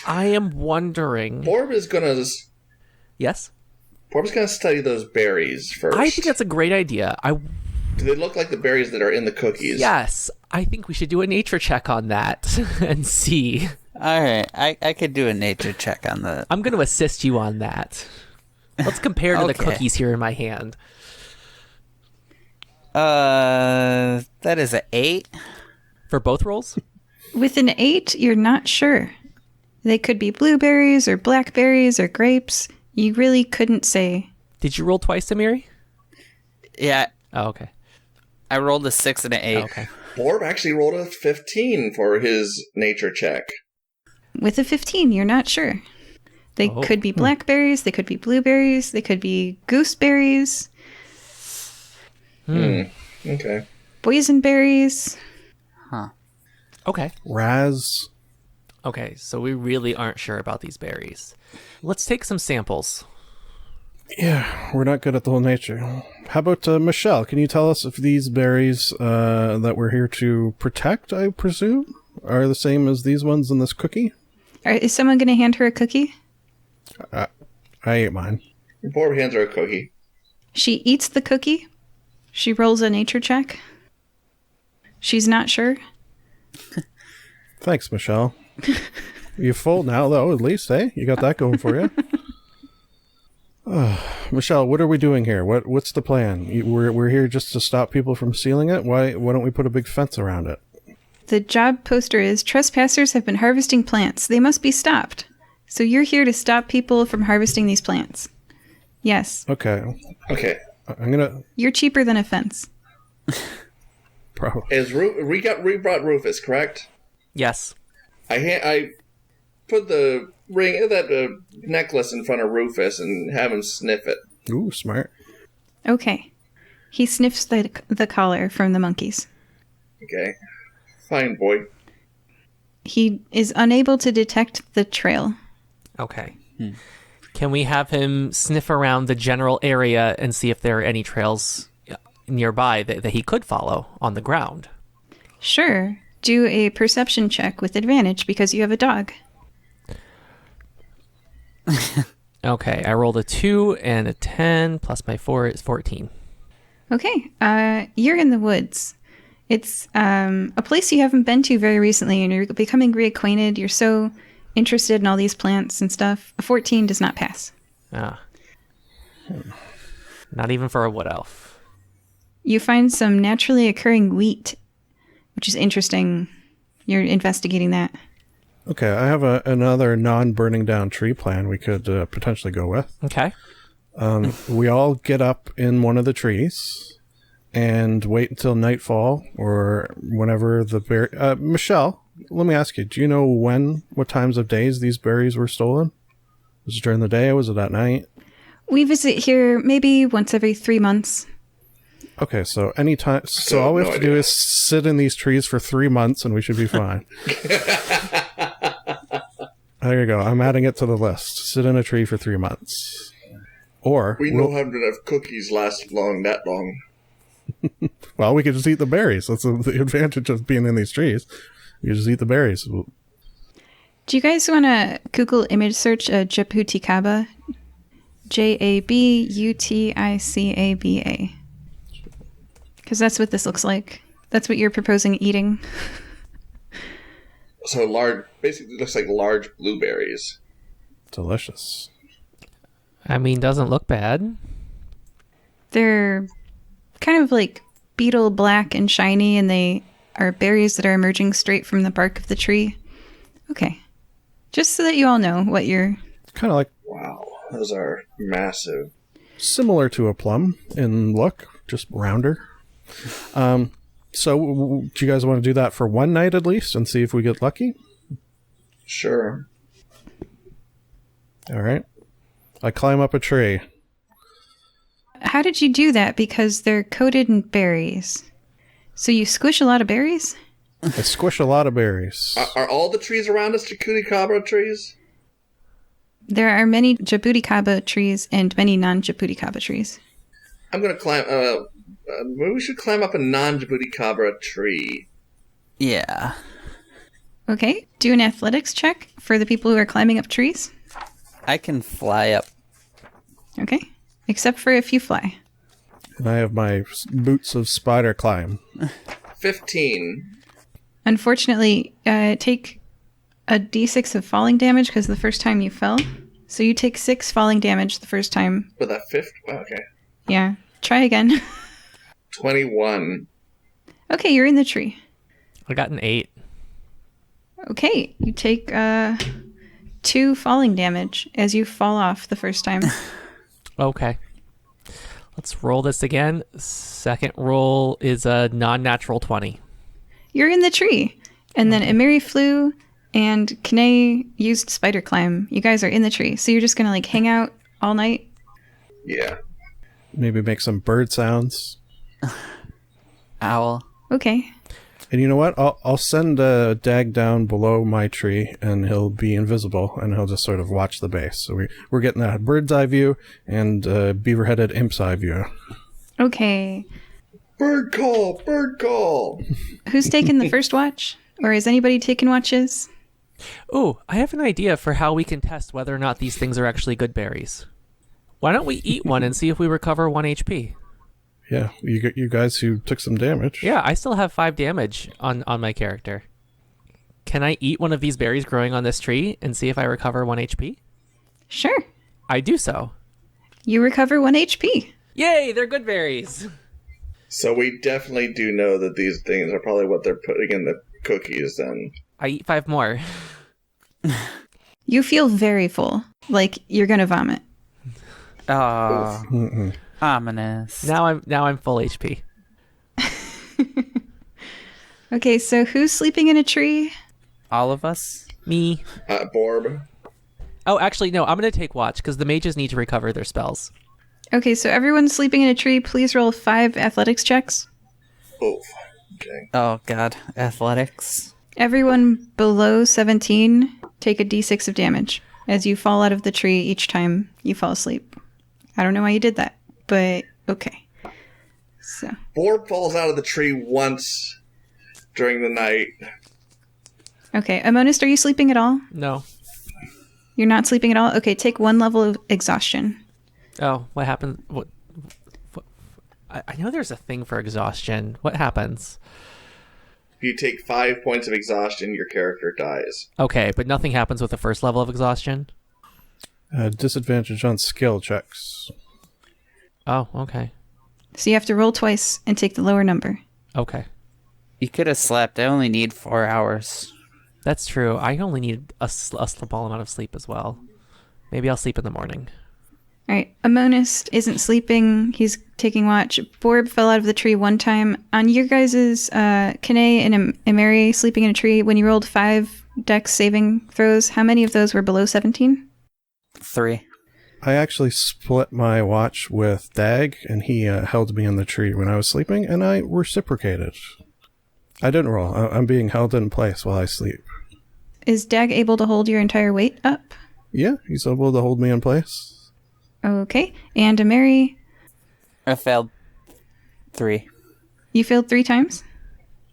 am wondering. Borb is gonna Yes? study those berries first. I think that's a great idea. Do they look like the berries that are in the cookies? Yes, I think we should do a nature check on that and see. All right, I could do a nature check on that. I'm going to assist you on that. Let's compare to the Okay. cookies here in my hand. That is an 8. For both rolls? With an 8, you're not sure. They could be blueberries or blackberries or grapes. You really couldn't say. Did you roll twice, Amiri? Yeah, Oh, okay. I rolled a 6 and an 8. Okay. Borb actually rolled a 15 for his nature check. With a 15, you're not sure. They Oh. could be blackberries, they could be blueberries, they could be gooseberries, Okay. boysenberries. Okay. Raz. Okay, so we really aren't sure about these berries. Let's take some samples. Yeah, we're not good at the whole nature. How about Michelle? Can you tell us if these berries that we're here to protect, I presume, are the same as these ones in this cookie? Is someone going to hand her a cookie? I ate mine. Borb hands her a cookie. She eats the cookie. She rolls a nature check. She's not sure. Thanks, Michelle. You're full now, though, at least, eh? You got that going for you. Michelle, what are we doing here? What's the plan? We're here just to stop people from stealing it? Why don't we put a big fence around it? The job poster is, trespassers have been harvesting plants. They must be stopped. So you're here to stop people from harvesting these plants. Yes. Okay. I'm gonna... You're cheaper than a fence. Probably. We brought Rufus, correct? Yes. I put the necklace in front of Rufus and have him sniff it. Ooh, smart. Okay. He sniffs the collar from the monkeys. Okay. Fine, boy. He is unable to detect the trail. Okay. Can we have him sniff around the general area and see if there are any trails nearby that he could follow on the ground? Sure. Do a perception check with advantage because you have a dog. Okay, I rolled a 2 and a 10, plus my 4 is 14. Okay. You're in the woods. It's a place you haven't been to very recently, and you're becoming reacquainted. You're so interested in all these plants and stuff. A 14 does not pass. Ah. Not even for a wood elf. You find some naturally occurring wheat, which is interesting. You're investigating that. Okay, I have another non-burning down tree plan we could potentially go with. Okay. We all get up in one of the trees and wait until nightfall or whenever the berry... Michelle, let me ask you, do you know what times of days these berries were stolen? Was it during the day? Was it at night? We visit here maybe once every 3 months. Okay, so anytime... So all we have to do is sit in these trees for 3 months and we should be fine. There you go. I'm adding it to the list. Sit in a tree for 3 months. Or... We know how enough cookies last that long. Well, we could just eat the berries. That's the advantage of being in these trees. You just eat the berries. Do you guys want to Google image search Jabuticaba? Jabuticaba. Because that's what this looks like. That's what you're proposing eating. So basically looks like large blueberries. Delicious. I mean, doesn't look bad. They're kind of like beetle black and shiny, and they are berries that are emerging straight from the bark of the tree. Okay. Just so that you all know what you're... Kind of like... Wow, those are massive. Similar to a plum in look, just rounder. So do you guys want to do that for one night at least and see if we get lucky? Sure. All right. I climb up a tree. How did you do that? Because they're coated in berries. So you squish a lot of berries? I squish a lot of berries. Are all the trees around us Jabuticaba trees? There are many Jabuticaba trees and many non-Jabuticaba trees. I'm going to climb... maybe we should climb up a non-Jabuticaba tree. Yeah. Okay. Do an athletics check for the people who are climbing up trees. I can fly up. Okay. Except for if you fly. And I have my boots of spider climb. 15. Unfortunately, take a d6 of falling damage because the first time you fell. So you take 6 falling damage the first time. With that fifth? Oh, okay. Yeah. Try again. 21. Okay, you're in the tree. I got an 8. Okay, you take 2 falling damage as you fall off the first time. Okay. Let's roll this again. Second roll is a non-natural 20. You're in the tree. And then Emiri flew and Kane used spider climb. You guys are in the tree. So you're just going to hang out all night? Yeah. Maybe make some bird sounds. Owl. Okay. And you know what? I'll send Dag down below my tree, and he'll be invisible, and he'll just sort of watch the base. So we're getting that bird's eye view and beaver-headed imp's eye view. Okay. Bird call! Bird call! Who's taking the first watch? Or is anybody taking watches? Ooh, I have an idea for how we can test whether or not these things are actually good berries. Why don't we eat one and see if we recover 1 HP? Yeah, you guys who took some damage. Yeah, I still have 5 damage on my character. Can I eat one of these berries growing on this tree and see if I recover 1 HP? Sure. I do so. You recover 1 HP. Yay, they're good berries. So we definitely do know that these things are probably what they're putting in the cookies then. I eat 5 more. You feel very full, like you're gonna vomit. Oh, ominous. Now I'm full HP. Okay, so who's sleeping in a tree? All of us? Me. Borb. Oh, actually, no, I'm going to take watch because the mages need to recover their spells. Okay, so everyone sleeping in a tree, please roll 5 athletics checks. Oh, okay. Oh, God. Athletics. Everyone below 17, take a d6 of damage as you fall out of the tree each time you fall asleep. I don't know why you did that, but okay. So Borb falls out of the tree once during the night. okay, Amonist, are you sleeping at all? No. You're not sleeping at all? Okay, take 1 level of exhaustion. Oh, what happened? What I know there's a thing for exhaustion. What happens? If you take 5 points of exhaustion, your character dies. Okay, but nothing happens with the first level of exhaustion? Disadvantage on skill checks. Oh, okay. So you have to roll twice and take the lower number. Okay. You could have slept. I only need 4 hours. That's true. I only need a small amount of sleep as well. Maybe I'll sleep in the morning. All right, Amonist isn't sleeping. He's taking watch. Borb fell out of the tree 1 time. On your guys' Kane and Emeri sleeping in a tree, when you rolled 5 dex saving throws, how many of those were below 17? 3. I actually split my watch with Dag, and he held me in the tree when I was sleeping, and I reciprocated. I didn't roll. I'm being held in place while I sleep. Is Dag able to hold your entire weight up? Yeah, he's able to hold me in place. Okay. And Emeri, I failed 3 you failed 3 times?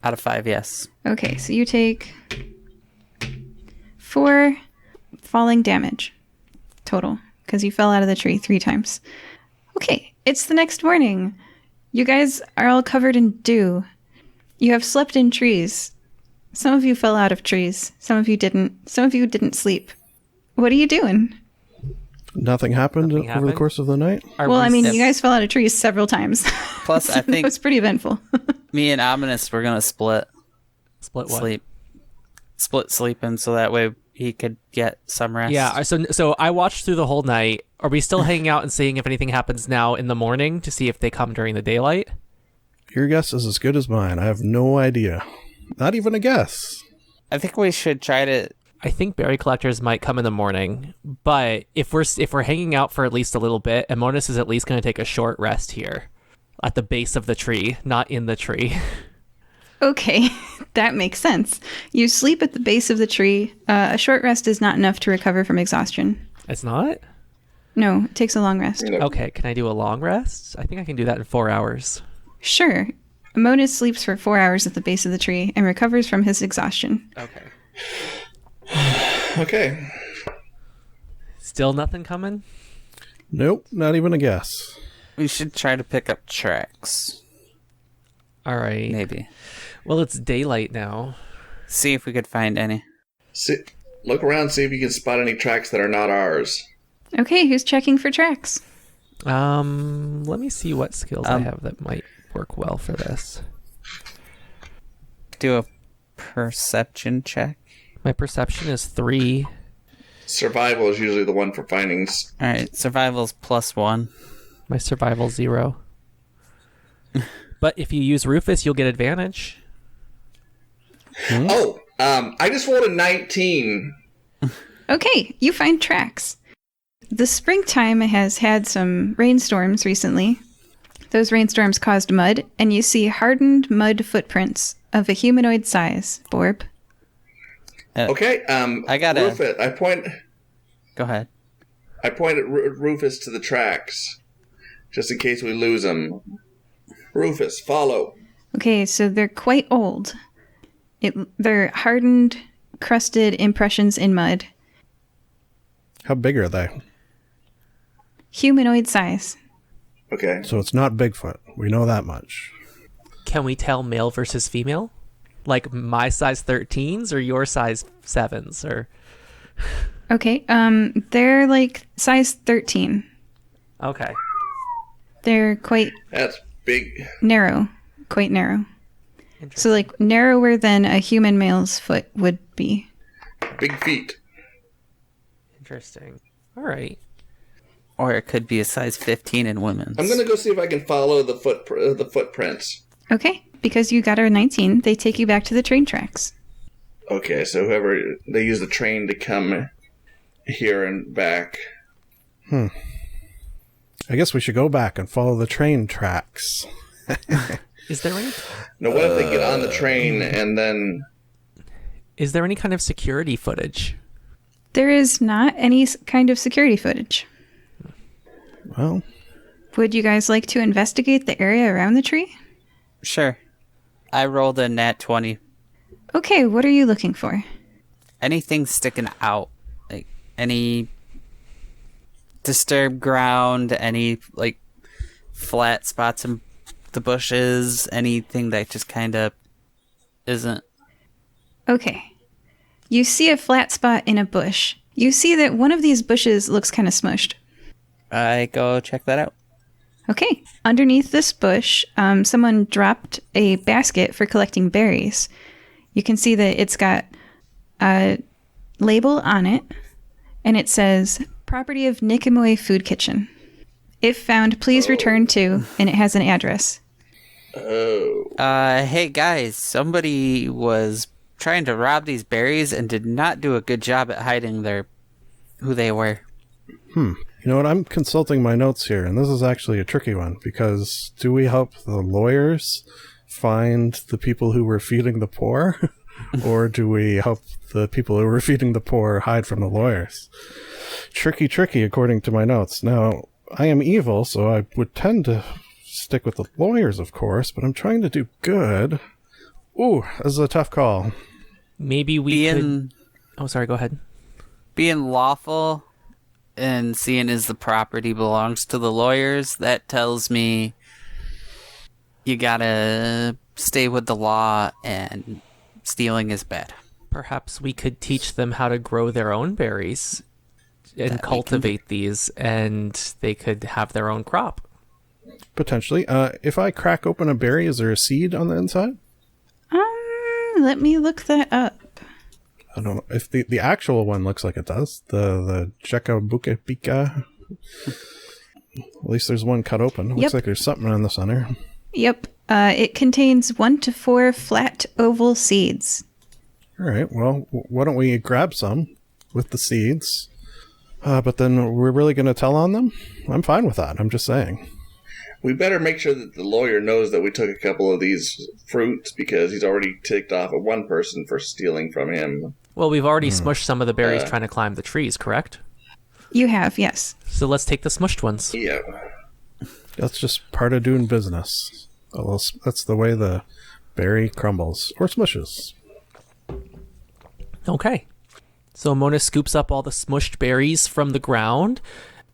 out of 5, yes. Okay, so you take 4 falling damage total, because you fell out of the tree 3 times. Okay, it's the next morning. You guys are all covered in dew. You have slept in trees. Some of you fell out of trees. Some of you didn't. Some of you didn't sleep. What are you doing? Nothing happened over the happened? course of the night? Well, I mean, you guys fell out of trees several times. Plus, I It think was pretty eventful. me and Ominous were going to split Split what? sleep. Split sleeping so that way he could get some rest. Yeah, so I watched through the whole night. Are we still hanging out and seeing if anything happens now in the morning to see if they come during the daylight? Your guess is as good as mine. I have no idea. Not even a guess. I think we should try to... I think berry collectors might come in the morning, but if we're hanging out for at least a little bit, Amonus is at least going to take a short rest here at the base of the tree, not in the tree. Okay, that makes sense. You sleep at the base of the tree. A short rest is not enough to recover from exhaustion. It's not? No, it takes a long rest. Okay, can I do a long rest? I think I can do that in 4 hours. Sure. Amonus sleeps for 4 hours at the base of the tree and recovers from his exhaustion. Okay. Okay. Still nothing coming? Nope, not even a guess. We should try to pick up tracks. All right. Maybe. Well, it's daylight now. See if we could find any. Look around, see if you can spot any tracks that are not ours. Okay, who's checking for tracks? Let me see what skills I have that might work well for this. Do a perception check. My perception is 3. Survival is usually the one for findings. Alright, survival's +1. My survival 0. But if you use Rufus, you'll get advantage. Oh, I just rolled a 19. Okay, you find tracks. The springtime has had some rainstorms recently. Those rainstorms caused mud, and you see hardened mud footprints of a humanoid size. Borb. Okay, I got a... Rufus, Go ahead. I point at Rufus to the tracks, just in case we lose him. Rufus, follow. Okay, so they're quite old. They're hardened, crusted impressions in mud. How big are they? Humanoid size. Okay. So it's not Bigfoot. We know that much. Can we tell male versus female? Like my size 13s or your size 7s or? Okay, they're like size 13. Okay. They're quite That's big. narrow, quite narrow. So like narrower than a human male's foot would be. Big feet. Interesting. All right. Or it could be a size 15 in women's. I'm gonna go see if I can follow the footprints. Okay, because you got a 19, they take you back to the train tracks. Okay, so whoever they use the train to come here and back. I guess we should go back and follow the train tracks. Is there any? No, what if they get on the train and then? Is there any kind of security footage? There is not any kind of security footage. Well, Would you guys like to investigate the area around the tree? Sure. I rolled a nat 20. Okay, what are you looking for? Anything sticking out. Like, any disturbed ground, any, like, flat spots in the bushes, anything that just kind of isn't. Okay. You see a flat spot in a bush. You see that one of these bushes looks kind of smushed. I go check that out. Okay. Underneath this bush, someone dropped a basket for collecting berries. You can see that it's got a label on it, and it says, Property of Nicomoy Food Kitchen. If found, please return to, and it has an address. Oh. Hey guys, somebody was trying to rob these berries and did not do a good job at hiding who they were. you know what? I'm consulting my notes here, and this is actually a tricky one, because do we help the lawyers find the people who were feeding the poor? Or do we help the people who were feeding the poor hide from the lawyers? Tricky, according to my notes. Now, I am evil, so I would tend to stick with the lawyers, of course, but I'm trying to do good. Ooh, this is a tough call. Maybe we could... Oh, sorry, go ahead. Being lawful and seeing as the property belongs to the lawyers, that tells me you gotta stay with the law and stealing is bad. Perhaps we could teach them how to grow their own berries and cultivate these, and they could have their own crop. Potentially. If I crack open a berry, is there a seed on the inside? Let me look that up. I don't know. If the actual one looks like it does. The Jekabuka Pika. At least there's one cut open. Looks Yep. like there's something in the center. Yep. It contains 1 to 4 flat oval seeds. All right. Well, why don't we grab some with the seeds? But then we're really going to tell on them? I'm fine with that. I'm just saying. We better make sure that the lawyer knows that we took a couple of these fruits because he's already ticked off at one person for stealing from him. Well, we've already smushed some of the berries trying to climb the trees, correct? You have, yes. So let's take the smushed ones. Yeah. That's just part of doing business. That's the way the berry crumbles or smushes. Okay. So Mona scoops up all the smushed berries from the ground,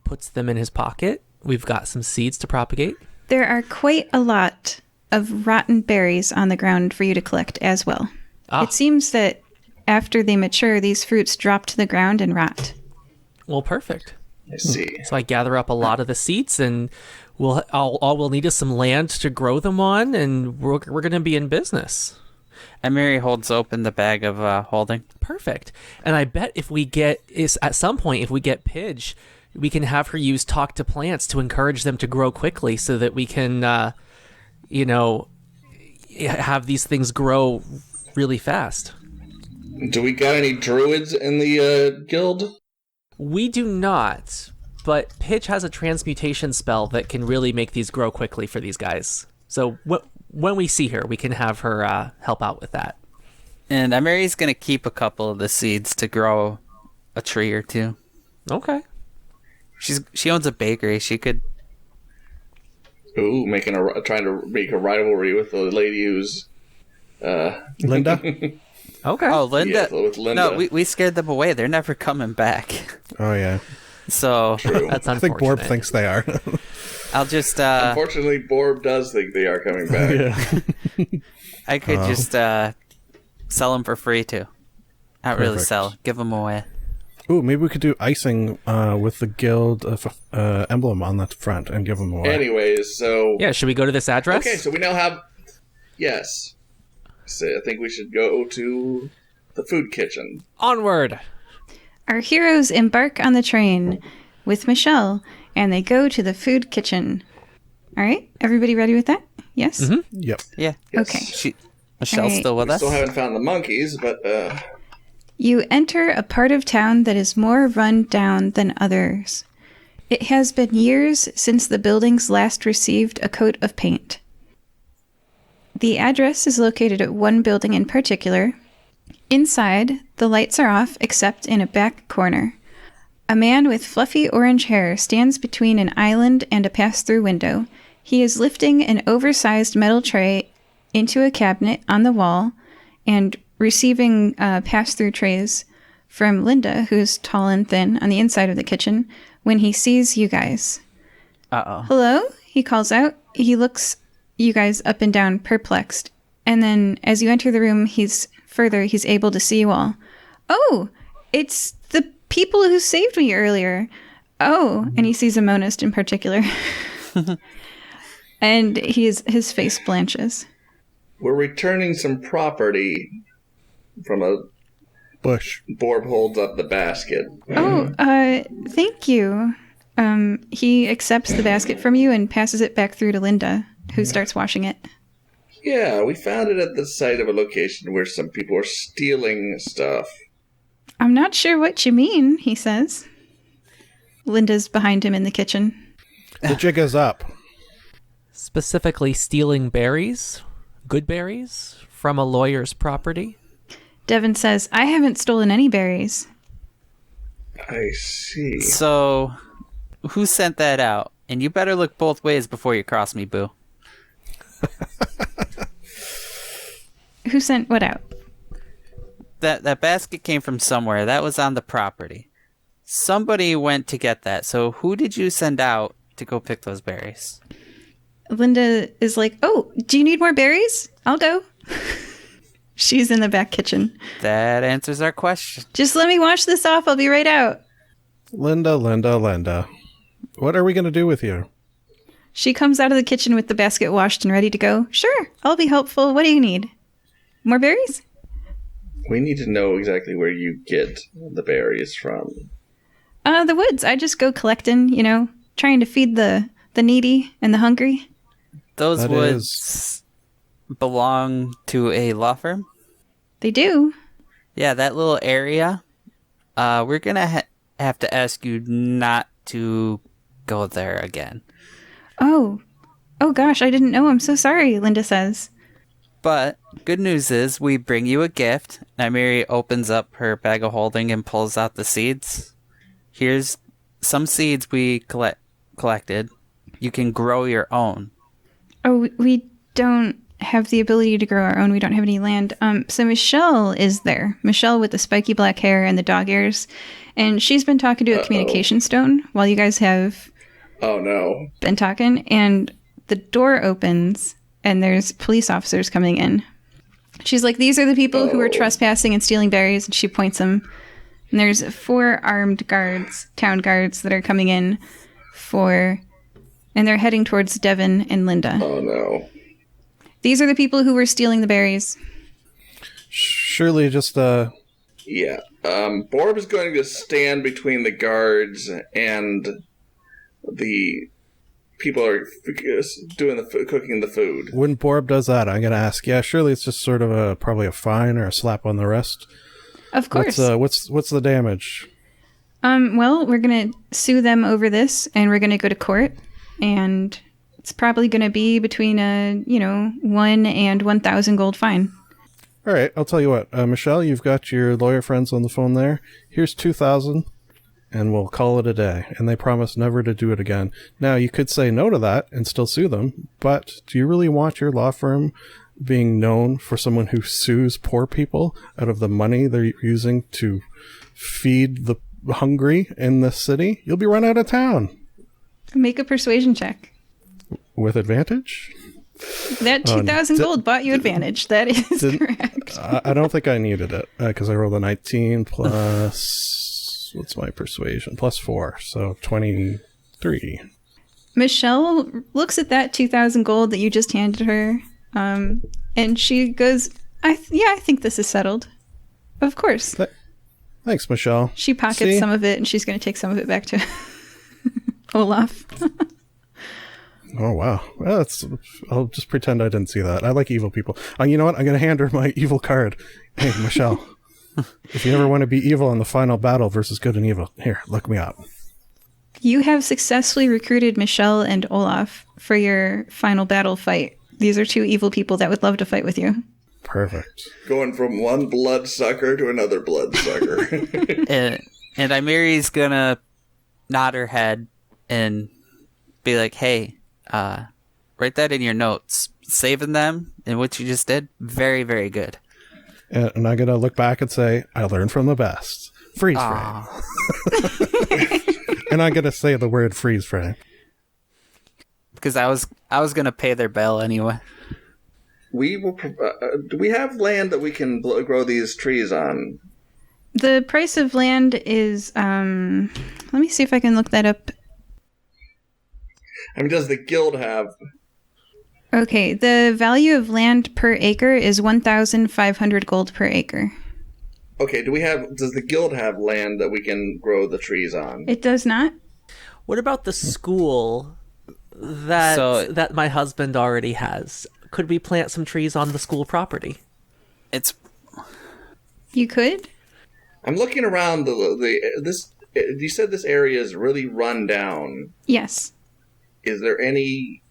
puts them in his pocket. We've got some seeds to propagate. There are quite a lot of rotten berries on the ground for you to collect as well. It seems that after they mature, these fruits drop to the ground and rot. Well, perfect. I see. So I gather up a lot of the seeds, and all we'll need is some land to grow them on, and we're going to be in business. And Mary holds open the bag of holding. Perfect. And I bet if we get Pidge, we can have her use talk to plants to encourage them to grow quickly so that we can, have these things grow really fast. Do we got any druids in the guild? We do not, but Pidge has a transmutation spell that can really make these grow quickly for these guys. So when we see her, we can have her help out with that. And Mary's going to keep a couple of the seeds to grow a tree or two. Okay. She owns a bakery. She could... Ooh, trying to make a rivalry with the lady who's... Linda? Okay. Oh, Linda. Yeah, with Linda. No, we scared them away. They're never coming back. Oh, yeah. So True. That's I think unfortunate. Borb thinks they are. I'll just... Unfortunately, Borb does think they are coming back. Yeah. I could just sell them for free too. Not really Perfect. sell. Give them away. Ooh, maybe we could do icing with the guild emblem on the front and give them away. Anyways, so Yeah, should we go to this address? okay, so we now have yes. So I think we should go to the food kitchen. Onward! Our heroes embark on the train with Michelle, and they go to the food kitchen. All right, everybody ready with that? Yes? Mhm. Yep. Yeah. Yes. Okay. Michelle's Alright. still with We us. still haven't found the monkeys, but You enter a part of town that is more run down than others. It has been years since the buildings last received a coat of paint. The address is located at one building in particular. Inside, the lights are off except in a back corner. A man with fluffy orange hair stands between an island and a pass-through window. He is lifting an oversized metal tray into a cabinet on the wall and receiving pass-through trays from Linda, who's tall and thin, on the inside of the kitchen, when he sees you guys. Uh-oh. Hello? He calls out. He looks you guys up and down, perplexed. And then as you enter the room, he's able to see you all. Oh, it's the people who saved me earlier. Oh, and he sees a monist in particular. And his face blanches. we're returning some property from a Bush. Borb holds up the basket. Oh, thank you. He accepts the basket from you and passes it back through to Linda, who starts washing it. Yeah, we found it at the site of a location where some people are stealing stuff. I'm not sure what you mean, he says. Linda's behind him in the kitchen. The jig is up. Specifically stealing berries, good berries, from a lawyer's property. Devin says, I haven't stolen any berries. I see. So, who sent that out? And you better look both ways before you cross me, boo. Who sent what out? That basket came from somewhere. That was on the property. Somebody went to get that. So who did you send out to go pick those berries? Linda is like, oh, do you need more berries? I'll go. She's in the back kitchen. That answers our question. Just let me wash this off. I'll be right out. Linda. What are we going to do with you? She comes out of the kitchen with the basket washed and ready to go. Sure, I'll be helpful. What do you need? More berries? We need to know exactly where you get the berries from. The woods. I just go collecting, trying to feed the needy and the hungry. Those That woods belong to a law firm? They do. Yeah, that little area. We're going to have to ask you not to go there again. Oh gosh, I didn't know. I'm so sorry, Linda says. But good news is we bring you a gift. Naimiri opens up her bag of holding and pulls out the seeds. Here's some seeds we collected. You can grow your own. Oh, we don't have the ability to grow our own. We don't have any land. So Michelle is there. Michelle with the spiky black hair and the dog ears. And she's been talking to a communication stone while you guys have Oh no. been talking. And the door opens and there's police officers coming in. She's like, these are the people who are trespassing and stealing berries. And she points them. And there's 4 armed guards, town guards, that are coming in and they're heading towards Devin and Linda. Oh no. These are the people who were stealing the berries. Surely just, Yeah. Borb is going to stand between the guards and the people who are doing cooking the food. when Borb does that, I'm going to ask, yeah, surely it's just sort of probably a fine or a slap on the wrist. Of course. What's the damage? Well, we're going to sue them over this, and we're going to go to court, and it's probably going to be between a, 1 and 1,000 gold fine. All right, I'll tell you what. Michelle, you've got your lawyer friends on the phone there. Here's 2,000, and we'll call it a day. And they promise never to do it again. Now, you could say no to that and still sue them, but do you really want your law firm being known for someone who sues poor people out of the money they're using to feed the hungry in this city? You'll be run out of town. Make a persuasion check. With advantage? That 2,000 gold bought you advantage. That is correct. I don't think I needed it because I rolled a 19 plus, what's my persuasion? Plus 4, so 23. Michelle looks at that 2,000 gold that you just handed her, and she goes, I think this is settled. Of course. Thanks, Michelle. She pockets some of it, and she's going to take some of it back to Olaf. Oh, wow. Well, I'll just pretend I didn't see that. I like evil people. You know what? I'm going to hand her my evil card. Hey, Michelle, if you ever want to be evil in the final battle versus good and evil, here, look me up. You have successfully recruited Michelle and Olaf for your final battle fight. These are two evil people that would love to fight with you. Perfect. Going from one bloodsucker to another bloodsucker. And Imeri's gonna nod her head and be like, hey, write that in your notes. Saving them and what you just did, very, very good. And I'm going to look back and say, I learned from the best. Freeze frame. And I'm going to say the word freeze frame. Because I was going to pay their bill anyway. We will. Do we have land that we can grow these trees on? The price of land is, let me see if I can look that up. I mean, does the guild have... Okay, the value of land per acre is 1,500 gold per acre. Okay, does the guild have land that we can grow the trees on? It does not. What about the school that my husband already has? Could we plant some trees on the school property? You could? I'm looking around this. You said this area is really run down. Yes. Is there any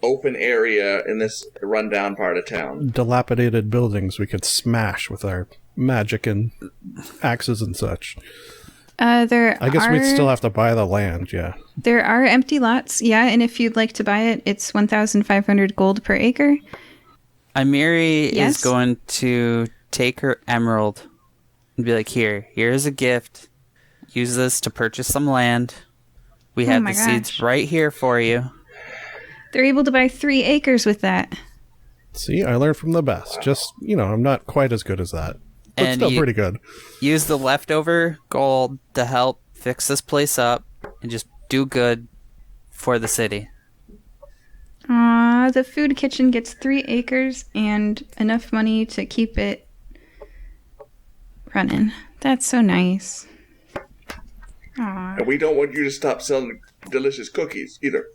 open area in this rundown part of town? Dilapidated buildings we could smash with our magic and axes and such. I guess we'd still have to buy the land, yeah. There are empty lots, yeah, and if you'd like to buy it, it's 1,500 gold per acre. Imeri is going to take her emerald and be like, here's a gift. Use this to purchase some land. We have the seeds right here for you. They're able to buy 3 acres with that. See, I learned from the best. Just, I'm not quite as good as that. But still pretty good. Use the leftover gold to help fix this place up and just do good for the city. The food kitchen gets 3 acres and enough money to keep it running. That's so nice. Aww. And we don't want you to stop selling delicious cookies, either.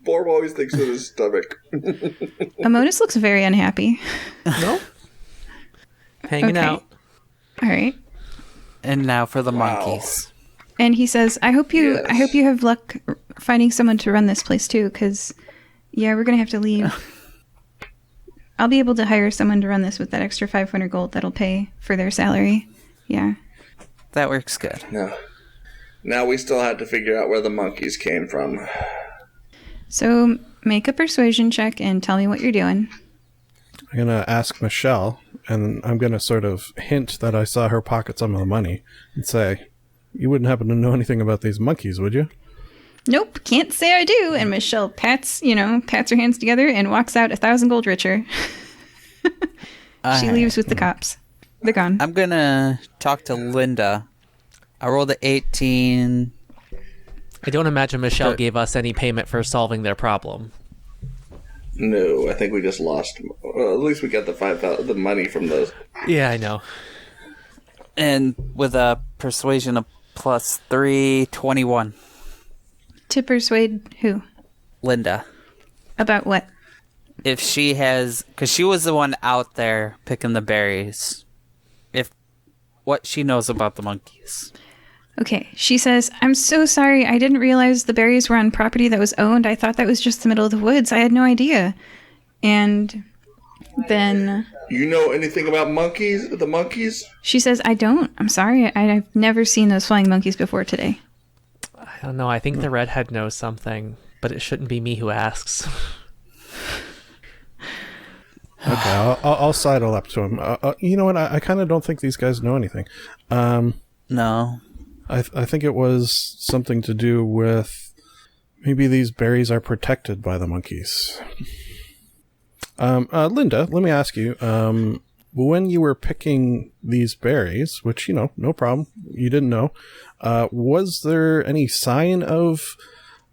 Borb always thinks with his stomach. Amonis looks very unhappy. No? Hanging out. All right. And now for the monkeys. And he says, I hope you have luck finding someone to run this place too, because, we're going to have to leave. I'll be able to hire someone to run this with that extra 500 gold that'll pay for their salary. Yeah. That works good. No. Now we still have to figure out where the monkeys came from. So make a persuasion check and tell me what you're doing. I'm going to ask Michelle, and I'm going to sort of hint that I saw her pocket some of the money and say, you wouldn't happen to know anything about these monkeys, would you? Nope, can't say I do. And Michelle pats her hands together and walks out 1,000 gold richer. She leaves with the cops. They're gone. I'm going to talk to Linda. I rolled an 18. I don't imagine Michelle gave us any payment for solving their problem. No, I think we just lost. Well, at least we got the money from those. Yeah, I know. And with a persuasion of plus 3, 21. To persuade who? Linda. About what? If she has... Because she was the one out there picking the berries. What she knows about the monkeys. Okay, she says, I'm so sorry. I didn't realize the berries were on property that was owned. I thought that was just the middle of the woods. I had no idea. And then... You know anything about monkeys? The monkeys? She says, I don't. I'm sorry. I've never seen those flying monkeys before today. I don't know. I think the redhead knows something, but it shouldn't be me who asks. Okay, I'll sidle up to him. You know what? I kind of don't think these guys know anything. No. I think it was something to do with Maybe these berries are protected by the monkeys. Linda, let me ask you, when you were picking these berries, which, no problem, you didn't know, was there any sign of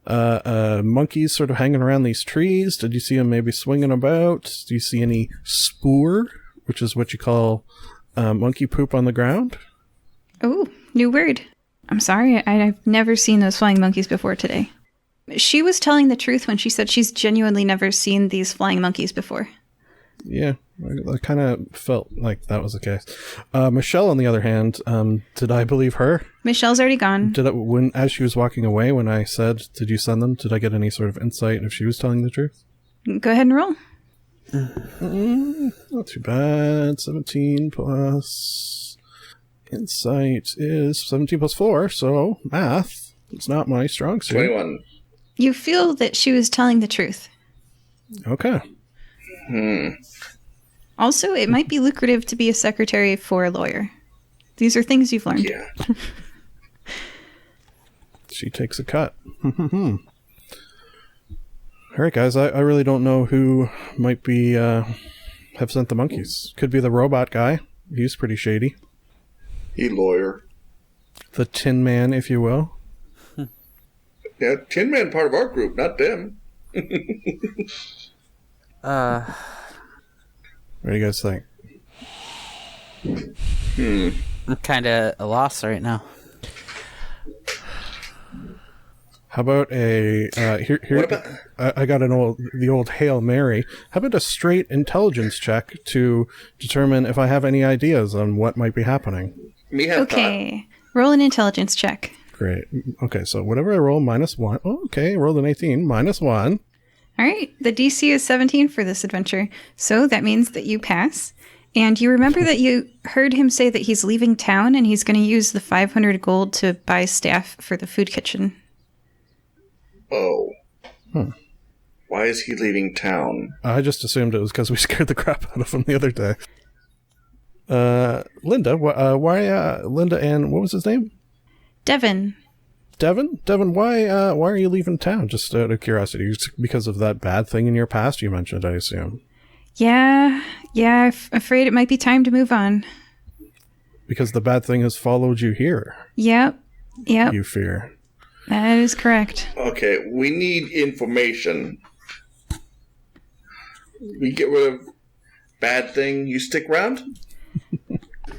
monkeys sort of hanging around these trees? Did you see them maybe swinging about? Do you see any spoor, which is what you call monkey poop on the ground? Oh, new word. I'm sorry, I've never seen those flying monkeys before today. She was telling the truth when she said she's genuinely never seen these flying monkeys before. Yeah, I kind of felt like that was the case. Michelle, on the other hand, did I believe her? Michelle's already gone. As she was walking away, when I said, "Did you send them?" Did I get any sort of insight if she was telling the truth? Go ahead and roll. Not too bad. 17 plus insight is 17 plus 4, so math. It's not my strong suit. 21. You feel that she was telling the truth. Okay. Also, it might be lucrative to be a secretary for a lawyer. These are things you've learned. Yeah. She takes a cut. All right, guys, I really don't know who might be have sent the monkeys. Could be the robot guy. He's pretty shady. He lawyer. The Tin Man, if you will. Yeah, Tin Man part of our group, not them. What do you guys think? I'm kind of a loss right now. How about a here? What about- I got the old Hail Mary. How about a straight intelligence check to determine if I have any ideas on what might be happening? Me have Okay, roll an intelligence check. Great. Okay, so whatever I roll, -1. Oh, okay, rolled an 18, -1. All right, the DC is 17 for this adventure, so that means that you pass. And you remember that you heard him say that he's leaving town and he's going to use the 500 gold to buy staff for the food kitchen. Oh. Why is he leaving town? I just assumed it was because we scared the crap out of him the other day. Linda, why Linda and what was his name? Devin. Devin, why are you leaving town? Just out of curiosity, because of that bad thing in your past you mentioned, I assume. Yeah, afraid it might be time to move on. Because the bad thing has followed you here. Yep. You fear. That is correct. Okay, we need information. We get rid of bad thing, you stick around?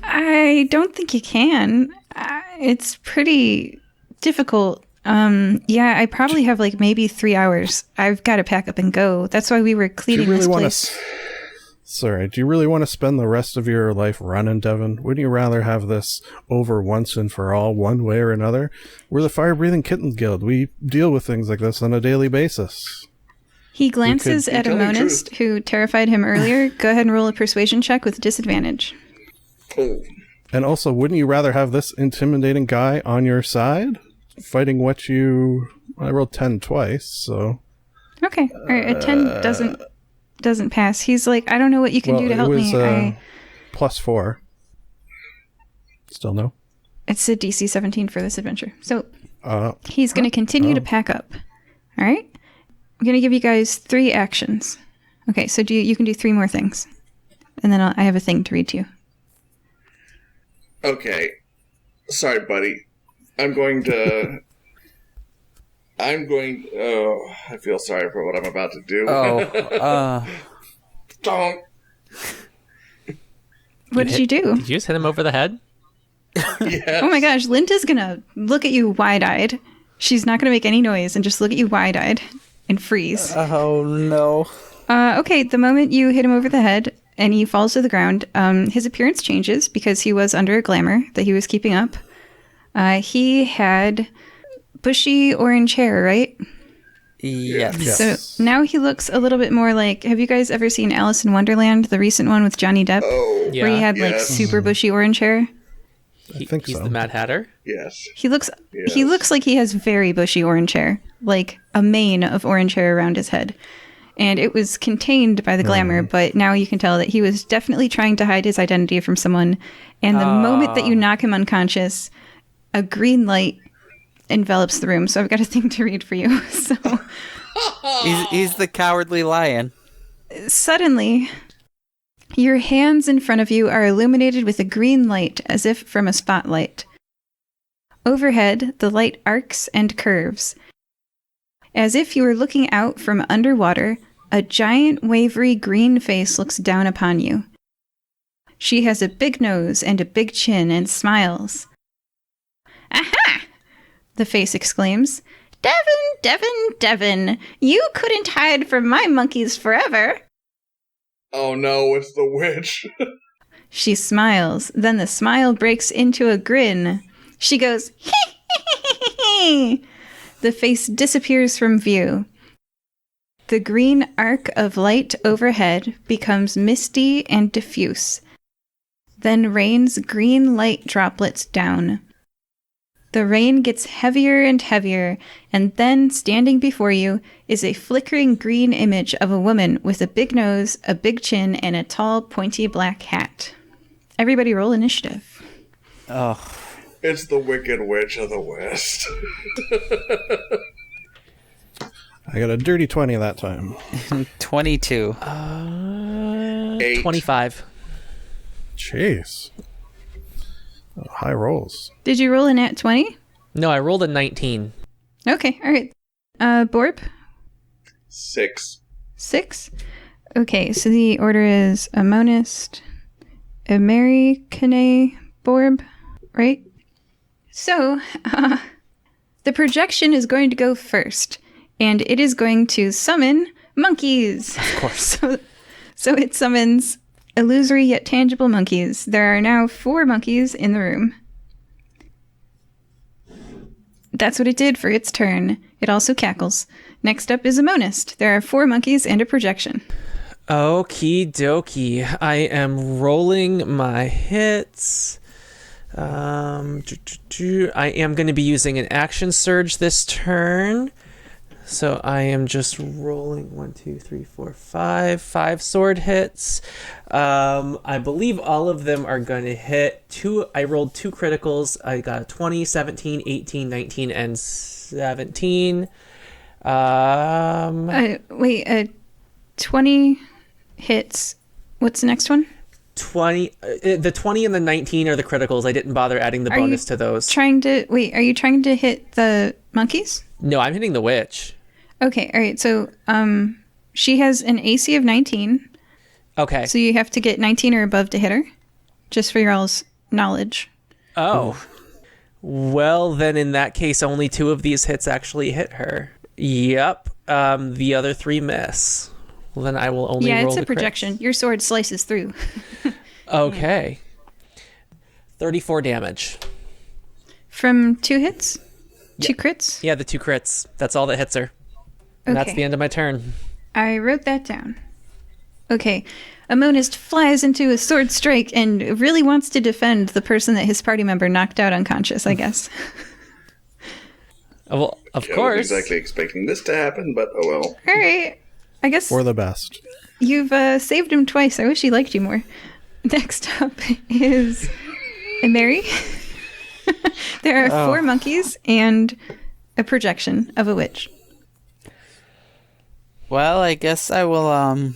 I don't think you can. It's pretty difficult. I probably have like maybe 3 hours. I've got to pack up and go. That's why we were cleaning this place. Do you really want to spend the rest of your life running, Devin? Wouldn't you rather have this over once and for all, one way or another? We're the Fire Breathing Kittens Guild. We deal with things like this on a daily basis. He glances at a tell the monist truth. who terrified him earlier. Go ahead and roll a persuasion check with disadvantage. Oh. And also, wouldn't you rather have this intimidating guy on your side? Fighting what you... I rolled 10 twice, so... Okay. All right, a 10 doesn't pass. He's like, I don't know what you can do to help me. +4. Still no? It's a DC 17 for this adventure. So he's going to continue to pack up. All right? I'm going to give you guys 3 actions. Okay, so you can do 3 more things. And then I have a thing to read to you. Okay. Sorry, buddy. I feel sorry for what I'm about to do. Don't. What did you do? Did you just hit him over the head? Yes. Oh my gosh, Linda's going to look at you wide-eyed. She's not going to make any noise and just look at you wide-eyed and freeze. Oh, no. Okay, the moment you hit him over the head and he falls to the ground, his appearance changes because he was under a glamour that he was keeping up. He had bushy orange hair, right? Yes. So now he looks a little bit more like, have you guys ever seen Alice in Wonderland, the recent one with Johnny Depp? Oh, Yeah. Where he had like super bushy orange hair? I think He's so. the Mad Hatter. yes. He looks like he has very bushy orange hair, like a mane of orange hair around his head. And it was contained by the glamour, but now you can tell that he was definitely trying to hide his identity from someone. And the moment that you knock him unconscious, a green light envelops the room, so I've got a thing to read for you. So He's the cowardly lion. suddenly, your hands in front of you are illuminated with a green light as if from a spotlight. Overhead, the light arcs and curves. As if you were looking out from underwater, a giant wavery green face looks down upon you. She has a big nose and a big chin and smiles. Aha! The face exclaims. Devin, you couldn't hide from my monkeys forever. Oh no, it's the witch. She smiles, then the smile breaks into a grin. She goes, hee. The face disappears from view. The green arc of light overhead becomes misty and diffuse, then rains green light droplets down. The rain gets heavier and heavier, and then, standing before you, is a flickering green image of a woman with a big nose, a big chin, and a tall, pointy black hat. Everybody roll initiative. Oh. It's the Wicked Witch of the West. I got a dirty 20 that time. 22. 8. 25. Jeez. Oh, high rolls. Did you roll a nat 20? No, I rolled a 19. Okay, all right. Borb? 6. 6? Okay, so the order is a monist, a Mary, Kane, Borb, right? So, the projection is going to go first, and it is going to summon monkeys. Of course. So it summons illusory yet tangible monkeys. There are now 4 monkeys in the room. That's what it did for its turn. It also cackles. Next up is a monist. There are 4 monkeys and a projection. Okie dokie. I am rolling my hits. I am going to be using an action surge this turn. So I am just rolling 1, 2, 3, 4, 5 sword hits. I believe all of them are going to hit. I rolled 2 criticals. I got a 20, 17, 18, 19, and 17. 20 hits. What's the next one? 20. The 20 and the 19 are the criticals. I didn't bother adding the bonus to those. Are you trying to hit the monkeys? No, I'm hitting the witch. Okay, all right. So, she has an AC of 19. Okay. So you have to get 19 or above to hit her, just for your all's knowledge. Oh. Well, then in that case, only 2 of these hits actually hit her. Yep. The other 3 miss. Well, then I will only roll it's a the projection. crits. Your sword slices through. Okay. 34 damage. From 2 hits? 2 crits? Yeah, the 2 crits. That's all that hits her. And that's Okay. the end of my turn. I wrote that down. Okay. A monist flies into a sword strike and really wants to defend the person that his party member knocked out unconscious, I guess. Well, of I course. wasn't exactly expecting this to happen, but oh well. All right. I guess For the best. you've saved him twice. I wish he liked you more. Next up is Mary. There are 4 monkeys and a projection of a witch. Well, I guess I will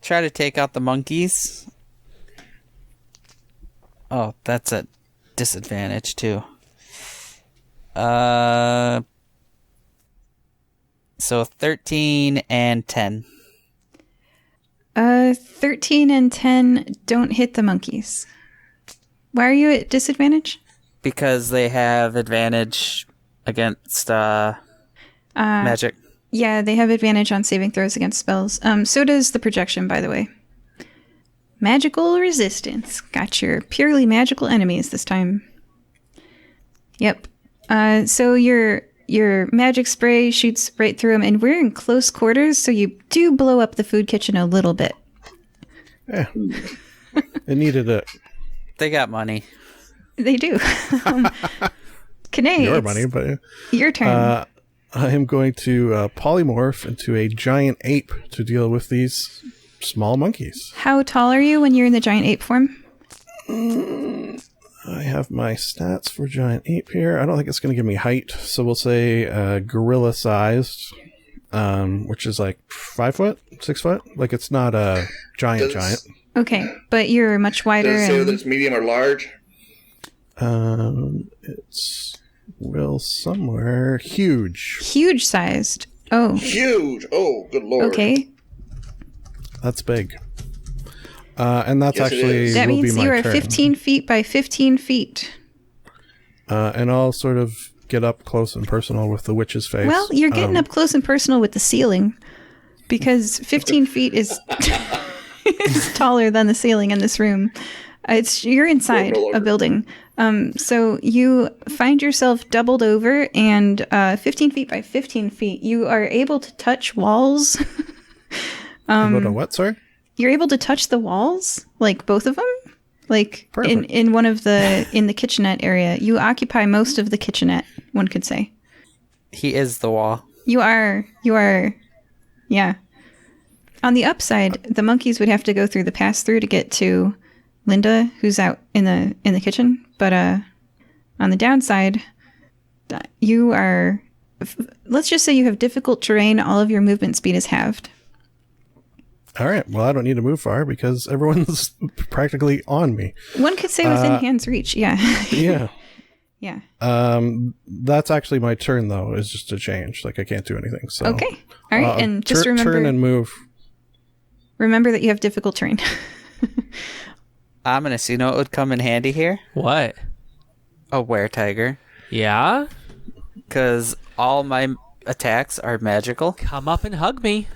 try to take out the monkeys. Oh, that's a disadvantage too. So 13 and 10. 13 and 10 don't hit the monkeys. Why are you at disadvantage? Because they have advantage against magic. Yeah, they have advantage on saving throws against spells. So does the projection, by the way. Magical resistance. Got your purely magical enemies this time. Yep. So your magic spray shoots right through them, and we're in close quarters, so you do blow up the food kitchen a little bit. Yeah. It needed it. They got money. They do. Kane, Your it's money, but your turn. I am going to polymorph into a giant ape to deal with these small monkeys. How tall are you when you're in the giant ape form? I have my stats for giant ape here. I don't think it's going to give me height, so we'll say gorilla sized, which is like 5 foot, 6 foot. Like it's not a giant. Okay, but you're much wider. Does it say whether it's medium or large? It's somewhere huge. Huge sized. Oh. Huge. Oh, good lord. Okay. That's big. And that's Yes, it actually is. That will be means my you are turn. 15 feet by 15 feet. And I'll sort of get up close and personal with the witch's face. Well, you're getting up close and personal with the ceiling because 15 feet is is taller than the ceiling in this room. You're inside a building. So you find yourself doubled over and 15 feet by 15 feet. You are able to touch walls. Able to what, sorry? You're able to touch the walls, like both of them. Like Perfect. in one of in the kitchenette area. You occupy most of the kitchenette, one could say. He is the wall. You are, yeah. On the upside, the monkeys would have to go through the pass-through to get to Linda, who's out in the kitchen. But on the downside, you are, let's just say you have difficult terrain. All of your movement speed is halved. All right. Well, I don't need to move far because everyone's practically on me. One could say within hand's reach, yeah. Yeah. Yeah. That's actually my turn, though, is just to change. Like, I can't do anything. So Okay. All right. And just remember... Turn and move. Remember that you have difficult terrain. Ominous, you know what would come in handy here? What? A were-tiger. Yeah? Because all my attacks are magical. Come up and hug me.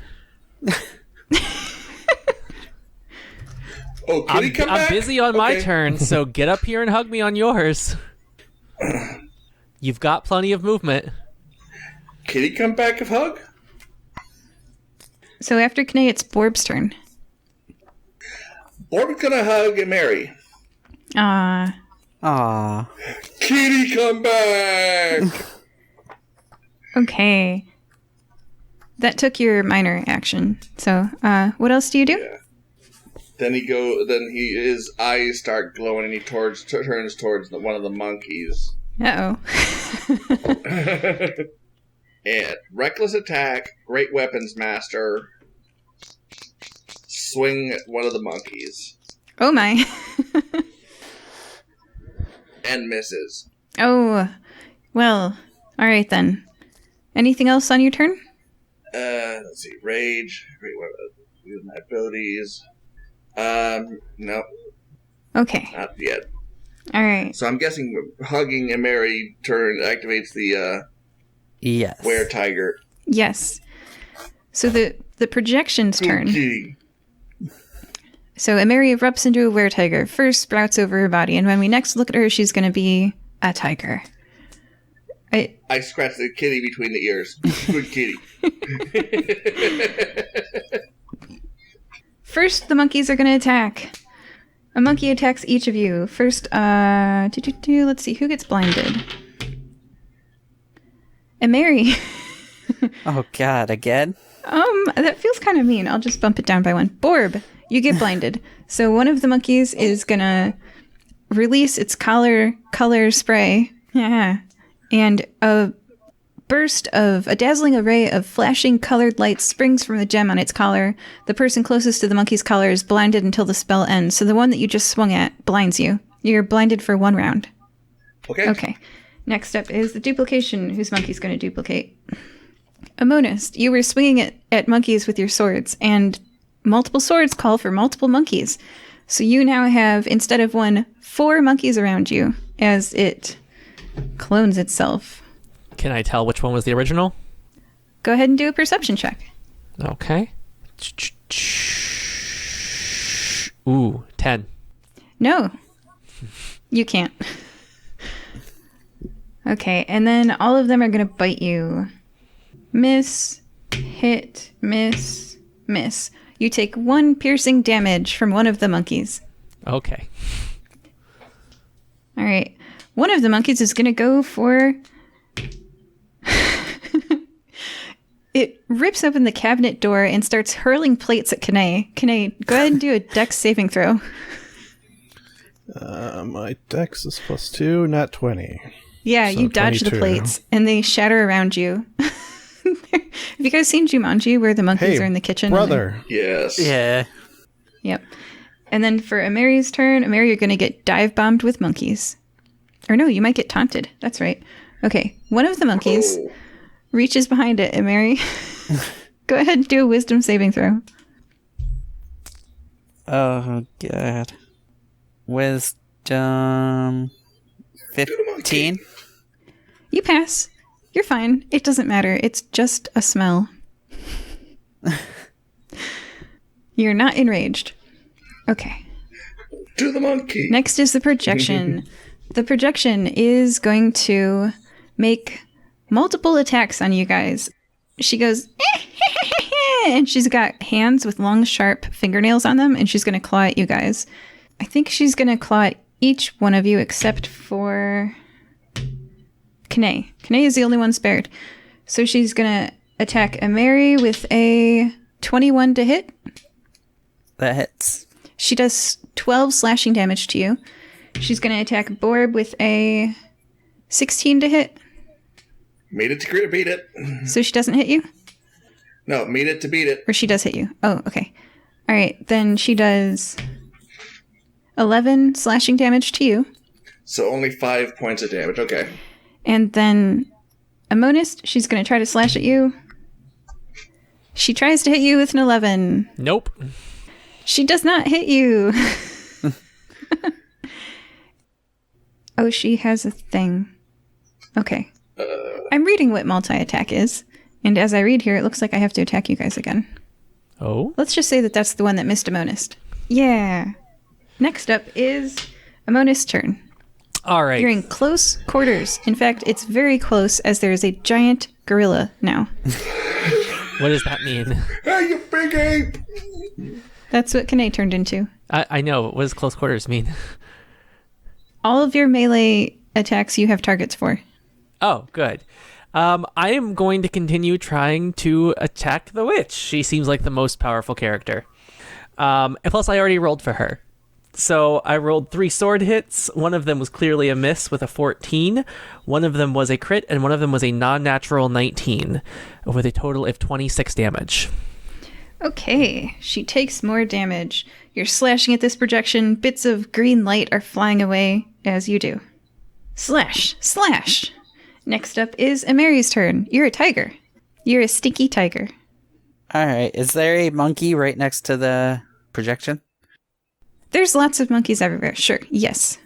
Oh, kitty, come back? I'm busy on my Okay. turn, so get up here and hug me on yours. You've got plenty of movement. Kitty, come back and hug? So after K'nai, it's Borb's turn. Orb's gonna hug and marry. Aww. Kitty, come back! Okay. That took your minor action. So, what else do you do? Yeah. Then his eyes start glowing and he turns towards one of the monkeys. Uh-oh. And reckless attack, great weapons master, swing one of the monkeys. Oh my. And misses. Oh. Well, alright then. Anything else on your turn? Let's see. Rage, great weapon, use my abilities. No, Okay. not yet. Alright. So I'm guessing hugging and marry turn activates the Yes. were-tiger. Yes. So the projection's turn. Kitty. So Emery erupts into a were-tiger, first sprouts over her body, and when we next look at her, she's going to be a tiger. I scratch the kitty between the ears. Good kitty. First, the monkeys are going to attack. A monkey attacks each of you. First, let's see, who gets blinded? Emery. Oh god, again? That feels kind of mean. I'll just bump it down by one. Borb, you get blinded. So one of the monkeys is gonna release its color spray. Yeah. And a dazzling array of flashing colored lights springs from the gem on its collar. The person closest to the monkey's collar is blinded until the spell ends. So the one that you just swung at blinds you. You're blinded for 1 round. Okay. Next up is the duplication. Whose monkey's going to duplicate? A monist. You were swinging at monkeys with your swords, and multiple swords call for multiple monkeys. So you now have, instead of 1, 4 monkeys around you as it clones itself. Can I tell which one was the original? Go ahead and do a perception check. Okay. Ooh, 10. No, you can't. Okay, and then all of them are going to bite you. Miss, hit, miss, miss. You take 1 piercing damage from one of the monkeys. Okay. All right. One of the monkeys is going to go for... It rips open the cabinet door and starts hurling plates at K'nai. K'nai, go ahead and do a dex saving throw. My dex is +2, not 20. Yeah, So you dodge the 22. plates, and they shatter around you. Have you guys seen Jumanji, where the monkeys Hey, are in the kitchen? and they're- brother. Yes. Yeah. Yep. And then for Amari's turn, Amari, you're going to get dive bombed with monkeys. Or no, you might get taunted. That's right. Okay, one of the monkeys Oh. reaches behind it, Amari. Go ahead and do a wisdom saving throw. Oh, God. Wisdom 15? You pass. You're fine. It doesn't matter. It's just a smell. You're not enraged. Okay. To the monkey. Next is the projection. The projection is going to make multiple attacks on you guys. She goes, and she's got hands with long, sharp fingernails on them, and she's going to claw at you guys. I think she's going to claw at each one of you except for Kane. Kane is the only one spared. So she's going to attack Amari with a 21 to hit. That hits. She does 12 slashing damage to you. She's going to attack Borb with a 16 to hit. Made it to beat it. So she doesn't hit you? No, made it to beat it. Or she does hit you? Oh, okay. All right, then she does 11 slashing damage to you. So only 5 points of damage. Okay. And then a monist, she's going to try to slash at you. She tries to hit you with an 11. Nope. She does not hit you. Oh, she has a thing. Okay. I'm reading what multi-attack is. And as I read here, it looks like I have to attack you guys again. Oh? Let's just say that that's the one that missed a monist. Yeah. Next up is a monist turn. All right. You're in close quarters. In fact, it's very close as there is a giant gorilla now. What does that mean? Hey, you big ape! That's what Kane turned into. I know. What does close quarters mean? All of your melee attacks you have targets for. Oh, good. I am going to continue trying to attack the witch. She seems like the most powerful character. And plus, I already rolled for her. So I rolled 3 sword hits. One of them was clearly a miss with a 14. One of them was a crit, and one of them was a non-natural 19, with a total of 26 damage. Okay, she takes more damage. You're slashing at this projection. Bits of green light are flying away as you do. Slash! Slash! Next up is Amari's turn. You're a tiger. You're a stinky tiger. Alright, is there a monkey right next to the projection? There's lots of monkeys everywhere. Sure, yes.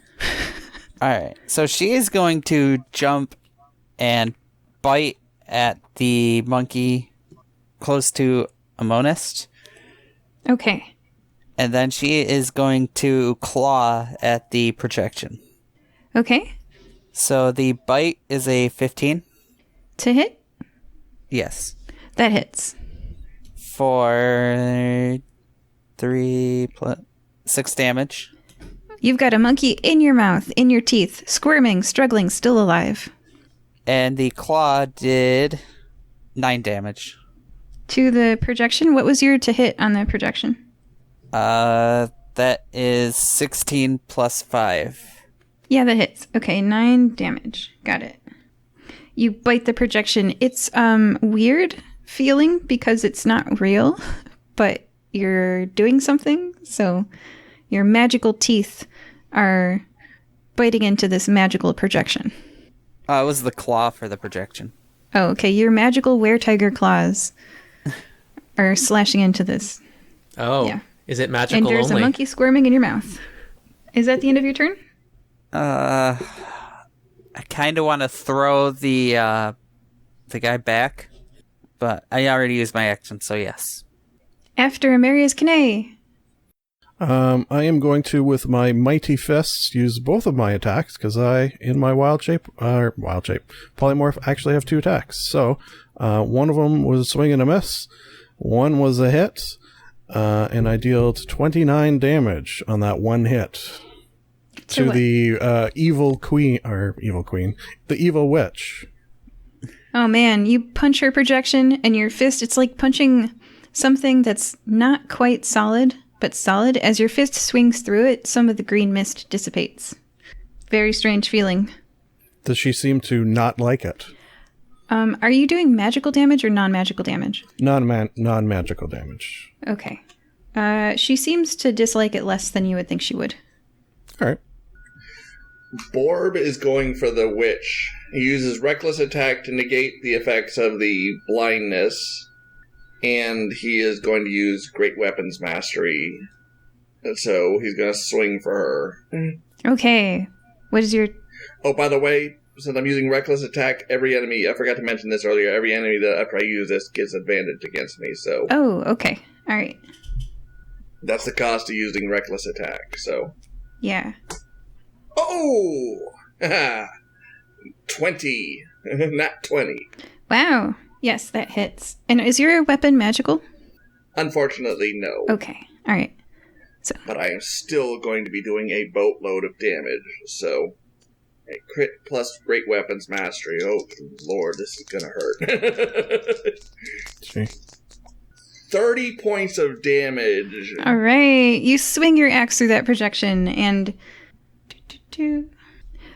Alright, so she is going to jump and bite at the monkey close to a monist. Okay. And then she is going to claw at the projection. Okay. So the bite is a 15? To hit? Yes. That hits. For 6 damage. You've got a monkey in your mouth, in your teeth, squirming, struggling, still alive. And the claw did 9 damage. To the projection, what was your to hit on the projection? That is 16 plus 5. Yeah, that hits. Okay, 9 damage. Got it. You bite the projection. It's weird feeling because it's not real, but you're doing something. So your magical teeth are biting into this magical projection. It was the claw for the projection. Oh, okay. Your magical were-tiger claws are slashing into this. Oh, Yeah. Is it magical And there's only? a monkey squirming in your mouth. Is that the end of your turn? I kind of want to throw the guy back, but I already used my action, so yes. After Amarius Kane. I am going to, with my mighty fists, use both of my attacks because I, in my wild shape, polymorph, actually have 2 attacks. So, one of them was a swing and a miss, one was a hit, and I dealt 29 damage on that one hit to what? the the evil witch. Oh man, you punch her projection and your fist, it's like punching something that's not quite solid, but solid. As your fist swings through it, some of the green mist dissipates. Very strange feeling. Does she seem to not like it? Are you doing magical damage or non-magical damage? Non-magical damage. Okay. She seems to dislike it less than you would think she would. All right. Borb is going for the witch. He uses reckless attack to negate the effects of the blindness, and he is going to use great weapons mastery. And so he's going to swing for her. Okay. What is your... Oh, by the way, since I'm using reckless attack, every enemy, I forgot to mention this earlier, every enemy that after I use this gets advantage against me, so... Oh, okay. All right. That's the cost of using reckless attack, so... Yeah. Oh! 20. Not 20. Wow. Yes, that hits. And is your weapon magical? Unfortunately, no. Okay. All right. So. But I am still going to be doing a boatload of damage, so... A crit plus great weapons mastery. Oh, Lord, this is gonna hurt. Gee. 30 points of damage. All right. You swing your axe through that projection, and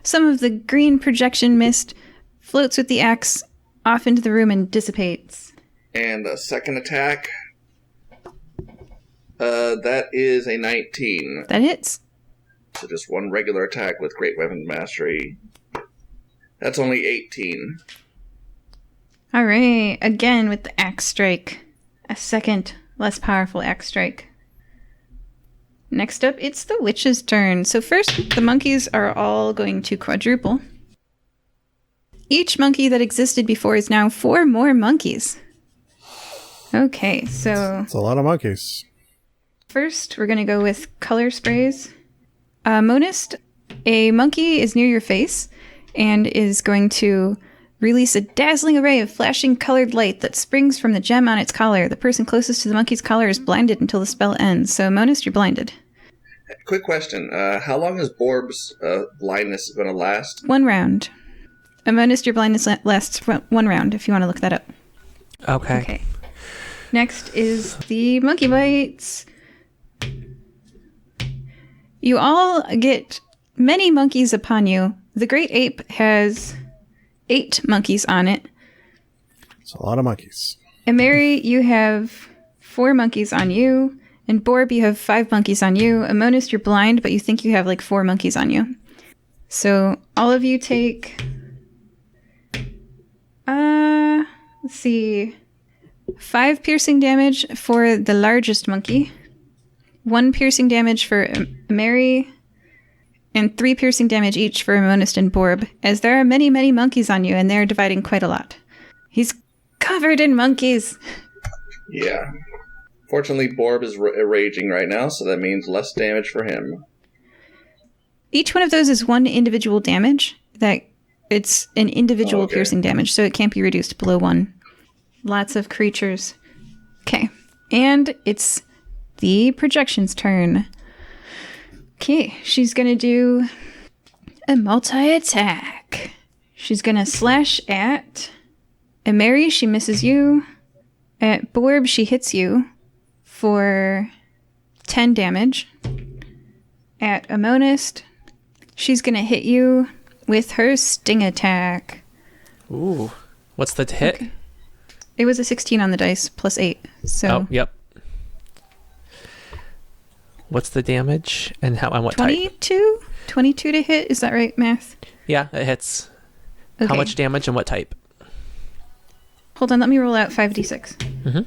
some of the green projection mist floats with the axe off into the room and dissipates. And a second attack. That is a 19. That hits. So just one regular attack with great weapons mastery. That's only 18. All right. Again with the axe strike. A second, less powerful axe strike. Next up, it's the witch's turn. So first, the monkeys are all going to quadruple. Each monkey that existed before is now 4 more monkeys. Okay, so... It's a lot of monkeys. First, we're going to go with color sprays. Monist, a monkey is near your face and is going to release a dazzling array of flashing colored light that springs from the gem on its collar. The person closest to the monkey's collar is blinded until the spell ends. So, Monist, you're blinded. Quick question. How long is Borb's blindness going to last? 1 round. Monist, your blindness lasts 1 round, if you want to look that up. Okay. Next is the monkey bites. You all get many monkeys upon you. The great ape has 8 monkeys on it. It's a lot of monkeys. And Mary, you have 4 monkeys on you. And Borb, you have 5 monkeys on you. Amonis, you're blind, but you think you have like 4 monkeys on you. So all of you take... let's see... 5 piercing damage for the largest monkey. 1 piercing damage for Mary, and 3 piercing damage each for Monist and Borb, as there are many, many monkeys on you, and they're dividing quite a lot. He's covered in monkeys! Yeah. Fortunately, Borb is raging right now, so that means less damage for him. Each one of those is 1 individual damage. It's an individual piercing damage, so it can't be reduced below 1. Lots of creatures. Okay. And it's the projection's turn. Okay, she's gonna do a multi-attack. She's gonna slash at Mary, she misses you. At Borb, she hits you for 10 damage. At Amonist, she's gonna hit you with her sting attack. Ooh. What's the hit? Okay. It was a 16 on the dice, plus 8. So Oh, yep. What's the damage and what 22? type? 22 to hit, is that right, math? Yeah, it hits. Okay. How much damage and what type? Hold on, let me roll out 5d6. Mm-hmm.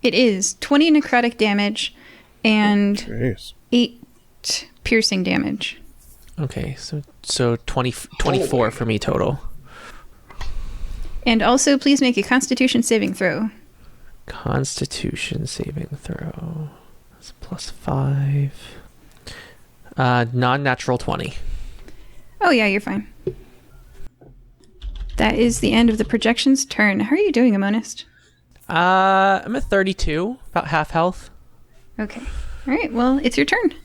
It is 20 necrotic damage and Jeez. 8 piercing damage. Okay, so 24 for me total. And also, please make a Constitution saving throw. Constitution saving throw. That's plus 5. Non-natural 20. Oh yeah, you're fine. That is the end of the projection's turn. How are you doing, Amonist? I'm at 32, about half health. Okay. All right, well, it's your turn.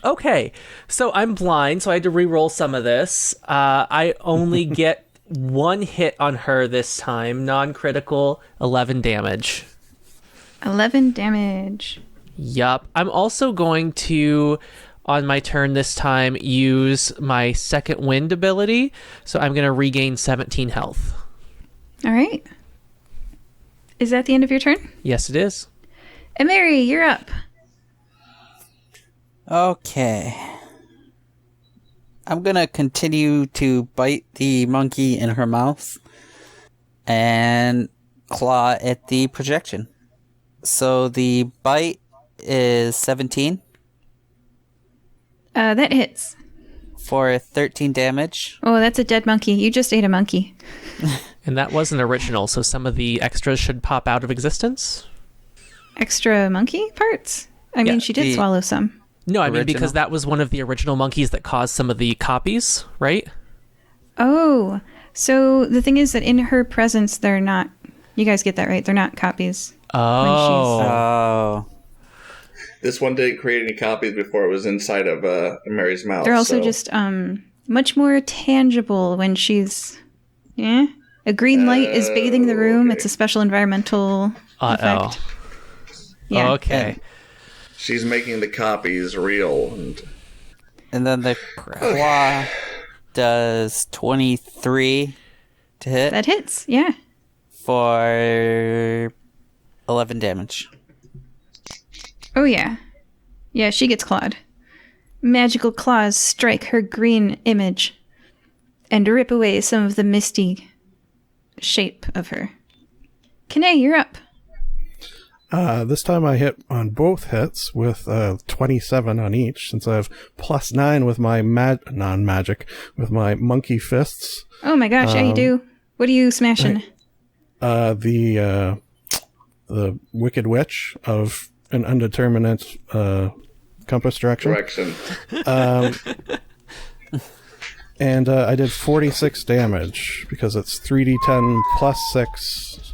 Okay, so I'm blind, so I had to re-roll some of this. I only get one hit on her this time, non-critical, 11 damage. 11 damage. Yup. I'm also going to, on my turn this time, use my second wind ability. So I'm going to regain 17 health. All right. Is that the end of your turn? Yes, it is. And Mary, you're up. Okay. I'm gonna continue to bite the monkey in her mouth and claw at the projection. So the bite is 17 That hits. for 13 damage. Oh, that's a dead monkey. You just ate a monkey. And that wasn't original, so some of the extras should pop out of existence. Extra monkey parts? I mean, she did swallow some. No, I mean, Original? because that was one of the original monkeys that caused some of the copies, right? Oh, so the thing is that in her presence, they're not. You guys get that right? They're not copies. Oh. Oh. This one didn't create any copies before it was inside of Mary's mouth. They're also so- just much more tangible when she's. Yeah, a green light is bathing the room. Okay. It's a special environmental effect. Yeah. Okay. She's making the copies real. And then the claw does 23 to hit That hits. Yeah. for 11 damage. Oh yeah. Yeah, she gets clawed. Magical claws strike her green image and rip away some of the misty shape of her. Kane, you're up. This time I hit on both hits with 27 on each, since I have +9 with my non-magic, with my monkey fists. Oh my gosh, yeah, you do. What are you smashing? The Wicked Witch of an undeterminate compass direction. And I did 46 damage, because it's 3d10 plus 6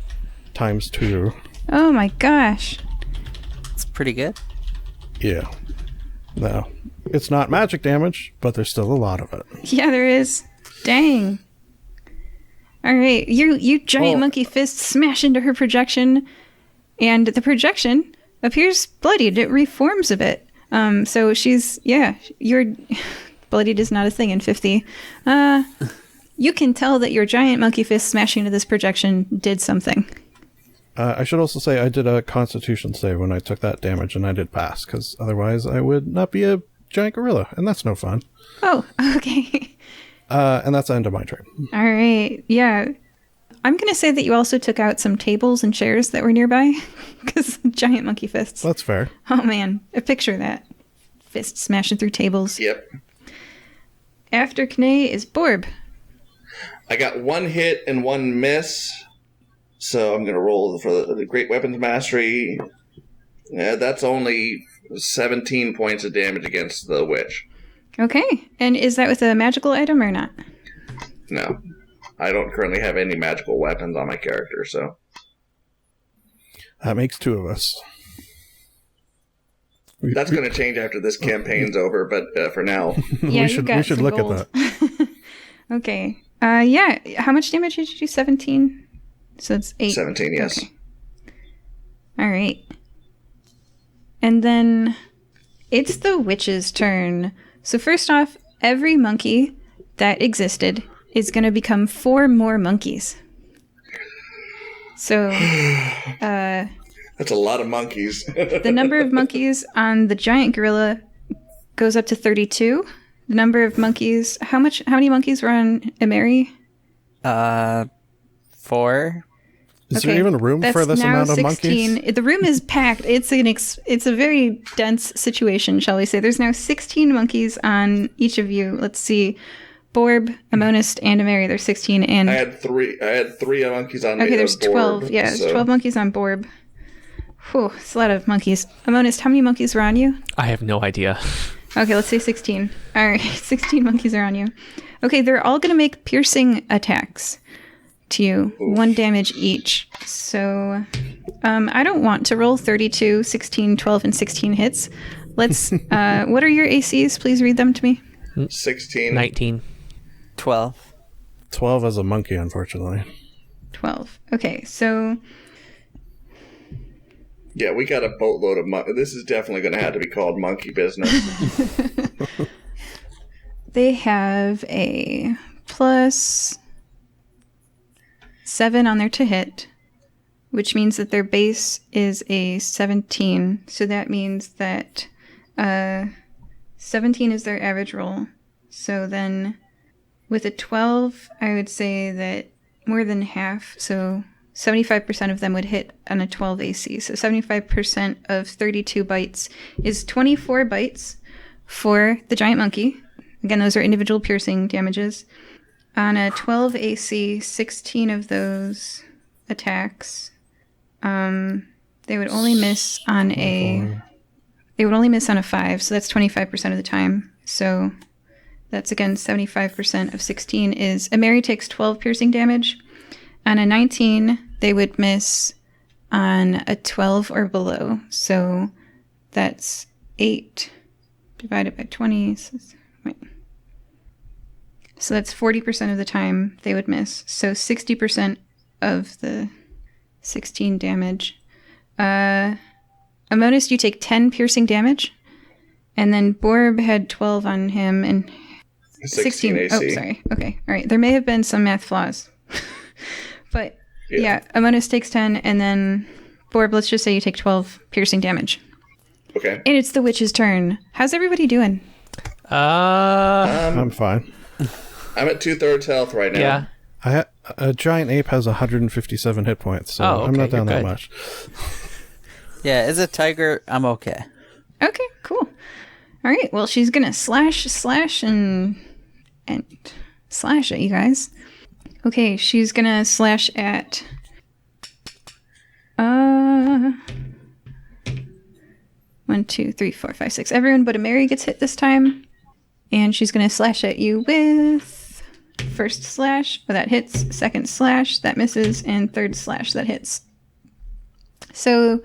times 2. Oh my gosh. It's pretty good. Yeah. No. It's not magic damage, but there's still a lot of it. Yeah, there is. Dang. All right, you giant Oh. monkey fist smash into her projection, and the projection appears bloodied. It reforms a bit. So she's your bloodied is not a thing in 50. You can tell that your giant monkey fist smashing into this projection did something. I should also say I did a constitution save when I took that damage, and I did pass, because otherwise I would not be a giant gorilla, and that's no fun. Oh, okay. And that's the end of my turn. All right. Yeah. I'm going to say that you also took out some tables and chairs that were nearby, because giant monkey fists. That's fair. Oh, man. I picture that. Fist smashing through tables. Yep. After Kane is Borb. I got one hit and one miss, so I'm going to roll for the Great Weapons Mastery. Yeah, that's only 17 points of damage against the witch. Okay. And is that with a magical item or not? No. I don't currently have any magical weapons on my character, so... That makes 2 of us. That's going to change after this campaign's over, but for now... Yeah, we should look at that. Okay. Yeah. How much damage did you do? 17? So it's 8. 17, yes. Okay. All right. And then it's the witch's turn. So first off, every monkey that existed is going to become 4 more monkeys. So That's a lot of monkeys. the number of monkeys on the giant gorilla goes up to 32. The number of monkeys, how many monkeys were on Emary? 4. Is there even room for this now amount of 16. monkeys? The room is packed. It's a very dense situation, shall we say. There's now 16 monkeys on each of you. Let's see. Borb, Amonist, and Emary. There's 16. And I had three monkeys on me. okay, there's board, 12. Yeah, there's so- 12 monkeys on Borb. Whew, it's a lot of monkeys. Amonist, how many monkeys were on you? I have no idea. Okay, let's say 16. All right, 16 monkeys are on you. Okay, they're all going to make piercing attacks to you. 1 damage each. So, I don't want to roll 32, 16, 12, and 16 hits. Let's, what are your ACs? Please read them to me. 16. 19. 12. 12 as a monkey, unfortunately. 12. Okay, so Yeah, we got a boatload of money. This is definitely going to have to be called monkey business. they have a +7 on their to hit, which means that their base is a 17. So that means that 17 is their average roll. So then with a 12, I would say that more than half, so 75% of them would hit on a 12 AC. So 75% of 32 bites is 24 bites for the giant monkey. Again, those are individual piercing damages. On a 12 AC, 16 of those attacks, they would only miss on a 5, so that's 25% of the time. So that's again 75% of 16 is a Mary takes 12 piercing damage. On a 19, they would miss on a 12 or below. So that's 8 divided by 20. So that's 40% of the time they would miss. So 60% of the 16 damage. Amonis, you take 10 piercing damage. And then Borb had 12 on him and 16 AC. Oh, sorry. Okay. All right. There may have been some math flaws. But yeah, Amonis takes 10, and then Borb, let's just say you take 12 piercing damage. Okay. And it's the witch's turn. How's everybody doing? I'm fine. I'm at 2/3 health right now. Yeah. A giant ape has 157 hit points, so Oh, I'm not okay, down you're that good. much. Yeah, as a tiger, I'm okay. Okay, cool. All right. Well, she's gonna slash, and slash at you guys. Okay, she's gonna slash at 1, 2, 3, 4, 5, 6. Everyone but a Mary gets hit this time. And she's gonna slash at you with first slash, that hits, second slash, that misses, and third slash, that hits. So,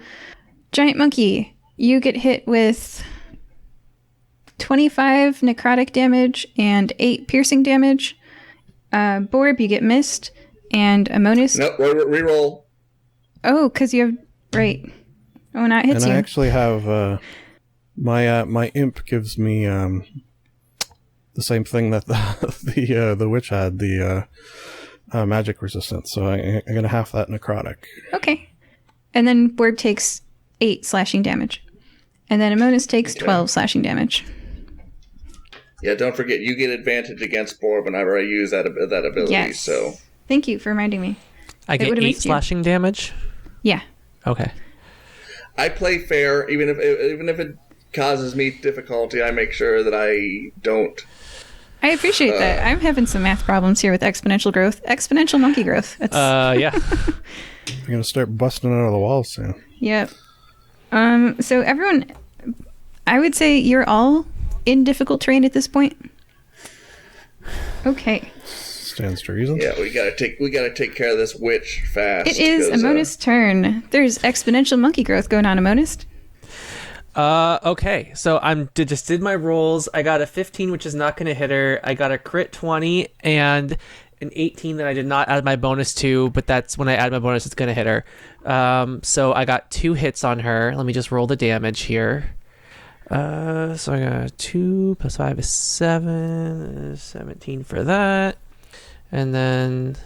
giant monkey, you get hit with 25 necrotic damage and 8 piercing damage. Borb, you get missed, and Amonis. Nope, reroll. Oh, because you have right. Oh, and it hits And you. I actually have my imp gives me the same thing that the witch had, the magic resistance. So I'm gonna half that necrotic. Okay, and then Borb takes 8 slashing damage, and then Amonis takes 12 slashing damage. Yeah, don't forget, you get advantage against Borb whenever I use that ability, Yes. so... Thank you for reminding me. I It get would've 8 missed you. slashing damage. Yeah. Okay. I play fair, even if it causes me difficulty, I make sure that I don't... I appreciate that. I'm having some math problems here with exponential growth. Exponential monkey growth. That's Yeah. I'm gonna start busting out of the walls soon. Yep. So everyone, I would say you're all in difficult terrain at this point. Okay. Stands to reason. Yeah, we gotta take care of this witch fast. It is 'cause, Amonis' turn. There's exponential monkey growth going on, Amonis. Okay, so just did my rolls. I got a 15, which is not going to hit her. I got a crit 20 and an 18 that I did not add my bonus to, but that's when I add my bonus, it's going to hit her. So I got 2 hits on her. Let me just roll the damage here. So I got 2 plus 5 is 7, 17 for that. And then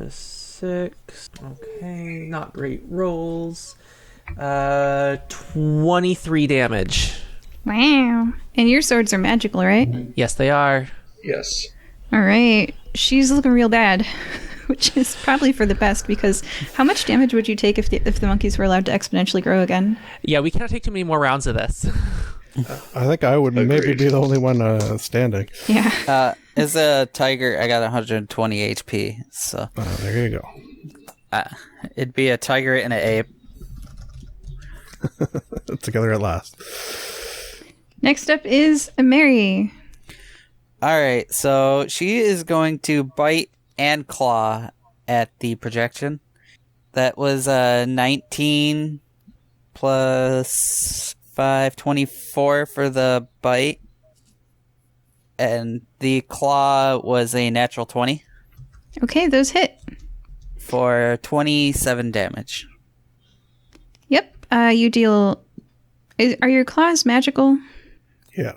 6. Okay, not great rolls. 23 damage. Wow. And your swords are magical, right? Yes, they are. Yes. All right. She's looking real bad, which is probably for the best because how much damage would you take if the monkeys were allowed to exponentially grow again? Yeah, we cannot take too many more rounds of this. I think I would maybe Agreed. be the only one standing. Yeah. As a tiger, I got 120 HP, so There you go. it'd be a tiger and an ape. Together at last. Next up is Mary. All right, so she is going to bite and claw at the projection. That was 19 plus 5, 24 for the bite. And the claw was a natural 20. Okay, those hit. For 27 damage. Yep. You deal... Are your claws magical? Yeah.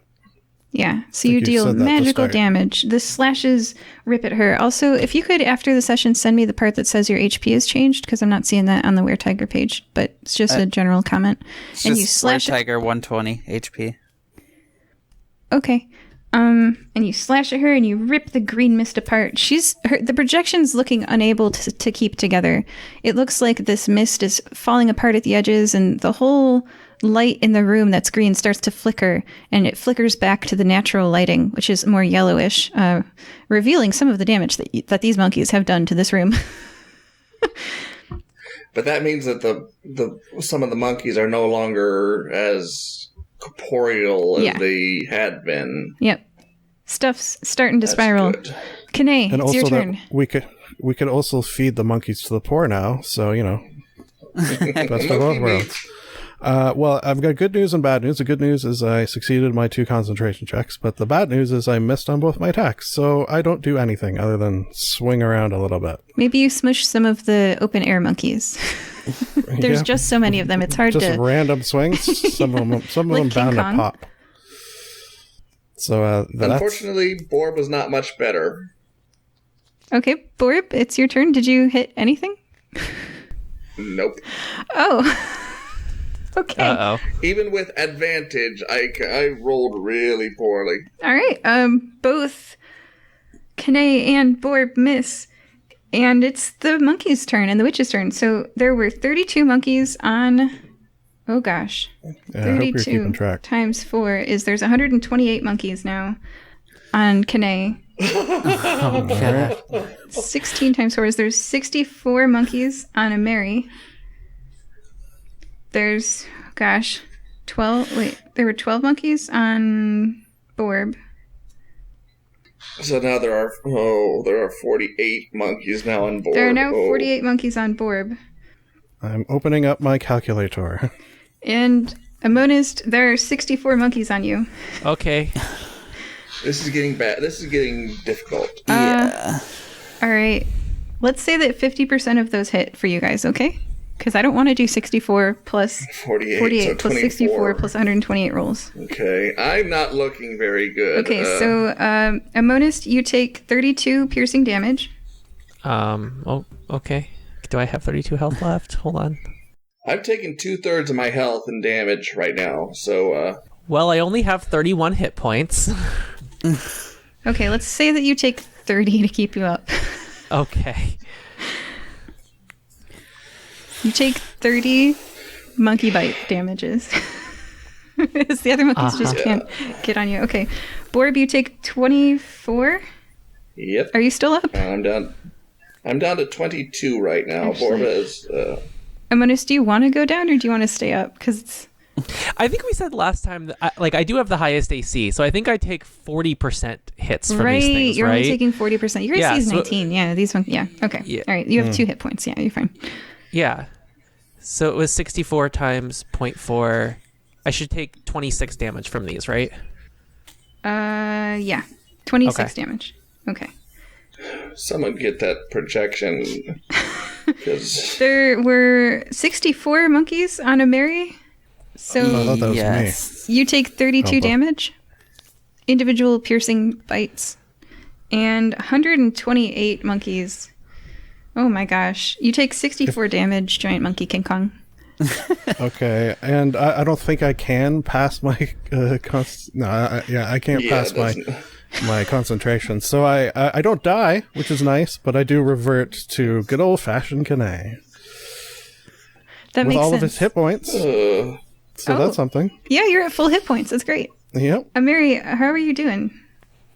Yeah, so Think you you deal said that to magical start. damage. The slashes rip at her. Also, if you could, after the session, send me the part that says your HP has changed, because I'm not seeing that on the Were Tiger page, but it's just a general comment. It's And just you slash it. Tiger 120 HP. Okay. And you slash at her and you rip the green mist apart. The projection's looking unable to keep together. It looks like this mist is falling apart at the edges, and the whole light in the room that's green starts to flicker, and it flickers back to the natural lighting, which is more yellowish, revealing some of the damage that these monkeys have done to this room. But that means that some of the monkeys are no longer as corporeal as they had been. Yep. Stuff's starting to That's spiral. good. Kane, And it's your also turn. that we could also feed the monkeys to the poor now, so best of both Monkey worlds. Well, I've got good news and bad news. The good news is I succeeded my 2 concentration checks, but the bad news is I missed on both my attacks, so I don't do anything other than swing around a little bit. Maybe you smush some of the open air monkeys. There's Yeah. just so many of them. It's hard Just to... random swings. Some of them Like bound King to Kong? pop. So that's Unfortunately, Borb was not much better. Okay, Borb, it's your turn. Did you hit anything? Nope. Oh. Okay. Uh-oh. Even with advantage, I rolled really poorly. All right. Both Kane and Borb miss, and it's the monkey's turn and the witch's turn. So there were 32 monkeys on... Oh, gosh. I hope you're 32 keeping track. times 4 is there's 128 monkeys now on Kane. Oh, God. 16 times 4 is there's 64 monkeys on a Mary. There's, 12. Wait, there were 12 monkeys on Borb. So now there are 48 monkeys now on board. There are now 48 monkeys on Borb. I'm opening up my calculator. And Amonist, there are 64 monkeys on you. Okay. This is getting bad. This is getting difficult. Yeah. All right. Let's say that 50% of those hit for you guys, okay? Because I don't want to do 64 plus 48, 48 so plus 24. 64 plus 128 rolls. Okay, I'm not looking very good. Okay, so Amonist, you take 32 piercing damage. Oh, okay. Do I have 32 health left? Hold on. I've taken 2/3 of my health and damage right now, so Well, I only have 31 hit points. Okay, let's say that you take 30 to keep you up. Okay. You take 30 monkey bite damages. As the other monkeys just can't get on you. Okay. Borb, you take 24? yep. Are you still up? I'm down to 22 right now. Actually- Borba is Amonist, do you want to go down or do you want to stay up? Because I think we said last time that I do have the highest AC, so I think I take 40% hits from right, these things, you're right? only taking 40%. Your Yeah, AC is so- 19. Yeah, these ones. Yeah. Okay. Yeah. All right. You have 2 hit points. Yeah, you're fine. Yeah. So it was 64 times 0.4. I should take 26 damage from these, right? Yeah. 26 Okay. damage. Okay. someone get that projection because There were 64 monkeys on a Mary. So I thought that was Yes. you take 32 Oh, boy. damage, individual piercing bites, and 128 monkeys. Oh my gosh. You take 64 damage, giant monkey King Kong. Okay, and I don't think I can pass my I can't pass my concentration. So I don't die, which is nice, but I do revert to good old fashioned Kane That with makes all sense. of his hit points. So Oh. that's something. Yeah, you're at full hit points. That's great. Yep. Mary, how are you doing?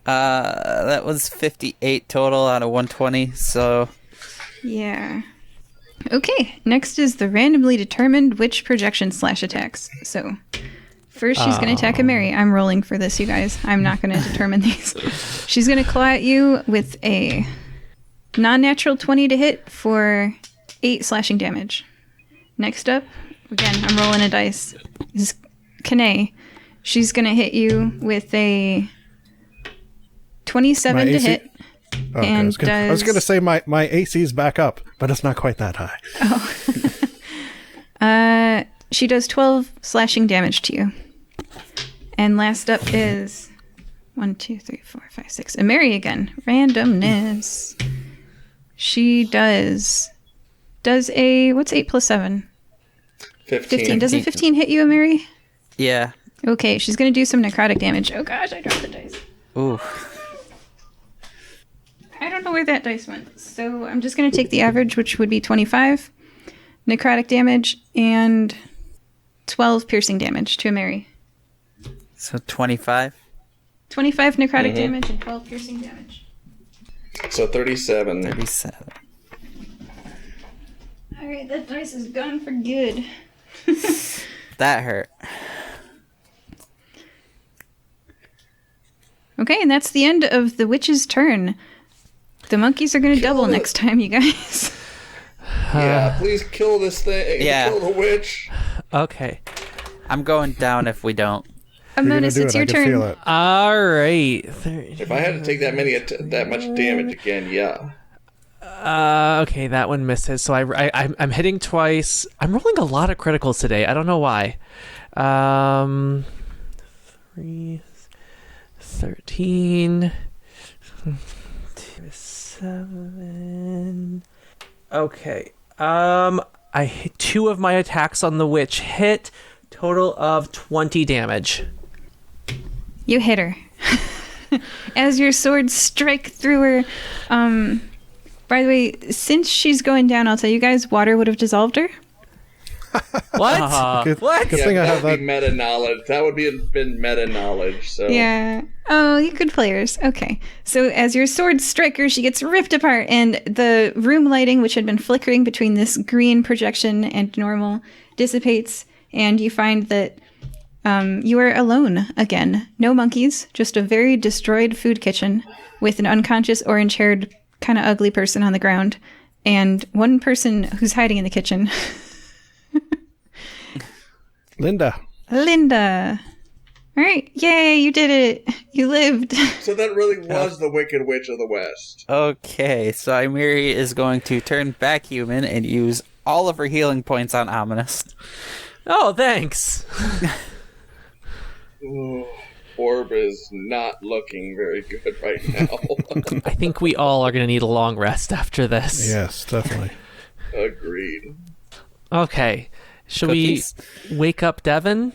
That was 58 total out of 120, so... Yeah. Okay, next is the randomly determined witch projection / attacks. So, first she's going to attack a Mary. I'm rolling for this, you guys. I'm not going to determine these. She's going to claw at you with a non-natural 20 to hit for 8 slashing damage. Next up, again, I'm rolling a dice, is Kane. She's going to hit you with a 27 My to AC hit. Okay, And I was going to does- say my AC's back up, but it's not quite that high. She does 12 slashing damage to you. And last up is 1, 2, 3, 4, 5, 6. And Mary again. Randomness. She does a, what's 8 plus 7? 15. Does a 15 hit you, Mary? Yeah. Okay, she's going to do some necrotic damage. Oh gosh, I dropped the dice. Ooh. I don't know where that dice went. So I'm just going to take the average, which would be 25 necrotic damage and 12 piercing damage to Mary. So 25? 25 necrotic damage and 12 piercing damage. So 37. 37. Alright, that dice is gone for good. That hurt. Okay, and that's the end of the witch's turn. The monkeys are going to double next time, you guys. Yeah, please kill this thing. Yeah. Kill the witch. Okay. I'm going down if we don't. You're gonna Amonis, do it's it. your I can feel turn. it. All right. If I had to take that much damage again, yeah. Okay, that one misses. So I'm hitting twice. I'm rolling a lot of criticals today. I don't know why. 3, 13, 7. Okay. I hit 2 of my attacks on the witch hit. Total of 20 damage. You hit her. As your swords strike through her. By the way, since she's going down, I'll tell you guys, water would have dissolved her. What? Good, What? Good Yeah, thing I that have would that. be meta knowledge. That would been meta knowledge. So Yeah. Oh, you good players. Okay. So as your swords strike her, she gets ripped apart, and the room lighting, which had been flickering between this green projection and normal, dissipates, and you find that you are alone again. No monkeys, just a very destroyed food kitchen with an unconscious orange-haired, kind of ugly person on the ground, and one person who's hiding in the kitchen. Linda. Linda. All right. Yay, you did it. You lived. So that really was the Wicked Witch of the West. Okay, so Imiri is going to turn back human and use all of her healing points on Ominous. Oh, thanks. Ooh, Orb is not looking very good right now. I think we all are going to need a long rest after this. Yes, definitely. Agreed. Okay. Should Cookies? we wake up Devin?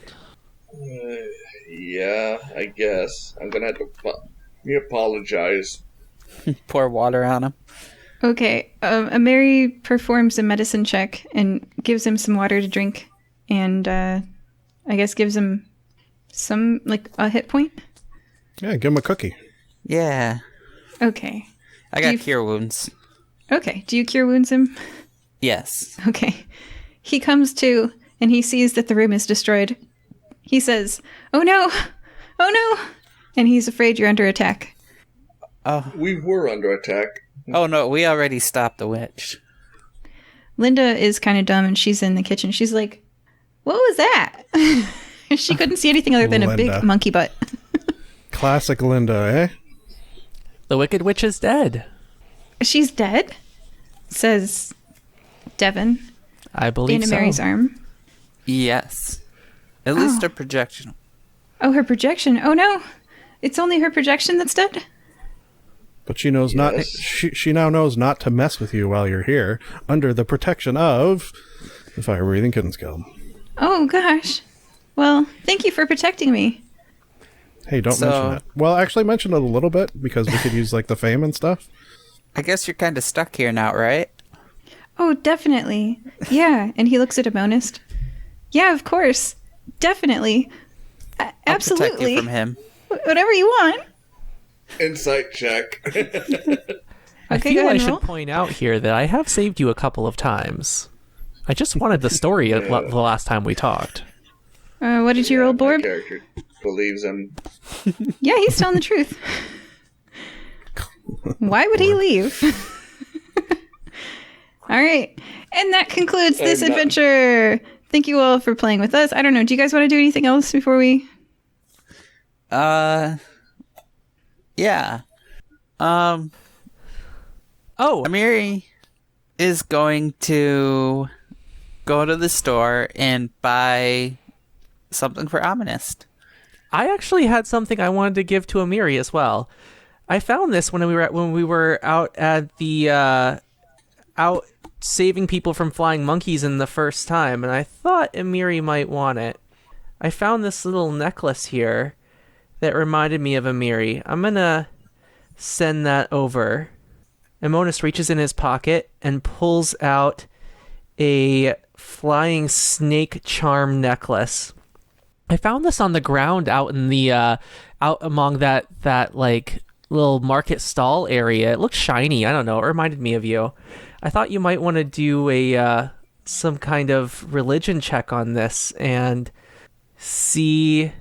Yeah, I guess. I'm gonna have to me apologize. Pour water on him. Okay. Mary performs a medicine check and gives him some water to drink, and I guess gives him some, like, a hit point. Yeah, give him a cookie. Yeah. Okay. I got you- cure wounds. Okay. Do you cure wounds him? Yes. Okay. He comes to, and he sees that the room is destroyed. He says, "Oh no! Oh no!" And he's afraid you're under attack. We were under attack. Oh no, we already stopped the witch. Linda is kind of dumb, and she's in the kitchen. She's like, "What was that?" She couldn't see anything other than a Linda. big monkey butt. Classic Linda, eh? The Wicked Witch is dead. "She's dead," says Devin, I believe Dana so. Mary's arm. Yes. At least a projection. Oh, her projection. Oh no. It's only her projection that's dead? But she knows not. Yes. She now knows not to mess with you while you're here, under the protection of the fire-breathing kitten skill. Oh gosh. Well, thank you for protecting me. Hey, don't mention it. Well, actually, mention it a little bit because we could use like the fame and stuff. I guess you're kind of stuck here now, right? Oh, definitely. Yeah. And he looks at Amonist. Yeah, of course. Definitely. I'll Absolutely. protect you from him. Whatever you want. Insight check. I Okay, feel go I ahead and should roll. point out here that I have saved you a couple of times. I just wanted the story the last time we talked. What did you roll, My Borb? character believes him. Yeah, he's telling the truth. Why would he leave? All right. And that concludes this I'm not- adventure. Thank you all for playing with us. I don't know. Do you guys want to do anything else before we... Yeah. Oh, Amiri is going to go to the store and buy something for Ominist. I actually had something I wanted to give to Amiri as well. I found this when we were out at the out saving people from flying monkeys in the first time, and I thought Amiri might want it. I found this little necklace here that reminded me of Amiri. I'm gonna send that over. Amonis reaches in his pocket and pulls out a flying snake charm necklace. I found this on the ground out in the out among that like little market stall area. It looked shiny. I don't know. It reminded me of you. I thought you might want to do a some kind of religion check on this and see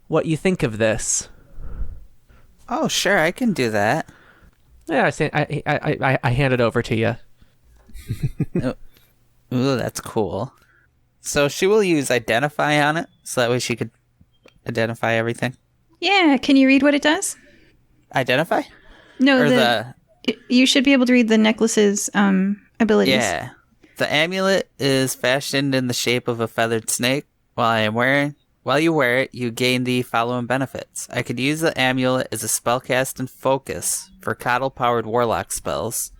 what you think of this. Oh, sure, I can do that. Yeah, I hand it over to you. Ooh, that's cool. So she will use Identify on it, so that way she could identify everything. Yeah, can you read what it does? Identify? No, Or you should be able to read the necklace's abilities. Yeah. The amulet is fashioned in the shape of a feathered snake. While you wear it, you gain the following benefits. I could use the amulet as a spellcast and focus for Coddle-powered warlock spells.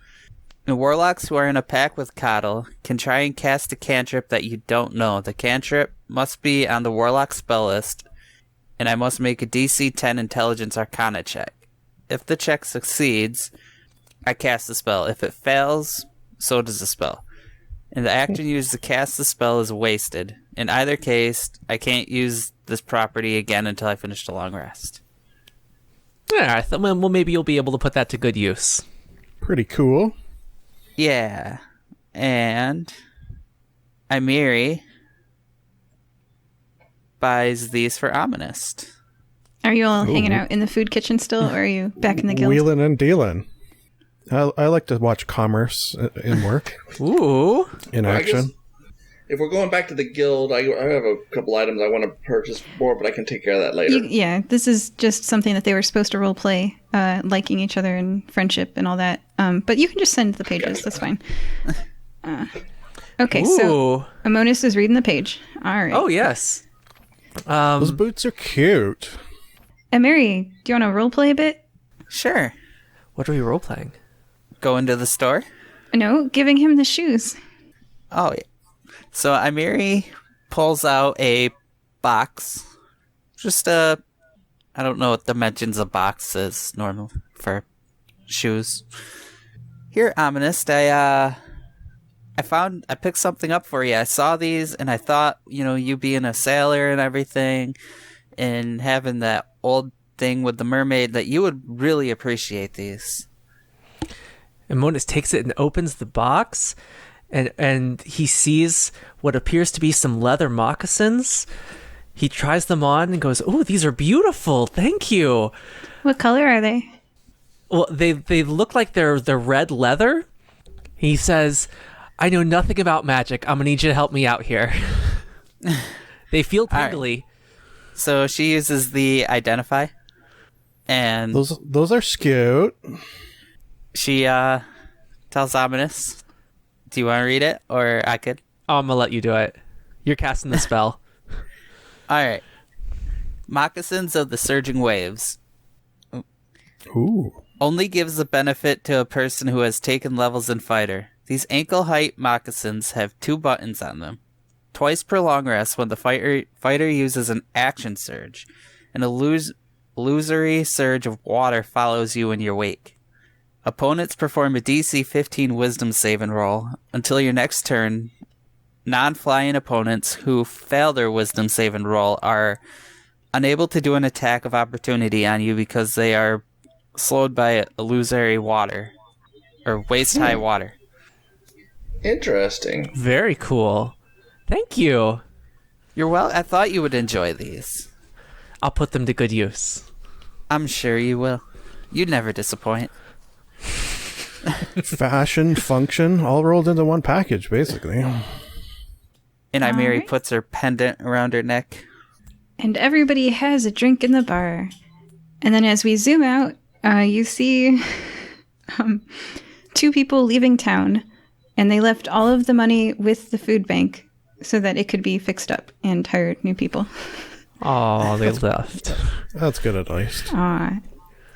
And warlocks who are in a pack with Coddle can try and cast a cantrip that you don't know. The cantrip must be on the warlock spell list, and I must make a DC 10 Intelligence Arcana check. If the check succeeds, I cast the spell. If it fails, so does the spell. And the action used to cast the spell is wasted. In either case, I can't use this property again until I finish the long rest. Yeah, I thought, well, maybe you'll be able to put that to good use. Pretty cool. Yeah. And Amiri buys these for Ominist. Are you all hanging Ooh. out in the food kitchen still, or are you back in the guild? Wheeling and dealing. I like to watch commerce in work, Ooh. in Well, I guess action. if we're going back to the guild, I have a couple items I want to purchase more, but I can take care of that later. Yeah, this is just something that they were supposed to role play, liking each other and friendship and all that. But you can just send the pages. That's fine. Okay, so Ooh. Amonis is reading the page. All right. Oh, yes. Those boots are cute. And Mary, do you want to role play a bit? Sure. What are we role-playing? Go into the store. No, giving him the shoes. Oh, yeah. So Amiri pulls out a box. Just I don't know what dimensions a box is normal for shoes. Here, Ominist, I picked something up for you. I saw these and I thought, you being a sailor and everything and having that old thing with the mermaid, that you would really appreciate these. And Monas takes it and opens the box, and he sees what appears to be some leather moccasins. He tries them on and goes, "Oh, these are beautiful. Thank you." What color are they? Well, they look like they're red leather. He says, "I know nothing about magic. I'm gonna need you to help me out here." They feel tingly. So she uses the Identify, and Those are cute. she tells Ominous, "Do you want to read it, or I could?" Oh, I'm gonna let you do it. You're casting the spell. All right. Moccasins of the Surging Waves. Ooh. Only gives the benefit to a person who has taken levels in Fighter. These ankle-height moccasins have 2 buttons on them. Twice per long rest when the fighter uses an action surge, and a illusory surge of water follows you in your wake. Opponents perform a DC 15 Wisdom save and roll. Until your next turn, non-flying opponents who fail their Wisdom save and roll are unable to do an attack of opportunity on you because they are slowed by illusory water, or waist-high water. Interesting. Very cool. Thank you. You're well. I thought you would enjoy these. I'll put them to good use. I'm sure you will. You'd never disappoint. Fashion, function, all rolled into one package, basically. And Imeri Alright. puts her pendant around her neck. And everybody has a drink in the bar. And then as we zoom out, you see two people leaving town, and they left all of the money with the food bank so that it could be fixed up and hired new people. Oh, they left. That's good advice. Aw.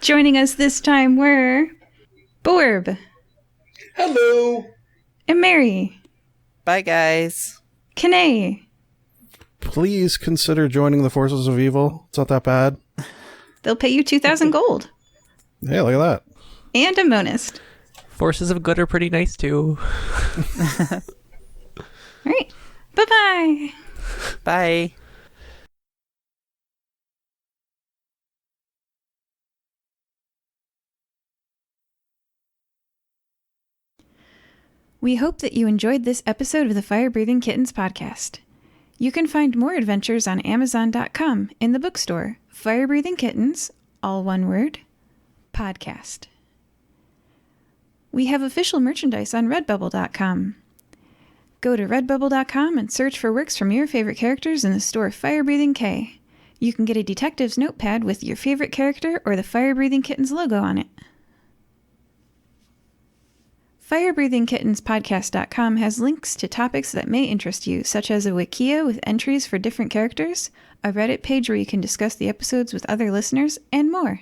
Joining us this time were Borb Hello. and Mary, Bye, guys. Kanae, Please consider joining the forces of evil. It's not that bad. they'll pay you 2,000 gold, Hey, look at that. and a monist. Forces of good are pretty nice too. All right, bye-bye. Bye. We hope that you enjoyed this episode of the Fire Breathing Kittens podcast. You can find more adventures on Amazon.com in the bookstore, Fire Breathing Kittens, all one word, podcast. We have official merchandise on Redbubble.com. Go to redbubble.com and search for works from your favorite characters in the store Fire Breathing K. You can get a detective's notepad with your favorite character or the Fire Breathing Kittens logo on it. FirebreathingKittensPodcast.com has links to topics that may interest you, such as a Wikia with entries for different characters, a Reddit page where you can discuss the episodes with other listeners, and more.